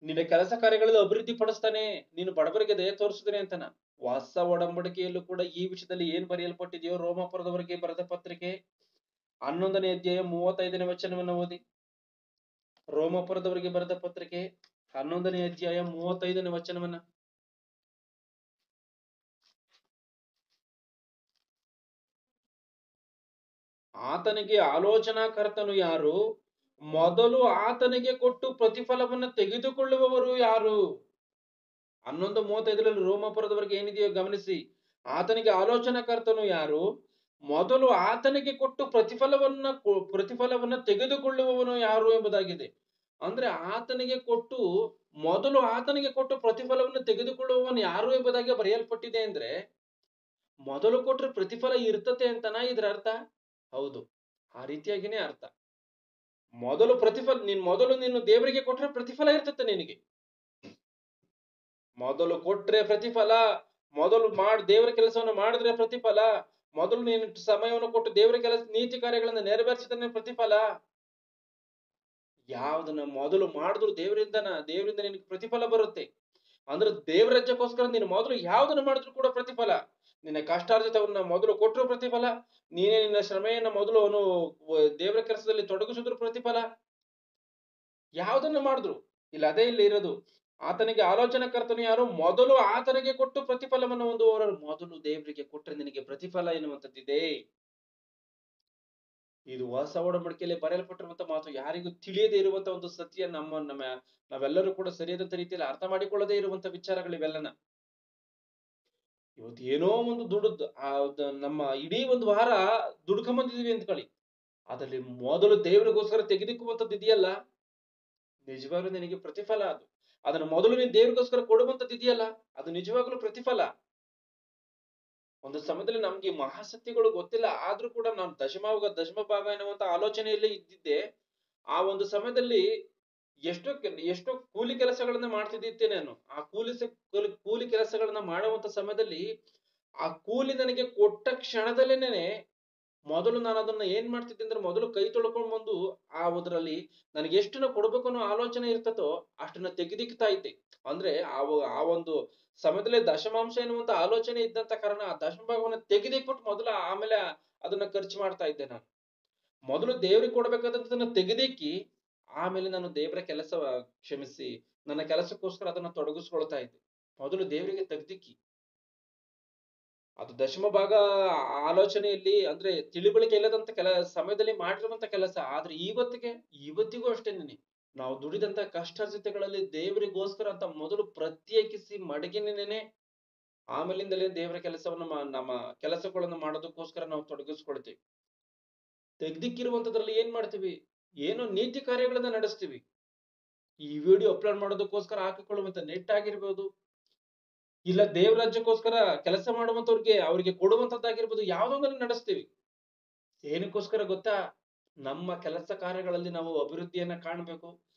ನಿನ್ನ ಕೆಲಸ ಕಾರ್ಯಗಳಲ್ಲಿ ಅಭಿವೃದ್ಧಿ ಪಡಿಸ್ತಾನೆ, ನೀನು ಬಡವರಿಗೆ ದಯ ತೋರಿಸಿದ್ರೆ ಅಂತನ. ಹೊಸ ಒಡಂಬಡಿಕೆಯಲ್ಲೂ ಕೂಡ ಈ ವಿಷಯದಲ್ಲಿ ಏನ್ ಬರೆಯಲ್ಪಟ್ಟಿದೆಯೋ, ರೋಮಾಪುರದವರಿಗೆ ಬರೆದ ಪತ್ರಿಕೆ 11ನೇ ಅಧ್ಯಾಯ 35ನೇ ವಚನವನ್ನ ಓದಿ. ರೋಮಾಪುರದವರಿಗೆ ಬರೆದ ಪತ್ರಿಕೆ 11ನೇ ಅಧ್ಯಾಯ 35ನೇ ವಚನವನ್ನ. ಆತನಿಗೆ ಆಲೋಚನಾಕರ್ತನು ಯಾರು? ಮೊದಲು ಆತನಿಗೆ ಕೊಟ್ಟು ಪ್ರತಿಫಲವನ್ನು ತೆಗೆದುಕೊಳ್ಳುವವರು ಯಾರು? 11:35 ರೋಮಾಪುರದವರೆಗೆ ಏನಿದೆಯೋ ಗಮನಿಸಿ. ಆತನಿಗೆ ಆಲೋಚನಾಕರ್ತನು ಯಾರು? ಮೊದಲು ಆತನಿಗೆ ಕೊಟ್ಟು ಪ್ರತಿಫಲವನ್ನ ತೆಗೆದುಕೊಳ್ಳುವವನು ಯಾರು ಎಂಬುದಾಗಿದೆ. ಅಂದ್ರೆ ಆತನಿಗೆ ಕೊಟ್ಟು, ಮೊದಲು ಆತನಿಗೆ ಕೊಟ್ಟು ಪ್ರತಿಫಲವನ್ನು ತೆಗೆದುಕೊಳ್ಳುವವನು ಯಾರು ಎಂಬುದಾಗಿ ಬರೆಯಲ್ಪಟ್ಟಿದೆ. ಅಂದ್ರೆ ಮೊದಲು ಕೊಟ್ರೆ ಪ್ರತಿಫಲ ಇರ್ತತೆ ಅಂತನಾ ಇದ್ರ ಅರ್ಥ? ಹೌದು, ಆ ರೀತಿಯಾಗಿನೇ ಅರ್ಥ. ಮೊದಲು ನೀನು ದೇವರಿಗೆ ಕೊಟ್ರೆ ಪ್ರತಿಫಲ ಇರ್ತತೆ ನಿನಗೆ. ಮೊದಲು ಕೊಟ್ರೆ ಪ್ರತಿಫಲ, ಮೊದಲು ದೇವರ ಕೆಲಸವನ್ನು ಮಾಡಿದ್ರೆ ಪ್ರತಿಫಲ, ಮೊದಲು ನೀನು ಸಮಯವನ್ನು ಕೊಟ್ಟು ದೇವರ ಕೆಲಸ ನೀತಿ ಕಾರ್ಯಗಳನ್ನು ನೆರವೇರಿಸಿದ್ರೆ ಪ್ರತಿಫಲ. ಯಾವ್ದನ್ನ ಮೊದಲು ಮಾಡಿದ್ರು ದೇವರಿಂದ ನಿನಗೆ ಪ್ರತಿಫಲ ಬರುತ್ತೆ. ಅಂದ್ರೆ ದೇವರ ರಾಜ್ಯಕ್ಕೋಸ್ಕರ ನೀನು ಮೊದಲು ಯಾವ್ದನ್ನ ಮಾಡಿದ್ರು ಕೂಡ ಪ್ರತಿಫಲ. ನಿನ್ನ ಕಷ್ಟಾರ್ಜಿತವನ್ನ ಮೊದಲು ಕೊಟ್ಟರು ಪ್ರತಿಫಲ, ನೀನೇ ನಿನ್ನ ಶ್ರಮೆಯನ್ನ ಮೊದಲು ಅವನು ದೇವರ ಕೆಲಸದಲ್ಲಿ ತೊಡಗಿಸಿದ್ರು ಪ್ರತಿಫಲ. ಯಾವ್ದನ್ನ ಮಾಡಿದ್ರು ಇಲ್ಲ, ಅದೇ ಇಲ್ಲಿ ಇರೋದು. ಆತನಿಗೆ ಆಲೋಚನಾಕರ್ತನು ಯಾರು? ಮೊದಲು ಆತನಿಗೆ ಕೊಟ್ಟು ಪ್ರತಿಫಲವನ್ನು ಹೊಂದುವವರು. ಮೊದಲು ದೇವರಿಗೆ ಕೊಟ್ಟರೆ ನಿನಗೆ ಪ್ರತಿಫಲ ಎನ್ನುವಂಥದ್ದಿದೆ. ಇದು ಹೊಸ ಒಡಂಬಡಿಕೆಯಲ್ಲಿ ಬರೆಯಲ್ಪಟ್ಟಿರುವಂತ ಮಾತು. ಯಾರಿಗೂ ತಿಳಿಯದೇ ಇರುವಂತ ಒಂದು ಸತ್ಯ. ನಾವೆಲ್ಲರೂ ಕೂಡ ಸರಿಯಾದಂತ ರೀತಿಯಲ್ಲಿ ಅರ್ಥ ಮಾಡಿಕೊಳ್ಳದೇ ಇರುವಂತ ವಿಚಾರಗಳಿವೆಲ್ಲನ. ಇವತ್ತು ಏನೋ ಒಂದು ನಮ್ಮ ಇಡೀ ಒಂದು ವಾರ ದುಡ್ಕೊಂಬಂದಿದೀವಿ ಅಂದ್ಕೊಳ್ಳಿ, ಅದರಲ್ಲಿ ಮೊದಲು ದೇವರಿಗೋಸ್ಕರ ತೆಗೆದಿಕ್ಕುವಂಥದ್ದು ಇದೆಯಲ್ಲ, ನಿಜವಾಗ್ಲೂ ನಿನಗೆ ಪ್ರತಿಫಲ. ಅದನ್ನ ಮೊದಲು ನೀನು ದೇವರಿಗೋಸ್ಕರ ಕೊಡುವಂಥದ್ದು ಇದೆಯಲ್ಲ, ಅದು ನಿಜವಾಗ್ಲೂ ಪ್ರತಿಫಲ. ಒಂದು ಸಮಯದಲ್ಲಿ ನಮ್ಗೆ ಮಹಾಸತ್ಯಗಳು ಗೊತ್ತಿಲ್ಲ, ಆದ್ರೂ ಕೂಡ ನಾನು ದಶಮ ಭಾಗ ಎನ್ನುವಂತ ಆಲೋಚನೆಯಲ್ಲೇ ಇದ್ದಿದ್ದೆ. ಆ ಒಂದು ಸಮಯದಲ್ಲಿ ಎಷ್ಟೋ ಕೂಲಿ ಕೆಲಸಗಳನ್ನ ಮಾಡ್ತಿದ್ದೆ ನಾನು. ಆ ಕೂಲಿ ಕೆಲಸಗಳನ್ನ ಮಾಡುವಂತ ಸಮಯದಲ್ಲಿ ಆ ಕೂಲಿ ನನಗೆ ಕೊಟ್ಟ ಕ್ಷಣದಲ್ಲೇನೆ ಮೊದಲು ನಾನು ಅದನ್ನ ಏನ್ ಮಾಡ್ತಿದ್ದೆ ಅಂದ್ರೆ, ಮೊದಲು ಕೈ ತೊಳ್ಕೊಂಡ್ ಬಂದು ಅದ್ರಲ್ಲಿ ನನಗೆ ಎಷ್ಟನ್ನ ಕೊಡ್ಬೇಕು ಅನ್ನೋ ಆಲೋಚನೆ ಇರ್ತತೋ ಅಷ್ಟನ್ನ ತೆಗೆದಿಕ್ತಾ ಇದ್ದೆ. ಅಂದ್ರೆ ಆ ಒಂದು ಸಮಯದಲ್ಲಿ ದಶಮಾಂಶ ಎನ್ನುವಂತ ಆಲೋಚನೆ ಇದ್ದಂತ ಕಾರಣ ಆ ದಶಮ ಭಾಗವನ್ನ ತೆಗೆದಿಕ್ಬಿಟ್ಟು ಮೊದಲು ಆಮೇಲೆ ಅದನ್ನ ಖರ್ಚು ಮಾಡ್ತಾ ಇದ್ದೆ ನಾನು. ಮೊದಲು ದೇವ್ರಿಗೆ ಕೊಡ್ಬೇಕಾದದನ್ನ ತೆಗೆದಿಕ್ಕಿ ಆಮೇಲೆ ನಾನು ದೇವರ ನನ್ನ ಕೆಲಸಕ್ಕೋಸ್ಕರ ಅದನ್ನ ತೊಡಗಿಸ್ಕೊಳ್ತಾ ಇದ್ದೆ. ಮೊದಲು ದೇವರಿಗೆ ತೆಗ್ದಿಕ್ಕಿ. ಅದು ದಶಮ ಭಾಗ ಆಲೋಚನೆಯಲ್ಲಿ, ಅಂದ್ರೆ ತಿಳಿವಳಿಕೆ ಇಲ್ಲದಂತ ಸಮಯದಲ್ಲಿ ಮಾಡಿರುವಂತ ಕೆಲಸ. ಆದ್ರೆ ಇವತ್ತಿಗೂ ಅಷ್ಟೇನೆ ನಾವು ದುಡಿದಂತ ಕಷ್ಟಾರ್ಜಿತಗಳಲ್ಲಿ ದೇವರಿಗೋಸ್ಕರ ಅಂತ ಮೊದಲು ಪ್ರತ್ಯೇಕಿಸಿ ಮಡಗಿನೇನೆ ಆಮೇಲಿಂದಲೇ ದೇವರ ಕೆಲಸವನ್ನು ನಮ್ಮ ಕೆಲಸಗಳನ್ನು ಮಾಡೋದಕ್ಕೋಸ್ಕರ ನಾವು ತೊಡಗಿಸ್ಕೊಳ್ತೀವಿ. ತೆಗ್ದಿಕ್ಕಿರುವಂತದ್ರಲ್ಲಿ ಏನ್ ಮಾಡ್ತೀವಿ? ಏನೋ ನೀತಿ ಕಾರ್ಯಗಳನ್ನ ನಡೆಸ್ತೀವಿ. ಈ ವಿಡಿಯೋ ಅಪ್ಲೋಡ್ ಮಾಡೋದಕ್ಕೋಸ್ಕರ ಹಾಕಿಕೊಳ್ಳುವಂತ ನೆಟ್ ಆಗಿರ್ಬೋದು, ಇಲ್ಲ ದೇವ್ರ ರಾಜ್ಯಕ್ಕೋಸ್ಕರ ಕೆಲಸ ಅವ್ರಿಗೆ ಕೊಡುವಂತದ್ದಾಗಿರ್ಬೋದು, ಯಾವ್ದೊಂದನ್ನು ನಡೆಸ್ತೀವಿ. ಏನಕ್ಕೋಸ್ಕರ ಗೊತ್ತಾ? ನಮ್ಮ ಕೆಲಸ ಕಾರ್ಯಗಳಲ್ಲಿ ನಾವು ಅಭಿವೃದ್ಧಿಯನ್ನ ಕಾಣಬೇಕು,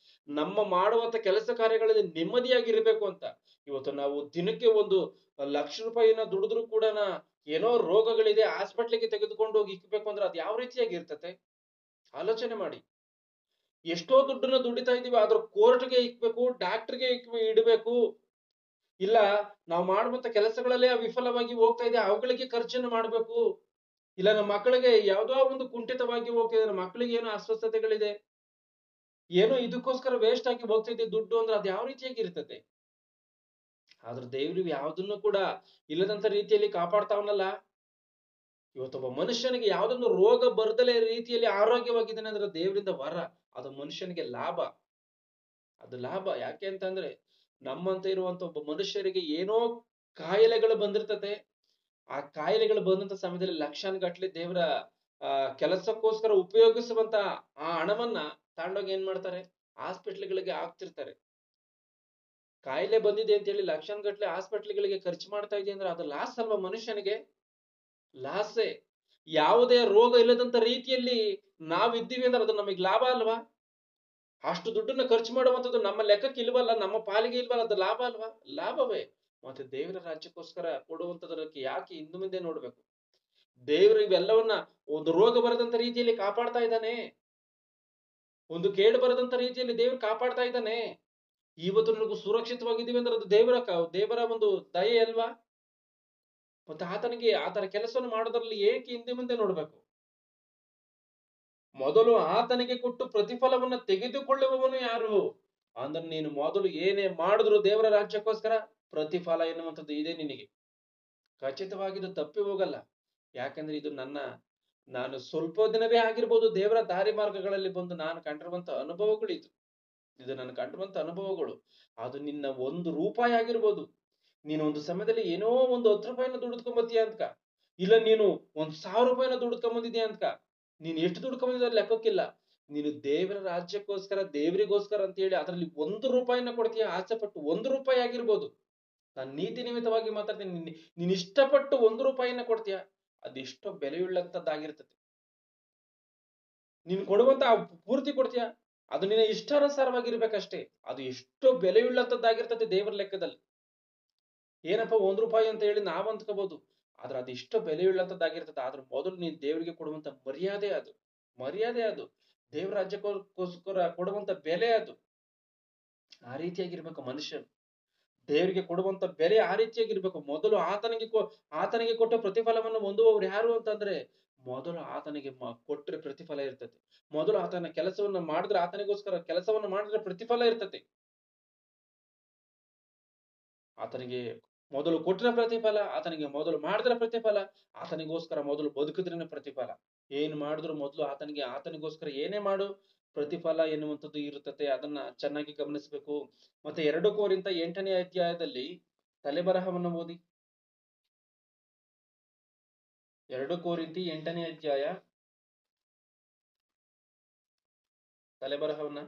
ನಮ್ಮ ಮಾಡುವಂತ ಕೆಲಸ ಕಾರ್ಯಗಳಲ್ಲಿ ನೆಮ್ಮದಿಯಾಗಿರ್ಬೇಕು ಅಂತ. ಇವತ್ತು ನಾವು ದಿನಕ್ಕೆ 1,00,000 ರೂಪಾಯಿನ ದುಡಿದ್ರು ಕೂಡ ಏನೋ ರೋಗಗಳಿದೆ, ಹಾಸ್ಪಿಟ್ಲಿಗೆ ತೆಗೆದುಕೊಂಡು ಹೋಗಿ ಇಕ್ಬೇಕು ಅಂದ್ರೆ ಅದು ಯಾವ ರೀತಿಯಾಗಿ ಇರ್ತತೆ? ಆಲೋಚನೆ ಮಾಡಿ. ಎಷ್ಟೋ ದುಡ್ಡನ್ನ ದುಡಿತಾ ಇದೀವಿ, ಆದ್ರೂ ಕೋರ್ಟ್ಗೆ ಇಕ್ಬೇಕು, ಡಾಕ್ಟರ್ಗೆ ಇಡಬೇಕು, ಇಲ್ಲ ನಾವು ಮಾಡುವಂತ ಕೆಲಸಗಳಲ್ಲೇ ವಿಫಲವಾಗಿ ಹೋಗ್ತಾ ಇದೆ, ಅವುಗಳಿಗೆ ಖರ್ಚನ್ನು ಮಾಡ್ಬೇಕು. ಇಲ್ಲ ನಮ್ಮ ಮಕ್ಕಳಿಗೆ ಯಾವುದೋ ಒಂದು ಕುಂಠಿತವಾಗಿ ಹೋಗ್ತಿದೆ, ನಮ್ಮ ಮಕ್ಕಳಿಗೆ ಏನೋ ಅಸ್ವಸ್ಥತೆಗಳಿದೆ, ಏನೋ ಇದಕ್ಕೋಸ್ಕರ ವೇಸ್ಟ್ ಆಗಿ ಹೋಗ್ತಿದೆ ದುಡ್ಡು ಅಂದ್ರೆ ಅದು ಯಾವ ರೀತಿಯಾಗಿ ಇರ್ತದೆ? ಆದ್ರೆ ದೇವ್ರು ಯಾವ್ದನ್ನು ಕೂಡ ಇಲ್ಲದಂತ ರೀತಿಯಲ್ಲಿ ಕಾಪಾಡ್ತಾವನಲ್ಲ. ಇವತ್ತೊಬ್ಬ ಮನುಷ್ಯನಿಗೆ ಯಾವ್ದೊಂದು ರೋಗ ಬರ್ದಲೆ ರೀತಿಯಲ್ಲಿ ಆರೋಗ್ಯವಾಗಿದ್ದಾನೆ ಅಂದ್ರೆ ದೇವರಿಂದ ವರ, ಅದು ಮನುಷ್ಯನಿಗೆ ಲಾಭ. ಅದು ಲಾಭ. ಯಾಕೆ ಅಂತಂದ್ರೆ ನಮ್ಮಂತ ಇರುವಂತ ಒಬ್ಬ ಮನುಷ್ಯರಿಗೆ ಏನೋ ಕಾಯಿಲೆಗಳು ಬಂದಿರ್ತತೆ. ಆ ಕಾಯಿಲೆಗಳು ಬಂದಂತ ಸಮಯದಲ್ಲಿ ಲಕ್ಷಾನುಗಟ್ಲೆ ದೇವರ ಕೆಲಸಕ್ಕೋಸ್ಕರ ಉಪಯೋಗಿಸುವಂತ ಆ ಹಣವನ್ನ ತಗೊಂಡೋಗಿ ಏನ್ ಮಾಡ್ತಾರೆ, ಹಾಸ್ಪಿಟ್ಲ್ಗಳಿಗೆ ಹಾಕ್ತಿರ್ತಾರೆ. ಕಾಯಿಲೆ ಬಂದಿದೆ ಅಂತ ಹೇಳಿ ಲಕ್ಷಾನುಗಟ್ಲೆ ಹಾಸ್ಪಿಟ್ಲ್ಗಳಿಗೆ ಖರ್ಚು ಮಾಡ್ತಾ ಇದೆ ಅಂದ್ರೆ ಅದು ಲಾಸ್ ಅಲ್ವಾ ಮನುಷ್ಯನಿಗೆ? ಲಾಸೆ. ಯಾವುದೇ ರೋಗ ಇಲ್ಲದಂತ ರೀತಿಯಲ್ಲಿ ನಾವಿದ್ದೀವಿ ಅಂದ್ರೆ ಅದು ನಮಗೆ ಲಾಭ ಅಲ್ವಾ? ಅಷ್ಟು ದುಡ್ಡನ್ನ ಖರ್ಚು ಮಾಡುವಂಥದ್ದು ನಮ್ಮ ಲೆಕ್ಕಕ್ಕೆ ಇಲ್ವಲ್ಲ, ನಮ್ಮ ಪಾಲಿಗೆ ಇಲ್ವಲ್ಲ, ಅದು ಲಾಭ ಅಲ್ವಾ? ಲಾಭವೇ. ಮತ್ತೆ ದೇವರ ರಾಜ್ಯಕ್ಕೋಸ್ಕರ ಕೊಡುವಂತದಕ್ಕೆ ಯಾಕೆ ಹಿಂದು ಮುಂದೆ ನೋಡ್ಬೇಕು? ದೇವರು ಇವೆಲ್ಲವನ್ನ ಒಂದು ರೋಗ ಬರದಂತ ರೀತಿಯಲ್ಲಿ ಕಾಪಾಡ್ತಾ ಇದ್ದಾನೆ, ಒಂದು ಕೇಡು ಬರದಂತ ರೀತಿಯಲ್ಲಿ ದೇವರು ಕಾಪಾಡ್ತಾ ಇದ್ದಾನೆ. ಇವತ್ತು ನನಗೂ ಸುರಕ್ಷಿತವಾಗಿದ್ದೀವಿ ಅಂದ್ರೆ ಅದು ದೇವರ ಒಂದು ದಯೆ ಅಲ್ವಾ? ಮತ್ತೆ ಆತನ ಕೆಲಸವನ್ನು ಮಾಡೋದ್ರಲ್ಲಿ ಏಕೆ ಹಿಂದೆ ಮುಂದೆ ನೋಡ್ಬೇಕು? ಮೊದಲು ಆತನಿಗೆ ಕೊಟ್ಟು ಪ್ರತಿಫಲವನ್ನ ತೆಗೆದುಕೊಳ್ಳುವವನು ಯಾರು ಅಂದ್ರೆ ನೀನು ಮೊದಲು ಏನೇ ಮಾಡಿದ್ರು ದೇವರ ರಾಜ್ಯಕ್ಕೋಸ್ಕರ ಪ್ರತಿಫಲ ಎನ್ನುವಂಥದ್ದು ಇದೆ ನಿನಗೆ. ಖಚಿತವಾಗಿದ್ದು ತಪ್ಪಿ ಹೋಗಲ್ಲ. ಯಾಕಂದ್ರೆ ಇದು ನಾನು ಸ್ವಲ್ಪ ದಿನವೇ ಆಗಿರ್ಬೋದು ದೇವರ ದಾರಿ ಮಾರ್ಗಗಳಲ್ಲಿ ಬಂದು ನಾನು ಕಂಡಿರುವಂತ ಅನುಭವಗಳು ಇದು ನಾನು ಕಂಡಿರುವಂತ ಅನುಭವಗಳು. ಅದು ನಿನ್ನ 1 ರೂಪಾಯಿ ಆಗಿರ್ಬೋದು. ನೀನು ಒಂದು ಸಮಯದಲ್ಲಿ ಏನೋ ಒಂದು 10 ರೂಪಾಯಿನ ದುಡಿದ್ಕೊಂಬತ್ತೀಯ ಅಂತ, ಇಲ್ಲ ನೀನು 1,000 ರೂಪಾಯಿನ ದುಡಿದ್ಕೊಂಬಂದಿದ್ಯಾ ಅಂತ, ನೀನು ಎಷ್ಟು ದುಡ್ಕೊಂಬಂದಿದ್ರೆ ಲೆಕ್ಕಕ್ಕಿಲ್ಲ. ನೀನು ದೇವರ ರಾಜ್ಯಕ್ಕೋಸ್ಕರ ದೇವರಿಗೋಸ್ಕರ ಅಂತ ಹೇಳಿ ಅದರಲ್ಲಿ 1 ರೂಪಾಯಿನ ಕೊಡ್ತೀಯ ಆಸೆ ಪಟ್ಟು. 1 ರೂಪಾಯಿ ಆಗಿರ್ಬೋದು. ನಾನು ನೀತಿ ನಿಮಿತ್ತವಾಗಿ ಮಾತಾಡ್ತೀನಿ. ನೀನ್ ಇಷ್ಟಪಟ್ಟು 1 ರೂಪಾಯಿನ ಕೊಡ್ತೀಯ, ಅದೆಷ್ಟೋ ಬೆಲೆಯುಳ್ಳಂತದ್ದಾಗಿರ್ತದೆ. ನೀನು ಕೊಡುವಂತ ಪೂರ್ತಿ ಕೊಡ್ತೀಯ, ಅದು ನಿನ್ನ ಇಷ್ಟಾನುಸಾರವಾಗಿರ್ಬೇಕಷ್ಟೇ. ಅದು ಎಷ್ಟೋ ಬೆಲೆಯುಳ್ಳಂತದ್ದಾಗಿರ್ತದೆ ದೇವರ ಲೆಕ್ಕದಲ್ಲಿ. ಏನಪ್ಪ 1 ರೂಪಾಯಿ ಅಂತ ಹೇಳಿ ನಾವ್ ಅಂದ್ಕೋಬಹುದು, ಆದ್ರೆ ಅದು ಇಷ್ಟೋ ಬೆಲೆಯುಳ್ಳಂತದ್ದಾಗಿರ್ತದೆ. ಆದ್ರೆ ಮೊದಲು ನೀನ್ ದೇವರಿಗೆ ಕೊಡುವಂತ ಮರ್ಯಾದೆ ಅದು ದೇವರ ರಾಜ್ಯಕ್ಕೋಸ್ಕರ ಕೊಡುವಂತ ಬೆಲೆ ಅದು. ಆ ರೀತಿಯಾಗಿರ್ಬೇಕು ಮನುಷ್ಯನು. ದೇವರಿಗೆ ಕೊಡುವಂತ ಬೆಲೆ ಆ ರೀತಿಯಾಗಿರ್ಬೇಕು. ಮೊದಲು ಆತನಿಗೆ ಕೊಟ್ಟ ಪ್ರತಿಫಲವನ್ನು ಹೊಂದುವವರು ಯಾರು ಅಂತಂದ್ರೆ, ಮೊದಲು ಆತನಿಗೆ ಕೊಟ್ಟರೆ ಪ್ರತಿಫಲ ಇರ್ತದೆ. ಮೊದಲು ಆತನ ಕೆಲಸವನ್ನ ಮಾಡಿದ್ರೆ, ಆತನಿಗೋಸ್ಕರ ಕೆಲಸವನ್ನ ಮಾಡಿದ್ರೆ ಪ್ರತಿಫಲ ಇರ್ತದೆ. ಆತನಿಗೆ ಮೊದಲು ಕೊಟ್ಟರೆ ಪ್ರತಿಫಲ, ಆತನಿಗೆ ಮೊದಲು ಮಾಡಿದ್ರೆ ಪ್ರತಿಫಲ, ಆತನಿಗೋಸ್ಕರ ಮೊದಲು ಬದುಕಿದ್ರೇನೆ ಪ್ರತಿಫಲ. ಏನ್ ಮಾಡಿದ್ರು ಮೊದಲು ಆತನಿಗೋಸ್ಕರ ಏನೇ ಮಾಡು ಪ್ರತಿಫಲ ಎನ್ನುವಂಥದ್ದು ಇರುತ್ತದೆ. ಅದನ್ನ ಚೆನ್ನಾಗಿ ಗಮನಿಸಬೇಕು. ಮತ್ತೆ 2 ಕೊರಿಂಥ 8ನೇ ಅಧ್ಯಾಯದಲ್ಲಿ ತಲೆಬರಹವನ್ನು ಓದಿ. 2 ಕೊರಿಂಥಿ 8ನೇ ಅಧ್ಯಾಯ ತಲೆಬರಹವನ್ನ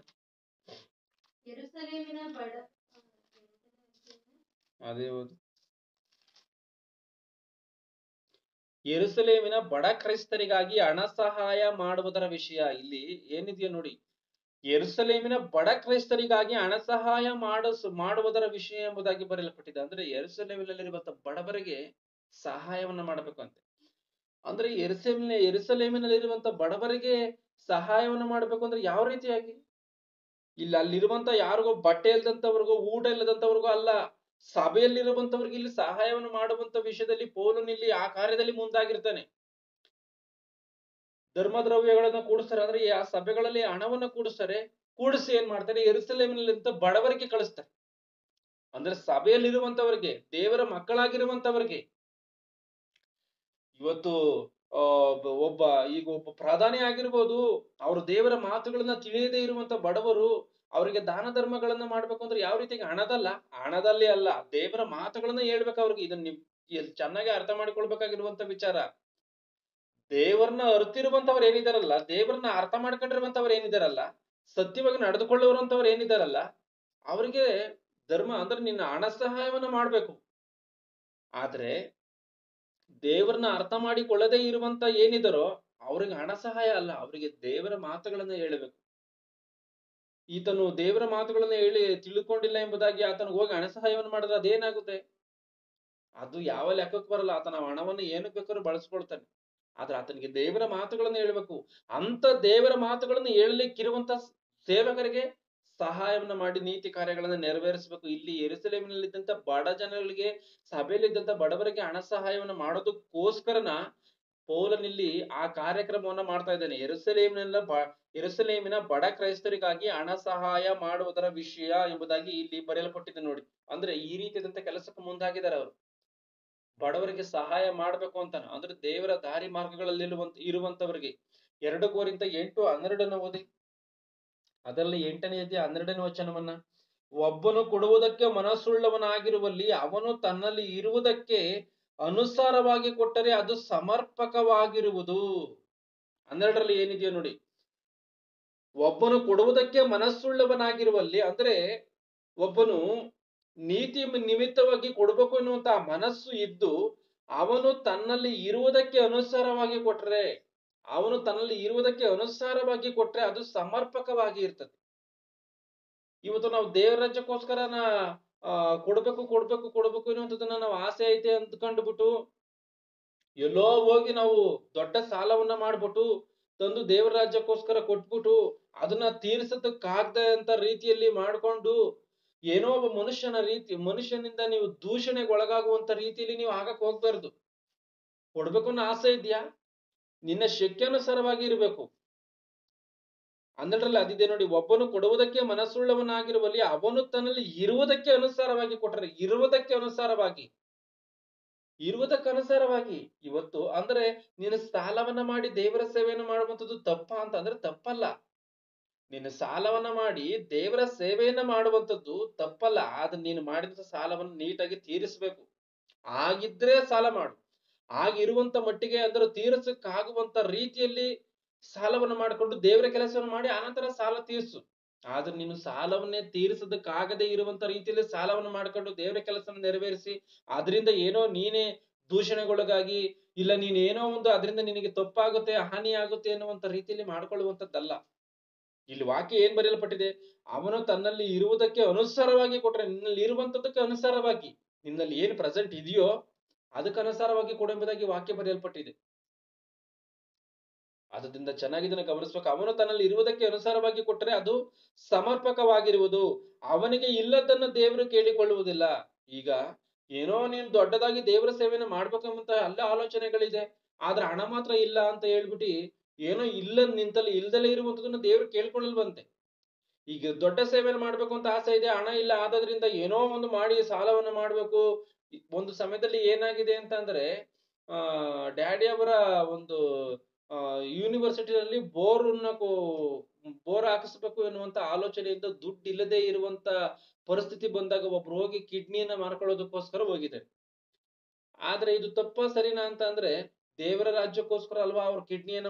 ಅದೇ ಓದು. ಯೆರೂಸಲೇಮಿನ ಬಡ ಕ್ರೈಸ್ತರಿಗಾಗಿ ಹಣ ಸಹಾಯ ಮಾಡುವುದರ ವಿಷಯ. ಇಲ್ಲಿ ಏನಿದೆಯೋ ನೋಡಿ, ಯೆರೂಸಲೇಮಿನ ಬಡ ಕ್ರೈಸ್ತರಿಗಾಗಿ ಹಣ ಸಹಾಯ ಮಾಡುವುದರ ವಿಷಯ ಎಂಬುದಾಗಿ ಬರೆಯಲ್ಪಟ್ಟಿದೆ. ಅಂದ್ರೆ ಯೆರೂಸಲೇಮಿನಲ್ಲಿರುವಂತಹ ಬಡವರಿಗೆ ಸಹಾಯವನ್ನ ಮಾಡಬೇಕಂತೆ. ಅಂದ್ರೆ ಯೆರೂಸಲೇಮಿನಲ್ಲಿರುವಂತಹ ಬಡವರಿಗೆ ಸಹಾಯವನ್ನ ಮಾಡ್ಬೇಕು ಅಂದ್ರೆ ಯಾವ ರೀತಿಯಾಗಿ? ಅಲ್ಲಿರುವಂತ ಯಾರಿಗೋ ಬಟ್ಟೆ ಇಲ್ಲದಂತವ್ರಿಗೋ ಊಟ ಇಲ್ಲದಂತವ್ರಿಗೋ ಅಲ್ಲ, ಸಭೆಯಲ್ಲಿರುವಂತವ್ರಿಗೆ ಇಲ್ಲಿ ಸಹಾಯವನ್ನು ಮಾಡುವಂತ ವಿಷಯದಲ್ಲಿ ಪೌಲನು ಇಲ್ಲಿ ಆ ಕಾರ್ಯದಲ್ಲಿ ಮುಂದಾಗಿರ್ತಾನೆ. ಧರ್ಮ ದ್ರವ್ಯಗಳನ್ನ ಕೂಡಿಸ್ತಾರೆ, ಅಂದ್ರೆ ಆ ಸಭೆಗಳಲ್ಲಿ ಹಣವನ್ನ ಕೂಡಿಸಿ ಏನ್ ಮಾಡ್ತಾರೆ, ಯೆರೂಸಲೇಮಿನಲ್ಲಿಂತ ಬಡವರಿಗೆ ಕಳಿಸ್ತಾರೆ. ಅಂದ್ರೆ ಸಭೆಯಲ್ಲಿರುವಂತವರಿಗೆ, ದೇವರ ಮಕ್ಕಳಾಗಿರುವಂತವರಿಗೆ. ಇವತ್ತು ಒಬ್ಬ ಪ್ರಧಾನಿ ಆಗಿರ್ಬೋದು, ಅವರು ದೇವರ ಮಾತುಗಳನ್ನ ತಿಳಿಯದೇ ಇರುವಂತ ಬಡವರು, ಅವರಿಗೆ ದಾನ ಧರ್ಮಗಳನ್ನ ಮಾಡ್ಬೇಕು ಅಂದ್ರೆ ಯಾವ ರೀತಿ? ಹಣದಲ್ಲಿ ಅಲ್ಲ, ದೇವರ ಮಾತುಗಳನ್ನ ಹೇಳ್ಬೇಕು ಅವ್ರಿಗೆ. ಇದನ್ನ ಚೆನ್ನಾಗಿ ಅರ್ಥ ಮಾಡಿಕೊಳ್ಬೇಕಾಗಿರುವಂತ ವಿಚಾರ. ದೇವರನ್ನ ಅರ್ತಿರುವಂತವ್ರು ಏನಿದಾರಲ್ಲ, ದೇವರನ್ನ ಅರ್ಥ ಮಾಡ್ಕೊಂಡಿರುವಂತವ್ರು ಏನಿದಾರಲ್ಲ, ಸತ್ಯವಾಗಿ ನಡೆದುಕೊಳ್ಳುವಂತವ್ರು ಏನಿದಾರಲ್ಲ, ಅವರಿಗೆ ಧರ್ಮ ಅಂದ್ರೆ ನಿನ್ನ ಹಣ ಸಹಾಯವನ್ನ ಮಾಡ್ಬೇಕು. ಆದ್ರೆ ದೇವರನ್ನ ಅರ್ಥ ಮಾಡಿಕೊಳ್ಳದೇ ಇರುವಂತ ಏನಿದಾರೋ ಅವ್ರಿಗೆ ಹಣ ಸಹಾಯ ಅಲ್ಲ, ಅವರಿಗೆ ದೇವರ ಮಾತುಗಳನ್ನ ಹೇಳಬೇಕು. ಈತನು ದೇವರ ಮಾತುಗಳನ್ನ ಹೇಳಿ ತಿಳ್ಕೊಂಡಿಲ್ಲ ಎಂಬುದಾಗಿ ಆತನಿಗೆ ಹೋಗಿ ಹಣ ಸಹಾಯವನ್ನು ಮಾಡಿದ್ರೆ ಅದೇನಾಗುತ್ತೆ? ಅದು ಯಾವ ಲೆಕ್ಕಕ್ಕೆ ಬರಲ್ಲ. ಆತನ ಹಣವನ್ನು ಏನಕ್ಕೆ ಬೇಕಾದ್ರೂ ಬಳಸ್ಕೊಳ್ತಾನೆ. ಆದ್ರೆ ಆತನಿಗೆ ದೇವರ ಮಾತುಗಳನ್ನು ಹೇಳ್ಬೇಕು. ಅಂತ ದೇವರ ಮಾತುಗಳನ್ನು ಹೇಳಲಿಕ್ಕಿರುವಂತ ಸೇವಕರಿಗೆ ಸಹಾಯವನ್ನ ಮಾಡಿ ನೀತಿ ಕಾರ್ಯಗಳನ್ನ ನೆರವೇರಿಸಬೇಕು. ಇಲ್ಲಿ ಯೆರೂಸಲೇಮಿನಲ್ಲಿದ್ದಂತ ಬಡ ಜನಗಳಿಗೆ, ಸಭೆಯಲ್ಲಿದ್ದಂತ ಬಡವರಿಗೆ ಹಣ ಸಹಾಯವನ್ನ ಮಾಡೋದಕ್ಕೋಸ್ಕರನ ಪೌಲನಿಲ್ಲಿ ಆ ಕಾರ್ಯಕ್ರಮವನ್ನ ಮಾಡ್ತಾ ಇದ್ದಾನೆ. ಯೆರೂಸಲೇಮಿನ ಬಡ ಕ್ರೈಸ್ತರಿಗಾಗಿ ಹಣ ಸಹಾಯ ಮಾಡುವುದರ ವಿಷಯ ಎಂಬುದಾಗಿ ಇಲ್ಲಿ ಬರೆಯಲ್ಪಟ್ಟಿದೆ ನೋಡಿ. ಅಂದ್ರೆ ಈ ರೀತಿಯಾದಂತ ಕೆಲಸಕ್ಕೆ ಮುಂದಾಗಿದ್ದಾರೆ ಅವರು. ಬಡವರಿಗೆ ಸಹಾಯ ಮಾಡ್ಬೇಕು ಅಂತ, ಅಂದ್ರೆ ದೇವರ ದಾರಿ ಮಾರ್ಗಗಳಲ್ಲಿ ಇರುವಂತವರಿಗೆ. 2 ಕೊರಿಂಥ 8:12 ಓದಿ. ಅದರಲ್ಲಿ 8ನೇ ಅಧ್ಯಾಯ 12ನೇ ವಚನವನ್ನ, ಒಬ್ಬನು ಕೊಡುವುದಕ್ಕೆ ಮನಸ್ಸುಳ್ಳವನಾಗಿರುವಲ್ಲಿ ಅವನು ತನ್ನಲ್ಲಿ ಇರುವುದಕ್ಕೆ ಅನುಸಾರವಾಗಿ ಕೊಟ್ಟರೆ ಅದು ಸಮರ್ಪಕವಾಗಿರುವುದು. 12ರಲ್ಲಿ ಏನಿದೆಯೋ ನೋಡಿ, ಒಬ್ಬನು ಕೊಡುವುದಕ್ಕೆ ಮನಸ್ಸುಳ್ಳವನಾಗಿರುವಲ್ಲಿ, ಅಂದ್ರೆ ಒಬ್ಬನು ನೀತಿ ನಿಮಿತ್ತವಾಗಿ ಕೊಡಬೇಕು ಎನ್ನುವಂತ ಮನಸ್ಸು ಇದ್ದು ಅವನು ತನ್ನಲ್ಲಿ ಇರುವುದಕ್ಕೆ ಅನುಸಾರವಾಗಿ ಕೊಟ್ರೆ, ಅದು ಸಮರ್ಪಕವಾಗಿ ಇರ್ತದೆ. ಇವತ್ತು ನಾವು ದೇವರ ರಾಜ್ಯಕ್ಕೋಸ್ಕರ ಕೊಡ್ಬೇಕು ಎನ್ನುವಂಥದ್ದನ್ನ ನಾವು ಆಸೆ ಐತೆ ಅಂದ್ಕೊಂಡ್ಬಿಟ್ಟು ಎಲ್ಲೋ ಹೋಗಿ ನಾವು ದೊಡ್ಡ ಸಾಲವನ್ನ ಮಾಡ್ಬಿಟ್ಟು ತಂದು ದೇವರ ರಾಜ್ಯಕ್ಕೋಸ್ಕರ ಕೊಟ್ಬಿಟ್ಟು ಅದನ್ನ ತೀರ್ಸೋದಕ್ಕಾಗದ ಅಂತ ರೀತಿಯಲ್ಲಿ ಮಾಡ್ಕೊಂಡು ಏನೋ ಒಬ್ಬ ಮನುಷ್ಯನಿಂದ ನೀವು ದೂಷಣೆಗೆ ಒಳಗಾಗುವಂತ ರೀತಿಯಲ್ಲಿ ನೀವು ಆಗಕ್ ಹೋಗ್ಬಾರ್ದು. ಕೊಡ್ಬೇಕು ಅನ್ನೋ ಆಸೆ ಇದೆಯಾ, ನಿನ್ನ ಶಕ್ತ್ಯಾನುಸಾರವಾಗಿ ಇರಬೇಕು. 12ರಲ್ಲಿ ಅದಿದೆ ನೋಡಿ, ಒಬ್ಬನು ಕೊಡುವುದಕ್ಕೆ ಮನಸ್ಸುಳ್ಳವನಾಗಿರುವಲ್ಲಿ ಅವನು ತನ್ನಲ್ಲಿ ಇರುವುದಕ್ಕೆ ಅನುಸಾರವಾಗಿ ಕೊಟ್ಟರೆ, ಇರುವುದಕ್ಕನುಸಾರವಾಗಿ. ಇವತ್ತು ಅಂದ್ರೆ ನೀನು ಸಾಲವನ್ನ ಮಾಡಿ ದೇವರ ಸೇವೆಯನ್ನು ಮಾಡುವಂಥದ್ದು ತಪ್ಪ ಅಂತ ಅಂದ್ರೆ ತಪ್ಪಲ್ಲ. ನೀನು ಸಾಲವನ್ನ ಮಾಡಿ ದೇವರ ಸೇವೆಯನ್ನ ಮಾಡುವಂಥದ್ದು ತಪ್ಪಲ್ಲ. ಆದ್ರೆ ನೀನು ಮಾಡಿದ ಸಾಲವನ್ನು ನೀಟಾಗಿ ತೀರಿಸಬೇಕು. ಆಗಿದ್ರೆ ಸಾಲ ಮಾಡು. ಆಗಿರುವಂತ ಮಟ್ಟಿಗೆ ಅಂದ್ರೆ ತೀರಿಸಕ್ಕಾಗುವಂತ ರೀತಿಯಲ್ಲಿ ಸಾಲವನ್ನು ಮಾಡಿಕೊಂಡು ದೇವರ ಕೆಲಸವನ್ನು ಮಾಡಿ ಆನಂತರ ಸಾಲ ತೀರಿಸು. ಆದ್ರೆ ನೀನು ಸಾಲವನ್ನೇ ತೀರಿಸೋದಕ್ಕಾಗದೇ ಇರುವಂತ ರೀತಿಯಲ್ಲಿ ಸಾಲವನ್ನು ಮಾಡ್ಕೊಂಡು ದೇವರ ಕೆಲಸವನ್ನು ನೆರವೇರಿಸಿ ಅದರಿಂದ ಏನೋ ನೀನೇ ದೂಷಣೆಗೊಳಗಾಗಿ, ಇಲ್ಲ ನೀನೇನೋ ಒಂದು ಅದರಿಂದ ನಿನಗೆ ತಪ್ಪಾಗುತ್ತೆ, ಹಾನಿ ಆಗುತ್ತೆ ಅನ್ನುವಂತ ರೀತಿಯಲ್ಲಿ ಮಾಡ್ಕೊಳ್ಳುವಂಥದ್ದಲ್ಲ. ಇಲ್ಲಿ ವಾಕ್ಯ ಏನ್ ಬರೆಯಲ್ಪಟ್ಟಿದೆ, ಅವನು ತನ್ನಲ್ಲಿ ಇರುವುದಕ್ಕೆ ಅನುಸಾರವಾಗಿ ಕೊಟ್ರೆ, ನಿನ್ನಲ್ಲಿ ಇರುವಂತದಕ್ಕೆ ಅನುಸಾರವಾಗಿ, ನಿನ್ನಲ್ಲಿ ಏನ್ ಪ್ರೆಸೆಂಟ್ ಇದೆಯೋ ಅದಕ್ಕನುಸಾರವಾಗಿ ಕೊಡೆಂಬುದಾಗಿ ವಾಕ್ಯ ಬರೆಯಲ್ಪಟ್ಟಿದೆ. ಅದರಿಂದ ಚೆನ್ನಾಗಿದ್ದನ್ನು ಗಮನಿಸ್ಬೇಕು. ಅವನು ತನ್ನಲ್ಲಿ ಇರುವುದಕ್ಕೆ ಅನುಸಾರವಾಗಿ ಕೊಟ್ಟರೆ ಅದು ಸಮರ್ಪಕವಾಗಿರುವುದು. ಅವನಿಗೆ ಇಲ್ಲದನ್ನು ದೇವರು ಕೇಳಿಕೊಳ್ಳುವುದಿಲ್ಲ. ಈಗ ಏನೋ ನೀನು ದೊಡ್ಡದಾಗಿ ದೇವರ ಸೇವೆಯನ್ನು ಮಾಡ್ಬೇಕಂತ ಎಲ್ಲ ಆಲೋಚನೆಗಳಿದೆ, ಆದ್ರೆ ಹಣ ಮಾತ್ರ ಇಲ್ಲ ಅಂತ ಹೇಳ್ಬಿಟ್ಟು ಏನೋ ನಿಂತಲ್ಲಿ ಇಲ್ದಲೇ ಇರುವಂತದನ್ನು ದೇವರು ಕೇಳ್ಕೊಳ್ಳಲ್ವಂತೆ. ಈಗ ದೊಡ್ಡ ಸೇವೆಯನ್ನು ಮಾಡ್ಬೇಕು ಅಂತ ಆಸೆ ಇದೆ, ಹಣ ಇಲ್ಲ, ಆದ್ರಿಂದ ಏನೋ ಒಂದು ಮಾಡಿ ಸಾಲವನ್ನು ಮಾಡ್ಬೇಕು. ಒಂದು ಸಮಯದಲ್ಲಿ ಏನಾಗಿದೆ ಅಂತ ಅಂದ್ರೆ ಡ್ಯಾಡಿ ಅವರ ಒಂದು ಯೂನಿವರ್ಸಿಟಿಯಲ್ಲಿ ಬೋರ್ ಹಾಕಿಸ್ಬೇಕು ಎನ್ನುವಂತ ಆಲೋಚನೆಯಿಂದ ದುಡ್ಡು ಇಲ್ಲದೆ ಇರುವಂತ ಪರಿಸ್ಥಿತಿ ಬಂದಾಗ ಒಬ್ರು ಹೋಗಿ ಕಿಡ್ನಿಯನ್ನ ಮಾರ್ಕೊಳ್ಳೋದಕ್ಕೋಸ್ಕರ ಹೋಗಿದೆ. ಆದ್ರೆ ಇದು ತಪ್ಪ ಸರಿನಾ ಅಂತ ಅಂದ್ರೆ, ದೇವರ ರಾಜ್ಯಕ್ಕೋಸ್ಕರ ಅಲ್ವಾ ಅವ್ರ ಕಿಡ್ನಿಯನ್ನ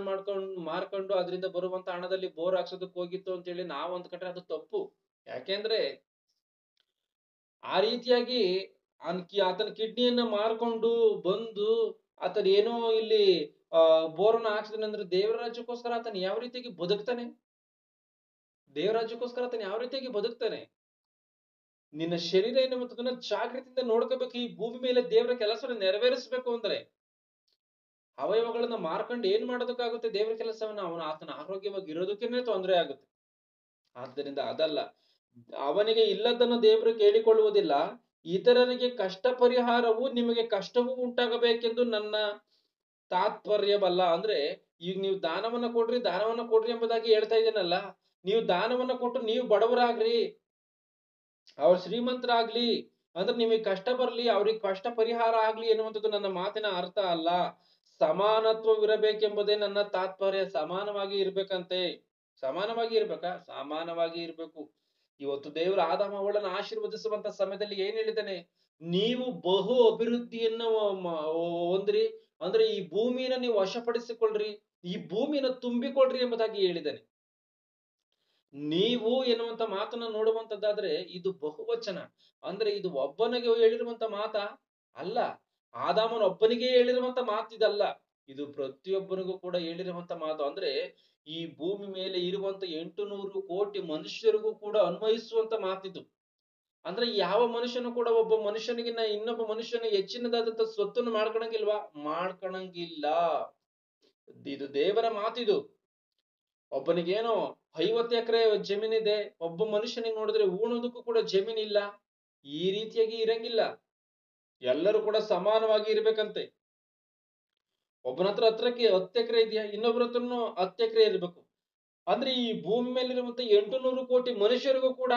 ಮಾರ್ಕೊಂಡು ಅದರಿಂದ ಬರುವಂತ ಹಣದಲ್ಲಿ ಬೋರ್ ಹಾಕ್ಸೋದಕ್ಕೆ ಹೋಗಿತ್ತು ಅಂತ ಹೇಳಿ ನಾವು ಅಂದ್ಕೊಂಡ್ರೆ ಅದು ತಪ್ಪು. ಯಾಕೆಂದ್ರೆ ಆ ರೀತಿಯಾಗಿ ಆತನ ಕಿಡ್ನಿಯನ್ನ ಮಾರ್ಕೊಂಡು ಬಂದು ಆತನ ಏನೋ ಇಲ್ಲಿ ಬೋರನ್ನ ಹಾಕ್ಸಿದಾನೆ ಅಂದ್ರೆ ದೇವರ ರಾಜ್ಯಕ್ಕೋಸ್ಕರ ಆತನ ಯಾವ ರೀತಿಯಾಗಿ ಬದುಕ್ತಾನೆ? ನಿನ್ನ ಶರೀರ ಎನ್ನುವಂಥದ್ದನ್ನ ಜಾಗೃತಿಯಿಂದ ನೋಡ್ಕೋಬೇಕು. ಈ ಭೂಮಿ ಮೇಲೆ ದೇವರ ಕೆಲಸವನ್ನು ನೆರವೇರಿಸಬೇಕು ಅಂದ್ರೆ ಅವಯವಗಳನ್ನ ಮಾರ್ಕೊಂಡು ಏನ್ ಮಾಡೋದಕ್ಕಾಗುತ್ತೆ? ದೇವರ ಕೆಲಸವನ್ನ ಆತನ ಆರೋಗ್ಯವಾಗಿ ಇರೋದಕ್ಕೇನೆ ತೊಂದರೆ ಆಗುತ್ತೆ. ಆದ್ದರಿಂದ ಅದಲ್ಲ, ಅವನಿಗೆ ಇಲ್ಲದನ್ನು ದೇವರು ಕೇಳಿಕೊಳ್ಳುವುದಿಲ್ಲ. ಇತರರಿಗೆ ಕಷ್ಟ ಪರಿಹಾರವು ನಿಮಗೆ ಕಷ್ಟವೂ ಉಂಟಾಗಬೇಕೆಂದು ನನ್ನ ತಾತ್ಪರ್ಯವಲ್ಲ. ಅಂದ್ರೆ ಈಗ ನೀವು ದಾನವನ್ನ ಕೊಡ್ರಿ ಎಂಬುದಾಗಿ ಹೇಳ್ತಾ ಇದ್ದೀನಲ್ಲ, ನೀವು ದಾನವನ್ನ ಕೊಟ್ಟು ನೀವು ಬಡವರಾಗ್ರಿ, ಅವ್ರು ಶ್ರೀಮಂತರಾಗ್ಲಿ, ಅಂದ್ರೆ ನಿಮಗೆ ಕಷ್ಟ ಬರ್ಲಿ, ಅವ್ರಿಗೆ ಕಷ್ಟ ಪರಿಹಾರ ಆಗ್ಲಿ ಎನ್ನುವಂಥದ್ದು ನನ್ನ ಮಾತಿನ ಅರ್ಥ ಅಲ್ಲ. ಸಮಾನತ್ವವಿರಬೇಕೆಂಬುದೇ ನನ್ನ ತಾತ್ಪರ್ಯ. ಸಮಾನವಾಗಿ ಇರ್ಬೇಕು. ಇವತ್ತು ದೇವರು ಆದಾಮ ಹವ್ವಳನ್ನು ಆಶೀರ್ವದಿಸುವಂತ ಸಮಯದಲ್ಲಿ ಏನ್ ಹೇಳಿದ್ದಾನೆ? ನೀವು ಬಹು ಅಭಿವೃದ್ಧಿಯನ್ನ ಹೊಂದ್ರಿ, ಅಂದ್ರೆ ಈ ಭೂಮಿಯನ್ನ ನೀವು ವಶಪಡಿಸಿಕೊಳ್ಳ್ರಿ, ಈ ಭೂಮಿಯನ್ನ ತುಂಬಿಕೊಳ್ರಿ ಎಂಬುದಾಗಿ ಹೇಳಿದ್ದಾನೆ. ನೀವು ಎನ್ನುವಂತ ಮಾತನ್ನ ನೋಡುವಂತದ್ದಾದ್ರೆ ಇದು ಬಹುವಚನ, ಅಂದ್ರೆ ಇದು ಒಬ್ಬನಿಗೆ ಹೇಳಿರುವಂತ ಮಾತ ಅಲ್ಲ, ಆದಾಮನ ಒಬ್ಬನಿಗೆ ಹೇಳಿರುವಂತ ಮಾತಿದಲ್ಲ, ಇದು ಪ್ರತಿಯೊಬ್ಬನಿಗೂ ಕೂಡ ಹೇಳಿರುವಂತ ಮಾತು. ಅಂದ್ರೆ ಈ ಭೂಮಿ ಮೇಲೆ ಇರುವಂತ 800 ಕೋಟಿ ಮನುಷ್ಯರಿಗೂ ಕೂಡ ಅನ್ವಯಿಸುವಂತ ಮಾತಿದು. ಅಂದ್ರೆ ಯಾವ ಮನುಷ್ಯನು ಕೂಡ ಒಬ್ಬ ಮನುಷ್ಯನಿಗಿನ್ನ ಇನ್ನೊಬ್ಬ ಮನುಷ್ಯನ ಹೆಚ್ಚಿನದಾದಂತ ಸ್ವತ್ತನ್ನು ಮಾಡ್ಕೊಳಂಗಿಲ್ಲ. ಇದು ದೇವರ ಮಾತಿದು. ಒಬ್ಬನಿಗೇನೋ 50 ಎಕರೆ ಜಮೀನಿದೆ, ಒಬ್ಬ ಮನುಷ್ಯನಿಗೆ ನೋಡಿದ್ರೆ ಉಣೋದಕ್ಕೂ ಕೂಡ ಜಮೀನಿಲ್ಲ. ಈ ರೀತಿಯಾಗಿ ಇರಂಗಿಲ್ಲ. ಎಲ್ಲರೂ ಕೂಡ ಸಮಾನವಾಗಿ ಇರ್ಬೇಕಂತೆ. ಒಬ್ಬನ ಹತ್ರ 10 ಎಕರೆ ಇದೆಯಾ, ಇನ್ನೊಬ್ಬರ ಹತ್ರನು 10 ಎಕರೆ ಇರಬೇಕು. ಅಂದ್ರೆ ಈ ಭೂಮಿ ಮೇಲಿರುವಂತ 800 ಕೋಟಿ ಮನುಷ್ಯರಿಗೂ ಕೂಡ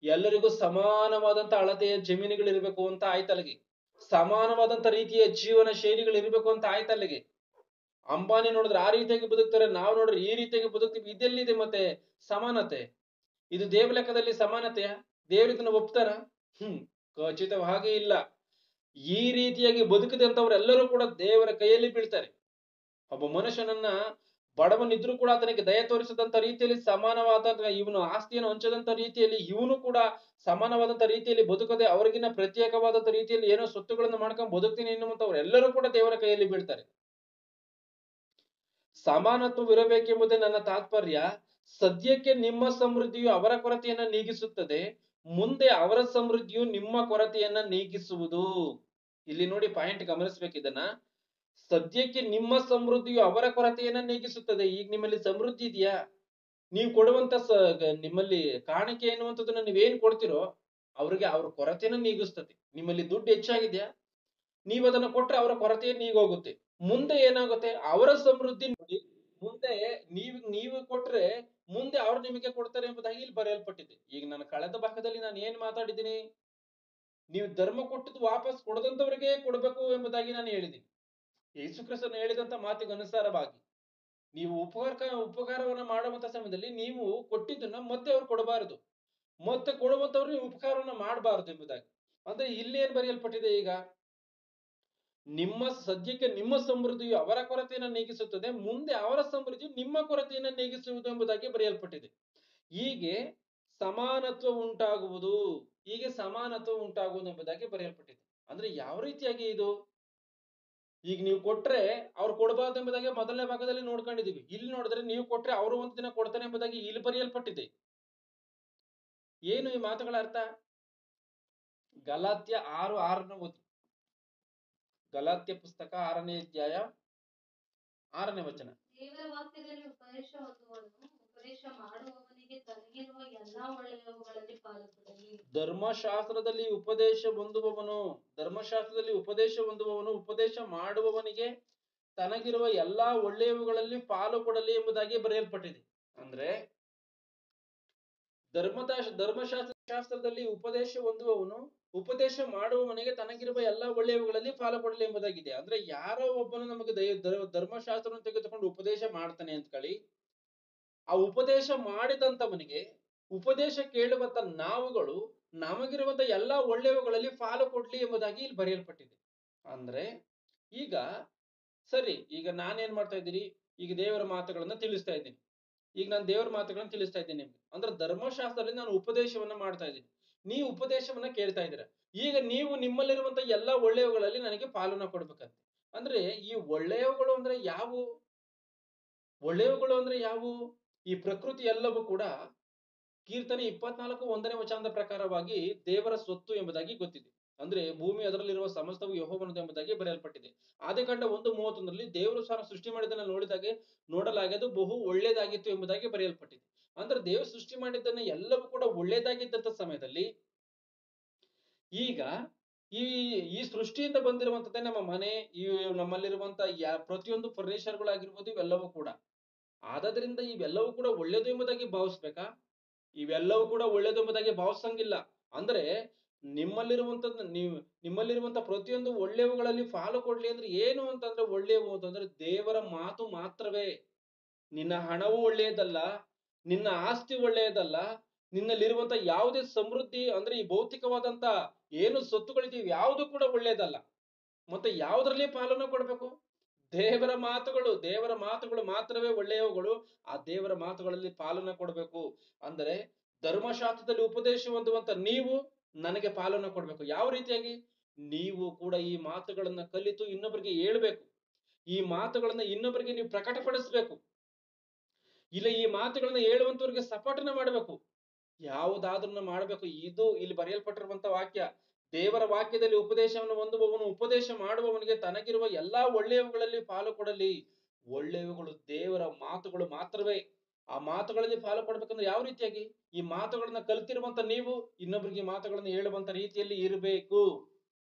ಎಲ್ಲರಿಗೂ ಸಮಾನವಾದಂತ ಅಳತೆಯ ಜಮೀನುಗಳಿರ್ಬೇಕು ಅಂತ ಆಯ್ತಲ್ಲಿಗೆ. ಸಮಾನವಾದಂತ ರೀತಿಯ ಜೀವನ ಶೈಲಿಗಳಿರ್ಬೇಕು ಅಂತ ಆಯ್ತಲ್ಲಿಗೆ. ಅಂಬಾನಿ ನೋಡಿದ್ರೆ ಆ ರೀತಿಯಾಗಿ ಬದುಕ್ತಾರೆ, ನಾವು ನೋಡ್ರಿ ಈ ರೀತಿಯಾಗಿ ಬದುಕ್ತೀವಿ. ಇದೆಲ್ಲಿದೆ ಮತ್ತೆ ಸಮಾನತೆ? ಇದು ದೇವ ಲೆಕ್ಕದಲ್ಲಿ ಸಮಾನತೆಯ? ದೇವ್ರು ಇದನ್ನ ಒಪ್ತಾರ? ಖಚಿತವಾಗಿ ಇಲ್ಲ. ಈ ರೀತಿಯಾಗಿ ಬದುಕಿದಂತವರೆಲ್ಲರೂ ಕೂಡ ದೇವರ ಕೈಯಲ್ಲಿ ಬೀಳ್ತಾರೆ. ಒಬ್ಬ ಮನುಷ್ಯನನ್ನ ಬಡವನಿದ್ರು ಕೂಡ ಆತನಿಗೆ ದಯ ತೋರಿಸದಂತ ರೀತಿಯಲ್ಲಿ ಸಮಾನವಾದ ಇವನು ಆಸ್ತಿಯನ್ನು ಹಂಚದಂತ ರೀತಿಯಲ್ಲಿ ಇವನು ಕೂಡ ಸಮಾನವಾದಂತ ರೀತಿಯಲ್ಲಿ ಬದುಕದೆ ಅವ್ರಿಗಿನ್ನ ಪ್ರತ್ಯೇಕವಾದಂತ ರೀತಿಯಲ್ಲಿ ಏನೋ ಸ್ವತ್ತುಗಳನ್ನು ಮಾಡ್ಕೊಂಡು ಬದುಕ್ತೀನಿ ಎನ್ನುವಂತವ್ರೆಲ್ಲರೂ ಕೂಡ ದೇವರ ಕೈಯಲ್ಲಿ ಬೀಳ್ತಾರೆ. ಸಮಾನತ್ವವಿರಬೇಕೆಂಬುದೇ ನನ್ನ ತಾತ್ಪರ್ಯ. ಸದ್ಯಕ್ಕೆ ನಿಮ್ಮ ಸಮೃದ್ಧಿಯು ಅವರ ಕೊರತೆಯನ್ನ ನೀಗಿಸುತ್ತದೆ, ಮುಂದೆ ಅವರ ಸಮೃದ್ಧಿಯು ನಿಮ್ಮ ಕೊರತೆಯನ್ನ ನೀಗಿಸುವುದು. ಇಲ್ಲಿ ನೋಡಿ ಪಾಯಿಂಟ್ ಗಮನಿಸ್ಬೇಕು ಇದನ್ನ. ಸದ್ಯಕ್ಕೆ ನಿಮ್ಮ ಸಮೃದ್ಧಿಯು ಅವರ ಕೊರತೆಯನ್ನ ನೀಗಿಸುತ್ತದೆ. ಈಗ ನಿಮ್ಮಲ್ಲಿ ಸಮೃದ್ಧಿ ಇದೆಯಾ? ನೀವು ಕೊಡುವಂತ ನಿಮ್ಮಲ್ಲಿ ಕಾಣಿಕೆ ಎನ್ನುವಂಥದ್ದನ್ನ ನೀವೇನ್ ಕೊಡ್ತಿರೋ ಅವ್ರಿಗೆ ಅವ್ರ ಕೊರತೆಯನ್ನ ನೀಗಿಸ್ತದೆ. ನಿಮ್ಮಲ್ಲಿ ದುಡ್ಡು ಹೆಚ್ಚಾಗಿದೆಯಾ? ನೀವು ಅದನ್ನ ಕೊಟ್ರೆ ಅವರ ಕೊರತೆಯೇ ನೀಗೋಗುತ್ತೆ. ಮುಂದೆ ಏನಾಗುತ್ತೆ? ಅವರ ಸಮೃದ್ಧಿ ನೋಡಿ, ಮುಂದೆ ನೀವು ಕೊಟ್ರೆ ಮುಂದೆ ಅವ್ರು ನಿಮಗೆ ಕೊಡ್ತಾರೆ ಎಂಬುದಾಗಿ ಇಲ್ಲಿ ಬರೆಯಲ್ಪಟ್ಟಿದೆ. ಈಗ ನಾನು ಕಳೆದ ಭಾಗದಲ್ಲಿ ನಾನು ಏನ್ ಮಾತಾಡಿದ್ದೀನಿ? ನೀವು ಧರ್ಮ ಕೊಟ್ಟದ್ದು ವಾಪಸ್ ಕೊಡದಂತವರಿಗೆ ಕೊಡಬೇಕು ಎಂಬುದಾಗಿ ನಾನು ಹೇಳಿದ್ದೀನಿ. ಯೇಸು ಕ್ರಿಸ್ತನು ಹೇಳಿದಂತ ಮಾತಿಗೆ ಅನುಸಾರವಾಗಿ ನೀವು ಉಪಕಾರವನ್ನ ಮಾಡುವಂತ ಸಮಯದಲ್ಲಿ ನೀವು ಕೊಟ್ಟಿದ್ದನ್ನ ಮತ್ತೆ ಅವ್ರು ಕೊಡಬಾರದು, ಮತ್ತೆ ಕೊಡುವಂತವ್ರು ನೀವು ಉಪಕಾರವನ್ನ ಮಾಡಬಾರದು ಎಂಬುದಾಗಿ. ಅಂದ್ರೆ ಇಲ್ಲಿ ಏನ್ ಬರೆಯಲ್ಪಟ್ಟಿದೆ? ಈಗ ಸದ್ಯಕ್ಕೆ ನಿಮ್ಮ ಸಮೃದ್ಧಿಯು ಅವರ ಕೊರತೆಯನ್ನು ನೀಗಿಸುತ್ತದೆ, ಮುಂದೆ ಅವರ ಸಮೃದ್ಧಿಯು ನಿಮ್ಮ ಕೊರತೆಯನ್ನು ನೀಗಿಸುವುದು ಎಂಬುದಾಗಿ ಬರೆಯಲ್ಪಟ್ಟಿದೆ. ಹೀಗೆ ಸಮಾನತ್ವ ಉಂಟಾಗುವುದು, ಎಂಬುದಾಗಿ ಬರೆಯಲ್ಪಟ್ಟಿದೆ. ಅಂದ್ರೆ ಯಾವ ರೀತಿಯಾಗಿ ಇದು? ಈಗ ನೀವು ಕೊಟ್ರೆ ಅವ್ರು ಕೊಡಬಾರ್ದು ಎಂಬುದಾಗಿ ಮೊದಲನೇ ಭಾಗದಲ್ಲಿ ನೋಡ್ಕೊಂಡಿದೀವಿ. ಇಲ್ಲಿ ನೋಡಿದ್ರೆ ನೀವು ಕೊಟ್ರೆ ಅವರು ಒಂದು ದಿನ ಕೊಡ್ತಾನೆ ಎಂಬುದಾಗಿ ಇಲ್ಲಿ ಬರೆಯಲ್ಪಟ್ಟಿದೆ. ಏನು ಈ ಮಾತುಗಳ ಅರ್ಥ? ಗಲಾತ್ಯ 6:6 ಓದಿ. ಗಲಾತ್ಯ ಪುಸ್ತಕ 6ನೇ ಅಧ್ಯಾಯ 6ನೇ ವಚನ. ದೇವರ ವಾಕ್ಯದಲ್ಲಿ ಉಪದೇಶ ಹೊಂದುವವನು ಉಪದೇಶ ಮಾಡುವವನಿಗೆ ತನಗಿರುವ ಎಲ್ಲಾ ಒಳ್ಳೆಯವುಗಳಲ್ಲಿ ಪಾಲುಪಡಲಿ. ಧರ್ಮಶಾಸ್ತ್ರದಲ್ಲಿ ಉಪದೇಶ ಹೊಂದುವವನು ಉಪದೇಶ ಮಾಡುವವನಿಗೆ ತನಗಿರುವ ಎಲ್ಲಾ ಒಳ್ಳೆಯವುಗಳಲ್ಲಿ ಪಾಲು ಕೊಡಲಿ ಎಂಬುದಾಗಿ ಬರೆಯಲ್ಪಟ್ಟಿದೆ. ಅಂದ್ರೆ ಧರ್ಮಶಾಸ್ತ್ರದಲ್ಲಿ ಉಪದೇಶ ಹೊಂದುವವನು ಉಪದೇಶ ಮಾಡುವವನಿಗೆ ತನಗಿರುವ ಎಲ್ಲಾ ಒಳ್ಳೆಯವುಗಳಲ್ಲಿ ಪಾಲು ಕೊಡಲಿ ಎಂಬುದಾಗಿದೆ. ಅಂದ್ರೆ ಯಾರೋ ಒಬ್ಬನು ನಮಗೆ ಧರ್ಮಶಾಸ್ತ್ರವನ್ನು ತೆಗೆದುಕೊಂಡು ಉಪದೇಶ ಮಾಡ್ತಾನೆ ಅಂತಕೊಳ್ಳಿ. ಆ ಉಪದೇಶ ಮಾಡಿದಂತವನಿಗೆ ಉಪದೇಶ ಕೇಳುವಂತ ನಾವುಗಳು ನಮಗಿರುವಂತ ಎಲ್ಲಾ ಒಳ್ಳೆಯವುಗಳಲ್ಲಿ ಪಾಲು ಕೊಡ್ಲಿ ಎಂಬುದಾಗಿ ಇಲ್ಲಿ ಬರೆಯಲ್ಪಟ್ಟಿದೆ. ಅಂದ್ರೆ ಈಗ ಸರಿ, ಈಗ ನಾನೇನ್ ಮಾಡ್ತಾ ಇದ್ದೀನಿ? ಈಗ ದೇವರ ಮಾತುಗಳನ್ನ ತಿಳಿಸ್ತಾ ಇದ್ದೀನಿ. ನಿಮ್ಗೆ ಅಂದ್ರೆ ಧರ್ಮಶಾಸ್ತ್ರದಲ್ಲಿ ನಾನು ಉಪದೇಶವನ್ನ ಮಾಡ್ತಾ ಇದ್ದೀನಿ, ನೀವು ಉಪದೇಶವನ್ನ ಕೇಳ್ತಾ ಇದ್ದೀರಾ. ಈಗ ನೀವು ನಿಮ್ಮಲ್ಲಿರುವಂತ ಎಲ್ಲಾ ಒಳ್ಳೆಯವುಗಳಲ್ಲಿ ನನಗೆ ಪಾಲನ ಕೊಡ್ಬೇಕಂತೆ. ಅಂದ್ರೆ ಈ ಒಳ್ಳೆಯವುಗಳು ಅಂದ್ರೆ ಯಾವುವು? ಈ ಪ್ರಕೃತಿ ಎಲ್ಲವೂ ಕೂಡ ಕೀರ್ತನೆ 24:1 ವಚನದ ಪ್ರಕಾರವಾಗಿ ದೇವರ ಸ್ವತ್ತು ಎಂಬುದಾಗಿ ಗೊತ್ತಿದೆ. ಅಂದ್ರೆ ಭೂಮಿ ಅದರಲ್ಲಿರುವ ಸಮಸ್ತವು ಯೆಹೋವನದು ಎಂಬುದಾಗಿ ಬರೆಯಲ್ಪಟ್ಟಿದೆ. ಆದಿಕಾಂಡ 1:31 ದೇವರು ಸಹ ಸೃಷ್ಟಿ ಮಾಡಿದ್ದನ್ನ ನೋಡಲಾಗಿ ಅದು ಬಹು ಒಳ್ಳೇದಾಗಿತ್ತು ಎಂಬುದಾಗಿ ಬರೆಯಲ್ಪಟ್ಟಿದೆ. ಅಂದ್ರೆ ದೇವರು ಸೃಷ್ಟಿ ಮಾಡಿದ್ದನ್ನ ಎಲ್ಲವೂ ಕೂಡ ಒಳ್ಳೇದಾಗಿದ್ದಂತ ಸಮಯದಲ್ಲಿ ಈಗ ಈ ಸೃಷ್ಟಿಯಿಂದ ಬಂದಿರುವಂತದ್ದೇ ನಮ್ಮ ಮನೆ, ಈ ನಮ್ಮಲ್ಲಿರುವಂತ ಪ್ರತಿಯೊಂದು ಫರ್ನಿಚರ್ಗಳಾಗಿರ್ಬೋದು, ಇವೆಲ್ಲವೂ ಕೂಡ. ಆದ್ರಿಂದ ಇವೆಲ್ಲವೂ ಕೂಡ ಒಳ್ಳೇದು ಎಂಬುದಾಗಿ ಭಾವಿಸ್ಬೇಕಾ? ಇವೆಲ್ಲವೂ ಕೂಡ ಒಳ್ಳೇದು ಎಂಬುದಾಗಿ ಭಾವಿಸಂಗಿಲ್ಲ. ಅಂದ್ರೆ ನಿಮ್ಮಲ್ಲಿರುವಂತ ಪ್ರತಿಯೊಂದು ಒಳ್ಳೆಯವುಗಳಲ್ಲಿ ಪಾಲು ಕೊಡ್ಲಿ ಅಂದ್ರೆ ಏನು ಅಂತಂದ್ರೆ ಒಳ್ಳೆಯವು ಅಂತಂದ್ರೆ ದೇವರ ಮಾತು ಮಾತ್ರವೇ. ನಿನ್ನ ಹಣವು ಒಳ್ಳೆಯದಲ್ಲ, ನಿನ್ನ ಆಸ್ತಿ ಒಳ್ಳೆಯದಲ್ಲ, ನಿನ್ನಲ್ಲಿರುವಂತ ಯಾವುದೇ ಸಮೃದ್ಧಿ ಅಂದ್ರೆ ಈ ಭೌತಿಕವಾದಂತ ಏನು ಸ್ವತ್ತುಗಳಿದೀವಿ ಯಾವುದು ಕೂಡ ಒಳ್ಳೆಯದಲ್ಲ. ಮತ್ತೆ ಯಾವುದ್ರಲ್ಲಿ ಪಾಲನೆ ಕೊಡ್ಬೇಕು? ದೇವರ ಮಾತುಗಳು ಮಾತ್ರವೇ ಒಳ್ಳೆಯವುಗಳು. ಆ ದೇವರ ಮಾತುಗಳಲ್ಲಿ ಪಾಲನೆ ಕೊಡ್ಬೇಕು. ಅಂದ್ರೆ ಧರ್ಮಶಾಸ್ತ್ರದಲ್ಲಿ ಉಪದೇಶ ಹೊಂದುವಂತ ನೀವು ನನಗೆ ಪಾಲನೆ ಕೊಡ್ಬೇಕು. ಯಾವ ರೀತಿಯಾಗಿ? ನೀವು ಕೂಡ ಈ ಮಾತುಗಳನ್ನ ಕಲಿತು ಇನ್ನೊಬ್ಬರಿಗೆ ಹೇಳ್ಬೇಕು. ಈ ಮಾತುಗಳನ್ನ ಇನ್ನೊಬ್ಬರಿಗೆ ನೀವು ಪ್ರಕಟಪಡಿಸ್ಬೇಕು. ಇಲ್ಲ ಈ ಮಾತುಗಳನ್ನ ಹೇಳುವಂತವ್ರಿಗೆ ಸಪೋರ್ಟನ್ನ ಮಾಡಬೇಕು. ಯಾವುದಾದ್ರನ್ನ ಮಾಡಬೇಕು. ಇದು ಇಲ್ಲಿ ಬರೆಯಲ್ಪಟ್ಟಿರುವಂತ ವಾಕ್ಯ. ದೇವರ ವಾಕ್ಯದಲ್ಲಿ ಉಪದೇಶವನ್ನು ಹೊಂದುವವನು ಉಪದೇಶ ಮಾಡುವವನಿಗೆ ತನಗಿರುವ ಎಲ್ಲಾ ಒಳ್ಳೆಯವುಗಳಲ್ಲಿ ಪಾಲು ಕೊಡಲಿ. ಒಳ್ಳೆಯವುಗಳು ದೇವರ ಮಾತುಗಳು ಮಾತ್ರವೇ. ಆ ಮಾತುಗಳಲ್ಲಿ ಪಾಲು ಕೊಡ್ಬೇಕಂದ್ರೆ ಯಾವ ರೀತಿಯಾಗಿ? ಈ ಮಾತುಗಳನ್ನ ಕಲಿತಿರುವಂತ ನೀವು ಇನ್ನೊಬ್ಬರಿಗೆ ಮಾತುಗಳನ್ನ ಹೇಳುವಂತ ರೀತಿಯಲ್ಲಿ ಇರಬೇಕು.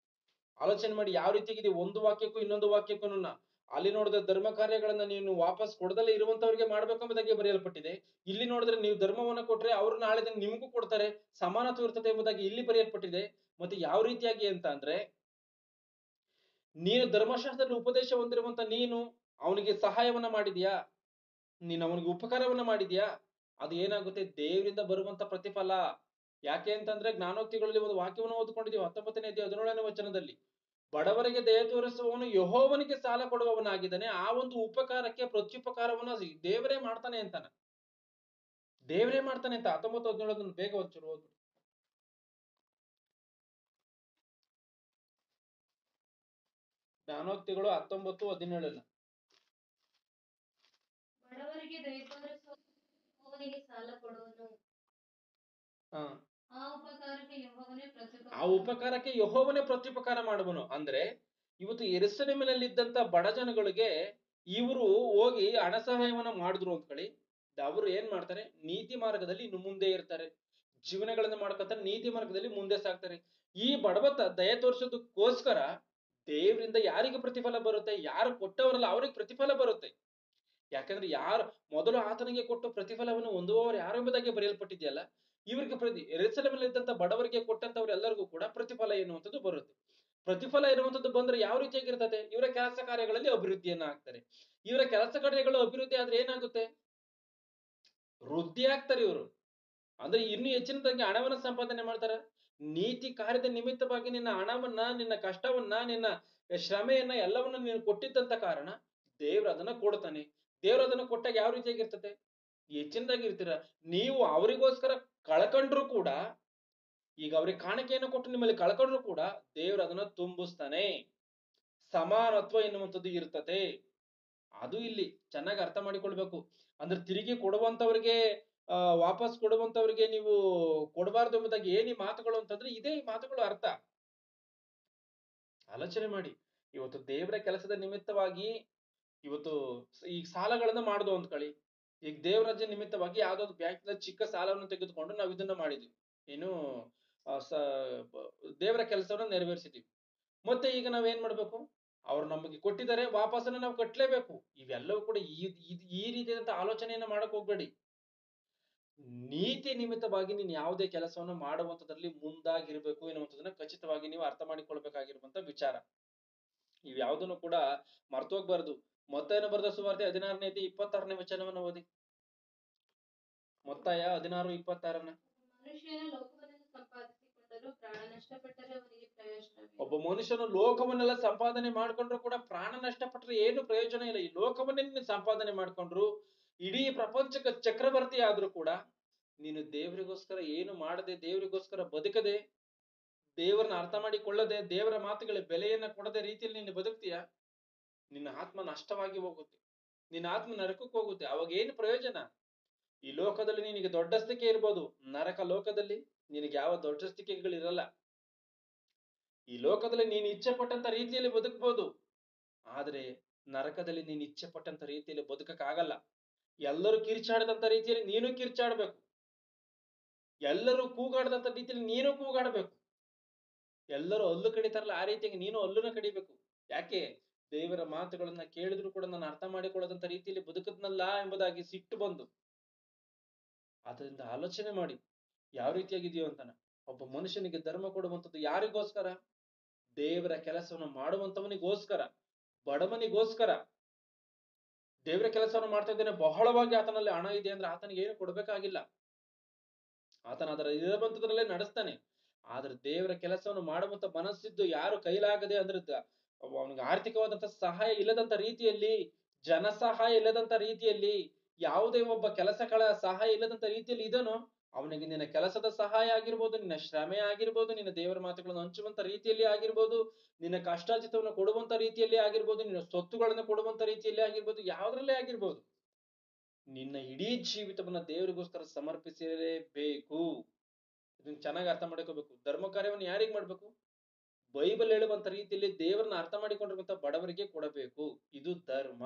ಆಲೋಚನೆ ಮಾಡಿ ಯಾವ ರೀತಿಯಾಗಿದೆ ಒಂದು ವಾಕ್ಯಕ್ಕೂ ಇನ್ನೊಂದು ವಾಕ್ಯಕ್ಕೂ. ಅಲ್ಲಿ ನೋಡಿದ್ರೆ ಧರ್ಮ ಕಾರ್ಯಗಳನ್ನ ನೀನು ವಾಪಸ್ ಕೊಡದಲ್ಲೇ ಇರುವಂತವ್ರಿಗೆ ಮಾಡ್ಬೇಕೆಂಬುದಾಗಿ ಬರೆಯಲ್ಪಟ್ಟಿದೆ. ಇಲ್ಲಿ ನೋಡಿದ್ರೆ ನೀವು ಧರ್ಮವನ್ನ ಕೊಟ್ರೆ ಅವರು ನಾಳೆ ದಿನ ನಿಮಗೂ ಕೊಡ್ತಾರೆ, ಸಮಾನತ್ವ ಇರ್ತದೆ ಎಂಬುದಾಗಿ ಇಲ್ಲಿ ಬರೆಯಲ್ಪಟ್ಟಿದೆ. ಮತ್ತೆ ಯಾವ ರೀತಿಯಾಗಿ ಅಂತ ಅಂದ್ರೆ, ನೀನು ಧರ್ಮಶಾಸ್ತ್ರದಲ್ಲಿ ಉಪದೇಶ ಹೊಂದಿರುವಂತ ನೀನು ಅವನಿಗೆ ಸಹಾಯವನ್ನ ಮಾಡಿದ್ಯಾ, ನೀನು ಅವನಿಗೆ ಉಪಕಾರವನ್ನ ಮಾಡಿದ್ಯಾ, ಅದು ಏನಾಗುತ್ತೆ? ದೇವರಿಂದ ಬರುವಂತ ಪ್ರತಿಫಲ. ಯಾಕೆ ಅಂತಂದ್ರೆ ಜ್ಞಾನೋಕ್ತಿಗಳಲ್ಲಿ ಒಂದು ವಾಕ್ಯವನ್ನು ಓದ್ಕೊಂಡಿದ್ದೀವಿ, 19ನೇ ಅಧ್ಯಾಯ 17ನೇ ವಚನದಲ್ಲಿ, ಬಡವರಿಗೆ ದಯ ತೋರಿಸುವವನು ಯೆಹೋವನಿಗೆ ಸಾಲ ಕೊಡುವವನಾಗಿದ್ದಾನೆ, ಆ ಒಂದು ಉಪಕಾರಕ್ಕೆ ಪ್ರತ್ಯುಪಕಾರವನ್ನ ದೇವರೇ ಮಾಡ್ತಾನೆ ಅಂತಾನೆ. ದೇವರೇ ಮಾಡ್ತಾನೆ ಅಂತ 19-17 ಬೇಗ ಒಂಚೂರು ಓದ್ಬಿಡಿ. ಜ್ಞಾನೋಕ್ತಿಗಳು 19:17. ಬಡವರಿಗೆ ದಯ ತೋರಿಸುವ ಯೆಹೋವನಿಗೆ ಸಾಲ ಕೊಡುವನು, ಹಾ, ಆ ಉಪಕಾರಕ್ಕೆ ಯೆಹೋವನೇ ಆ ಉಪಕಾರಕ್ಕೆ ಯೆಹೋವನೇ ಪ್ರತ್ಯುಪಕಾರ ಮಾಡುವನು. ಅಂದ್ರೆ ಇವತ್ತು ಯೆರೂಸಲೇಮಿನಲ್ಲಿದ್ದಂತ ಬಡ ಜನಗಳಿಗೆ ಇವರು ಹೋಗಿ ಹಣ ಸಹಾಯವನ್ನ ಮಾಡಿದ್ರು ಅಂದ್ಕೊಳ್ಳಿ, ಅವರು ಏನ್ ಮಾಡ್ತಾರೆ? ನೀತಿ ಮಾರ್ಗದಲ್ಲಿ ಇನ್ನು ಮುಂದೆ ಇರ್ತಾರೆ, ಜೀವನಗಳನ್ನ ಮಾಡ್ಕೊತಾರೆ, ನೀತಿ ಮಾರ್ಗದಲ್ಲಿ ಮುಂದೆ ಸಾಗ್ತಾರೆ. ಈ ಬಡವ ದಯ ತೋರಿಸೋದಕ್ಕೋಸ್ಕರ ದೇವರಿಂದ ಯಾರಿಗೆ ಪ್ರತಿಫಲ ಬರುತ್ತೆ? ಯಾರು ಕೊಟ್ಟವರಲ್ಲ ಅವ್ರಿಗೆ ಪ್ರತಿಫಲ ಬರುತ್ತೆ. ಯಾಕಂದ್ರೆ ಯಾರು ಮೊದಲು ಆತನಿಗೆ ಕೊಟ್ಟು ಪ್ರತಿಫಲವನ್ನು ಹೊಂದುವವರು ಯಾರು ಎಂಬುದಾಗಿ ಬರೆಯಲ್ಪಟ್ಟಿದೆಯಲ್ಲ, ಇವರಿಗೆ ಯೆರೂಸಲೇಮಿನಲ್ಲಿದ್ದಂತ ಬಡವರಿಗೆ ಕೊಟ್ಟಂತವ್ರು ಎಲ್ಲರಿಗೂ ಕೂಡ ಪ್ರತಿಫಲ ಎನ್ನುವಂಥದ್ದು ಬರುತ್ತೆ. ಪ್ರತಿಫಲ ಇರುವಂತದ್ದು ಬಂದ್ರೆ ಯಾವ ರೀತಿಯಾಗಿರ್ತದೆ? ಇವರ ಕೆಲಸ ಕಾರ್ಯಗಳಲ್ಲಿ ಅಭಿವೃದ್ಧಿಯನ್ನ ಆಗ್ತಾರೆ. ಇವರ ಕೆಲಸ ಕಾರ್ಯಗಳು ಅಭಿವೃದ್ಧಿ ಆದ್ರೆ ಏನಾಗುತ್ತೆ? ವೃದ್ಧಿ ಆಗ್ತಾರೆ ಇವರು. ಅಂದ್ರೆ ಇನ್ನು ಹೆಚ್ಚಿನದಾಗಿ ಹಣವನ್ನ ಸಂಪಾದನೆ ಮಾಡ್ತಾರ. ನೀತಿ ಕಾರ್ಯದ ನಿಮಿತ್ತವಾಗಿ ನಿನ್ನ ಹಣವನ್ನ, ನಿನ್ನ ಕಷ್ಟವನ್ನ, ನಿನ್ನ ಶ್ರಮೆಯನ್ನ ಎಲ್ಲವನ್ನ ನೀನು ಕೊಟ್ಟಿದ್ದಂತ ಕಾರಣ ದೇವ್ರು ಅದನ್ನ ಕೊಡ್ತಾನೆ. ದೇವ್ರು ಅದನ್ನ ಕೊಟ್ಟಾಗ ಯಾವ ರೀತಿಯಾಗಿರ್ತದೆ? ಹೆಚ್ಚಿನದಾಗಿ ಇರ್ತೀರ. ನೀವು ಅವರಿಗೋಸ್ಕರ ಕಳ್ಕೊಂಡ್ರು ಕೂಡ, ಈಗ ಅವ್ರಿಗೆ ಕಾಣಿಕೆಯನ್ನು ಕೊಟ್ಟು ನಿಮ್ಮಲ್ಲಿ ಕಳ್ಕೊಂಡ್ರು ಕೂಡ ದೇವ್ರು ಅದನ್ನ ತುಂಬಿಸ್ತಾನೆ. ಸಮಾನತ್ವ ಎನ್ನುವಂಥದ್ದು ಇರ್ತದೆ. ಅದು ಇಲ್ಲಿ ಚೆನ್ನಾಗಿ ಅರ್ಥ ಮಾಡಿಕೊಳ್ಬೇಕು. ಅಂದ್ರೆ ತಿರುಗಿ ಕೊಡುವಂತವ್ರಿಗೆ ವಾಪಸ್ ಕೊಡುವಂತವ್ರಿಗೆ ನೀವು ಕೊಡಬಾರ್ದು ಎಂಬುದಾಗಿ ಏನ್ ಈ ಮಾತುಗಳು ಅಂತಂದ್ರೆ ಇದೇ ಈ ಮಾತುಗಳು ಅರ್ಥ. ಆಲೋಚನೆ ಮಾಡಿ. ಇವತ್ತು ದೇವರ ಕೆಲಸದ ನಿಮಿತ್ತವಾಗಿ ಇವತ್ತು ಈ ಸಾಲಗಳನ್ನ ಮಾಡುದು ಅಂದ್ಕೊಳ್ಳಿ. ಈಗ ದೇವರಾಜ್ಯ ನಿಮಿತ್ತವಾಗಿ ಯಾವ್ದೊಂದು ಬ್ಯಾಂಕ್ ಚಿಕ್ಕ ಸಾಲವನ್ನು ತೆಗೆದುಕೊಂಡು ನಾವು ಇದನ್ನ ಮಾಡಿದ್ವಿ, ಏನು ದೇವರ ಕೆಲಸವನ್ನ ನೆರವೇರಿಸಿದ್ವಿ. ಮತ್ತೆ ಈಗ ನಾವೇನ್ ಮಾಡ್ಬೇಕು? ಅವ್ರು ನಮಗೆ ಕೊಟ್ಟಿದ್ದಾರೆ, ವಾಪಸ್ಸನ್ನ ನಾವು ಕಟ್ಲೇಬೇಕು. ಇವೆಲ್ಲವೂ ಕೂಡ ಈ ರೀತಿಯಾದಂತ ಆಲೋಚನೆಯನ್ನ ಮಾಡಕ್ ಹೋಗ್ಬೇಡಿ. ನೀತಿ ನಿಮಿತ್ತವಾಗಿ ನೀನು ಯಾವುದೇ ಕೆಲಸವನ್ನು ಮಾಡುವಂತದ್ರಲ್ಲಿ ಮುಂದಾಗಿರ್ಬೇಕು ಎನ್ನುವಂಥದ್ದನ್ನ ಖಚಿತವಾಗಿ ನೀವು ಅರ್ಥ ಮಾಡಿಕೊಳ್ಬೇಕಾಗಿರುವಂತ ವಿಚಾರ. ಇವ್ ಯಾವುದನ್ನು ಕೂಡ ಮರ್ತೋಗ್ಬಾರ್ದು. ಮತ್ತಾಯನ ಬರೆದ ಸುವಾರ್ತೆ 16ನೇ ಅಧ್ಯಾಯ 26ನೇ ವಚನವನ್ನು ಓದಿ. ಮತ್ತಾಯ 16:26. ಮನುಷ್ಯನ ಲೋಕವನ್ನೆಲ್ಲ ಸಂಪಾದಿಸಿಕೊಂಡರೂ ಪ್ರಾಣ ನಷ್ಟಪಟ್ಟರೆ ಅವನಿಗೆ ಪ್ರಯೋಜನವಿಲ್ಲ. ಒಬ್ಬ ಮನುಷ್ಯನು ಲೋಕವನ್ನೆಲ್ಲ ಸಂಪಾದನೆ ಮಾಡ್ಕೊಂಡ್ರು ಕೂಡ ಪ್ರಾಣ ನಷ್ಟಪಟ್ಟರೆ ಏನು ಪ್ರಯೋಜನ ಇಲ್ಲ. ಈ ಲೋಕವನ್ನೇ ನೀನು ಸಂಪಾದನೆ ಮಾಡ್ಕೊಂಡ್ರು, ಇಡೀ ಪ್ರಪಂಚಕ್ಕೆ ಚಕ್ರವರ್ತಿ ಆದ್ರೂ ಕೂಡ ನೀನು ದೇವರಿಗೋಸ್ಕರ ಏನು ಮಾಡದೆ, ದೇವರಿಗೋಸ್ಕರ ಬದುಕದೆ, ದೇವರನ್ನ ಅರ್ಥ ಮಾಡಿಕೊಳ್ಳದೆ, ದೇವರ ಮಾತುಗಳ ಬೆಲೆಯನ್ನ ಕೊಡದೆ ರೀತಿಯಲ್ಲಿ ನೀನು ಬದುಕ್ತೀಯ, ನಿನ್ನ ಆತ್ಮ ನಷ್ಟವಾಗಿ ಹೋಗುತ್ತೆ, ನಿನ್ನ ಆತ್ಮ ನರಕಕ್ಕೆ ಹೋಗುತ್ತೆ. ಅವಾಗ ಏನು ಪ್ರಯೋಜನ? ಈ ಲೋಕದಲ್ಲಿ ನಿನಗೆ ದೊಡ್ಡಸ್ತಿಕೆ ಇರ್ಬೋದು, ನರಕ ಲೋಕದಲ್ಲಿ ನಿನಗೆ ಯಾವ ದೊಡ್ಡಸ್ತಿಕೆಗಳಿರಲ್ಲ. ಈ ಲೋಕದಲ್ಲಿ ನೀನು ಇಚ್ಛೆ ಪಟ್ಟಂತ ರೀತಿಯಲ್ಲಿ ಬದುಕಬಹುದು, ಆದ್ರೆ ನರಕದಲ್ಲಿ ನೀನು ಇಚ್ಛೆ ಪಟ್ಟಂತ ರೀತಿಯಲ್ಲಿ ಬದುಕಕ್ಕಾಗಲ್ಲ. ಎಲ್ಲರೂ ಕಿರ್ಚಾಡದಂತ ರೀತಿಯಲ್ಲಿ ನೀನು ಕಿರ್ಚಾಡ್ಬೇಕು, ಎಲ್ಲರೂ ಕೂಗಾಡದಂತ ರೀತಿಯಲ್ಲಿ ನೀನು ಕೂಗಾಡ್ಬೇಕು, ಎಲ್ಲರೂ ಹಲ್ಲು ಕಡಿತಾರಲ್ಲ ಆ ರೀತಿಯಾಗಿ ನೀನು ಹಲ್ಲುನ ಕಡಿಬೇಕು. ಯಾಕೆ? ದೇವರ ಮಾತುಗಳನ್ನ ಕೇಳಿದ್ರು ಕೂಡ ನಾನು ಅರ್ಥ ಮಾಡಿಕೊಳ್ಳದಂತ ರೀತಿಯಲ್ಲಿ ಬದುಕದ್ನಲ್ಲ ಎಂಬುದಾಗಿ ಸಿಟ್ಟು ಬಂದು. ಅದರಿಂದ ಆಲೋಚನೆ ಮಾಡಿ ಯಾವ ರೀತಿಯಾಗಿದೆಯೋ ಅಂತಾನ. ಒಬ್ಬ ಮನುಷ್ಯನಿಗೆ ಧರ್ಮ ಕೊಡುವಂಥದ್ದು ಯಾರಿಗೋಸ್ಕರ? ದೇವರ ಕೆಲಸವನ್ನು ಮಾಡುವಂತವನಿಗೋಸ್ಕರ, ಬಡವನಿಗೋಸ್ಕರ. ದೇವರ ಕೆಲಸವನ್ನು ಮಾಡ್ತಾ ಇದ್ದೇನೆ, ಬಹಳವಾಗಿ ಆತನಲ್ಲಿ ಹಣ ಇದೆ ಅಂದ್ರೆ ಆತನಿಗೆ ಏನು ಕೊಡ್ಬೇಕಾಗಿಲ್ಲ, ಆತನ ಅದರ ಇರಬಂತದ್ರಲ್ಲೇ ನಡೆಸ್ತಾನೆ. ಆದ್ರೆ ದೇವರ ಕೆಲಸವನ್ನು ಮಾಡುವಂತ ಮನಸ್ಸಿದ್ದು ಯಾರು ಕೈಲಾಗದೆ ಅಂದ್ರೆ ಅವನಿಗೆ ಆರ್ಥಿಕವಾದಂತ ಸಹಾಯ ಇಲ್ಲದಂತ ರೀತಿಯಲ್ಲಿ, ಜನ ಸಹಾಯ ಇಲ್ಲದಂತ ರೀತಿಯಲ್ಲಿ, ಯಾವುದೇ ಒಬ್ಬ ಕೆಲಸಗಳ ಸಹಾಯ ಇಲ್ಲದಂತ ರೀತಿಯಲ್ಲಿ ಇದನೋ ಅವನಿಗೆ ನಿನ್ನ ಕೆಲಸದ ಸಹಾಯ ಆಗಿರ್ಬೋದು, ನಿನ್ನ ಶ್ರಮೆ ಆಗಿರ್ಬೋದು, ನಿನ್ನ ದೇವರ ಮಾತುಗಳನ್ನು ಹಂಚುವಂತ ರೀತಿಯಲ್ಲಿ ಆಗಿರ್ಬೋದು, ನಿನ್ನ ಕಷ್ಟಾರ್ಜಿತವನ್ನು ಕೊಡುವಂತ ರೀತಿಯಲ್ಲಿ ಆಗಿರ್ಬೋದು, ನಿನ್ನ ಸ್ವತ್ತುಗಳನ್ನು ಕೊಡುವಂತ ರೀತಿಯಲ್ಲಿ ಆಗಿರ್ಬೋದು, ಯಾವುದ್ರಲ್ಲೇ ಆಗಿರ್ಬೋದು, ನಿನ್ನ ಇಡೀ ಜೀವಿತವನ್ನ ದೇವರಿಗೋಸ್ಕರ ಸಮರ್ಪಿಸಲೇಬೇಕು. ಇದನ್ನ ಚೆನ್ನಾಗಿ ಅರ್ಥ ಮಾಡ್ಕೋಬೇಕು. ಧರ್ಮ ಕಾರ್ಯವನ್ನು ಯಾರಿಗೆ ಮಾಡ್ಬೇಕು? ಬೈಬಲ್ ಹೇಳುವಂತ ರೀತಿಯಲ್ಲಿ ದೇವರನ್ನ ಅರ್ಥ ಮಾಡಿಕೊಂಡಿರುವಂತ ಬಡವರಿಗೆ ಕೊಡಬೇಕು. ಇದು ಧರ್ಮ.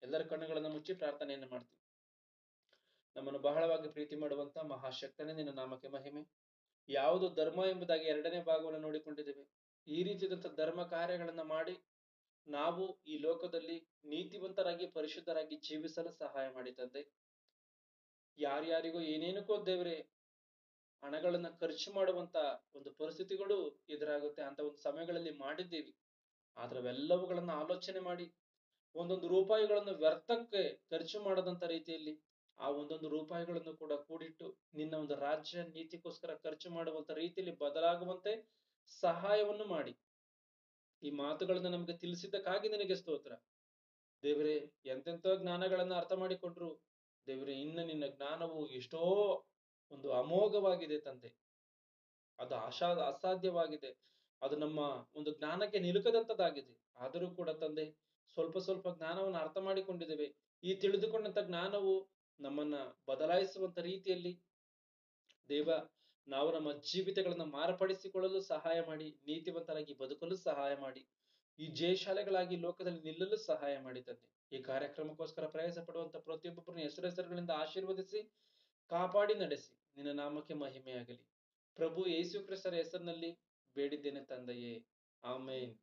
ಎಲ್ಲರ ಕಣ್ಣುಗಳನ್ನ ಮುಚ್ಚಿ ಪ್ರಾರ್ಥನೆಯನ್ನು ಮಾಡ್ತೀವಿ. ನಮ್ಮನ್ನು ಬಹಳವಾಗಿ ಪ್ರೀತಿ ಮಾಡುವಂತ ಮಹಾಶಕ್ತನೇ, ನಿನ್ನ ನಾಮಕ್ಕೆ ಮಹಿಮೆ. ಯಾವುದು ಧರ್ಮ ಎಂಬುದಾಗಿ 2ನೇ ಭಾಗವನ್ನು ನೋಡಿಕೊಂಡಿದ್ದೇವೆ. ಈ ರೀತಿಯಾದಂತ ಧರ್ಮ ಕಾರ್ಯಗಳನ್ನ ಮಾಡಿ ನಾವು ಈ ಲೋಕದಲ್ಲಿ ನೀತಿವಂತರಾಗಿ ಪರಿಶುದ್ಧರಾಗಿ ಜೀವಿಸಲು ಸಹಾಯ ಮಾಡಿ ತಂದೆ. ಯಾರ್ಯಾರಿಗೋ ಏನೇನಕ್ಕೋ ದೇವರೇ ಹಣಗಳನ್ನ ಖರ್ಚು ಮಾಡುವಂತ ಒಂದು ಪರಿಸ್ಥಿತಿಗಳು ಎದುರಾಗುತ್ತೆ ಅಂತ ಒಂದು ಸಮಯಗಳಲ್ಲಿ ಮಾಡಿದ್ದೀವಿ. ಆದ್ರೆ ಅವೆಲ್ಲವುಗಳನ್ನ ಆಲೋಚನೆ ಮಾಡಿ ಒಂದೊಂದು ರೂಪಾಯಿಗಳನ್ನು ವ್ಯರ್ಥಕ್ಕೆ ಖರ್ಚು ಮಾಡದಂತ ರೀತಿಯಲ್ಲಿ ಆ ಒಂದೊಂದು ರೂಪಾಯಿಗಳನ್ನು ಕೂಡ ಕೂಡಿಟ್ಟು ನಿನ್ನ ಒಂದು ರಾಜ್ಯ ನೀತಿಗೋಸ್ಕರ ಖರ್ಚು ಮಾಡುವಂತ ರೀತಿಯಲ್ಲಿ ಬದಲಾಗುವಂತೆ ಸಹಾಯವನ್ನು ಮಾಡಿ. ಈ ಮಾತುಗಳನ್ನ ನಮಗೆ ತಿಳಿಸಿದ್ದಕ್ಕಾಗಿ ನಿನಗೆ ಸ್ತೋತ್ರ ದೇವರೇ. ಎಂತೆಂಥ ಜ್ಞಾನಗಳನ್ನ ಅರ್ಥ ಮಾಡಿಕೊಂಡ್ರು ದೇವರೇ, ಇನ್ನು ನಿನ್ನ ಜ್ಞಾನವು ಎಷ್ಟೋ ಒಂದು ಅಮೋಘವಾಗಿದೆ ತಂದೆ. ಅದು ಅಸಾಧ್ಯವಾಗಿದೆ. ಅದು ನಮ್ಮ ಒಂದು ಜ್ಞಾನಕ್ಕೆ ನಿಲುಕದಂತದಾಗಿದೆ. ಆದರೂ ಕೂಡ ತಂದೆ, ಸ್ವಲ್ಪ ಸ್ವಲ್ಪ ಜ್ಞಾನವನ್ನು ಅರ್ಥ ಮಾಡಿಕೊಂಡಿದ್ದೇವೆ. ಈ ತಿಳಿದುಕೊಂಡಂತ ಜ್ಞಾನವು ನಮ್ಮನ್ನ ಬದಲಾಯಿಸುವಂತ ರೀತಿಯಲ್ಲಿ ದೇವ, ನಾವು ನಮ್ಮ ಜೀವಿತಗಳನ್ನ ಮಾರ್ಪಡಿಸಿಕೊಳ್ಳಲು ಸಹಾಯ ಮಾಡಿ, ನೀತಿವಂತರಾಗಿ ಬದುಕಲು ಸಹಾಯ ಮಾಡಿ, ಈ ಜಯಶಾಲೆಗಳಾಗಿ ಲೋಕದಲ್ಲಿ ನಿಲ್ಲಲು ಸಹಾಯ ಮಾಡಿ ತಂದೆ. ಈ ಕಾರ್ಯಕ್ರಮಕ್ಕೋಸ್ಕರ ಪ್ರಯಾಸ ಪಡುವಂತ ಪ್ರತಿಯೊಬ್ಬರನ್ನು ಹೆಸರುಗಳಿಂದ ಆಶೀರ್ವದಿಸಿ ಕಾಪಾಡಿ ನಡೆಸಿ. ನಿನ್ನ ನಾಮಕ್ಕೆ ಮಹಿಮೆಯಾಗಲಿ. ಪ್ರಭು ಯೇಸು ಕ್ರಿಸ್ತರ ಹೆಸರಿನಲ್ಲಿ ಬೇಡಿದ್ದೇನೆ ತಂದೆಯೇ, ಆಮೇನ್.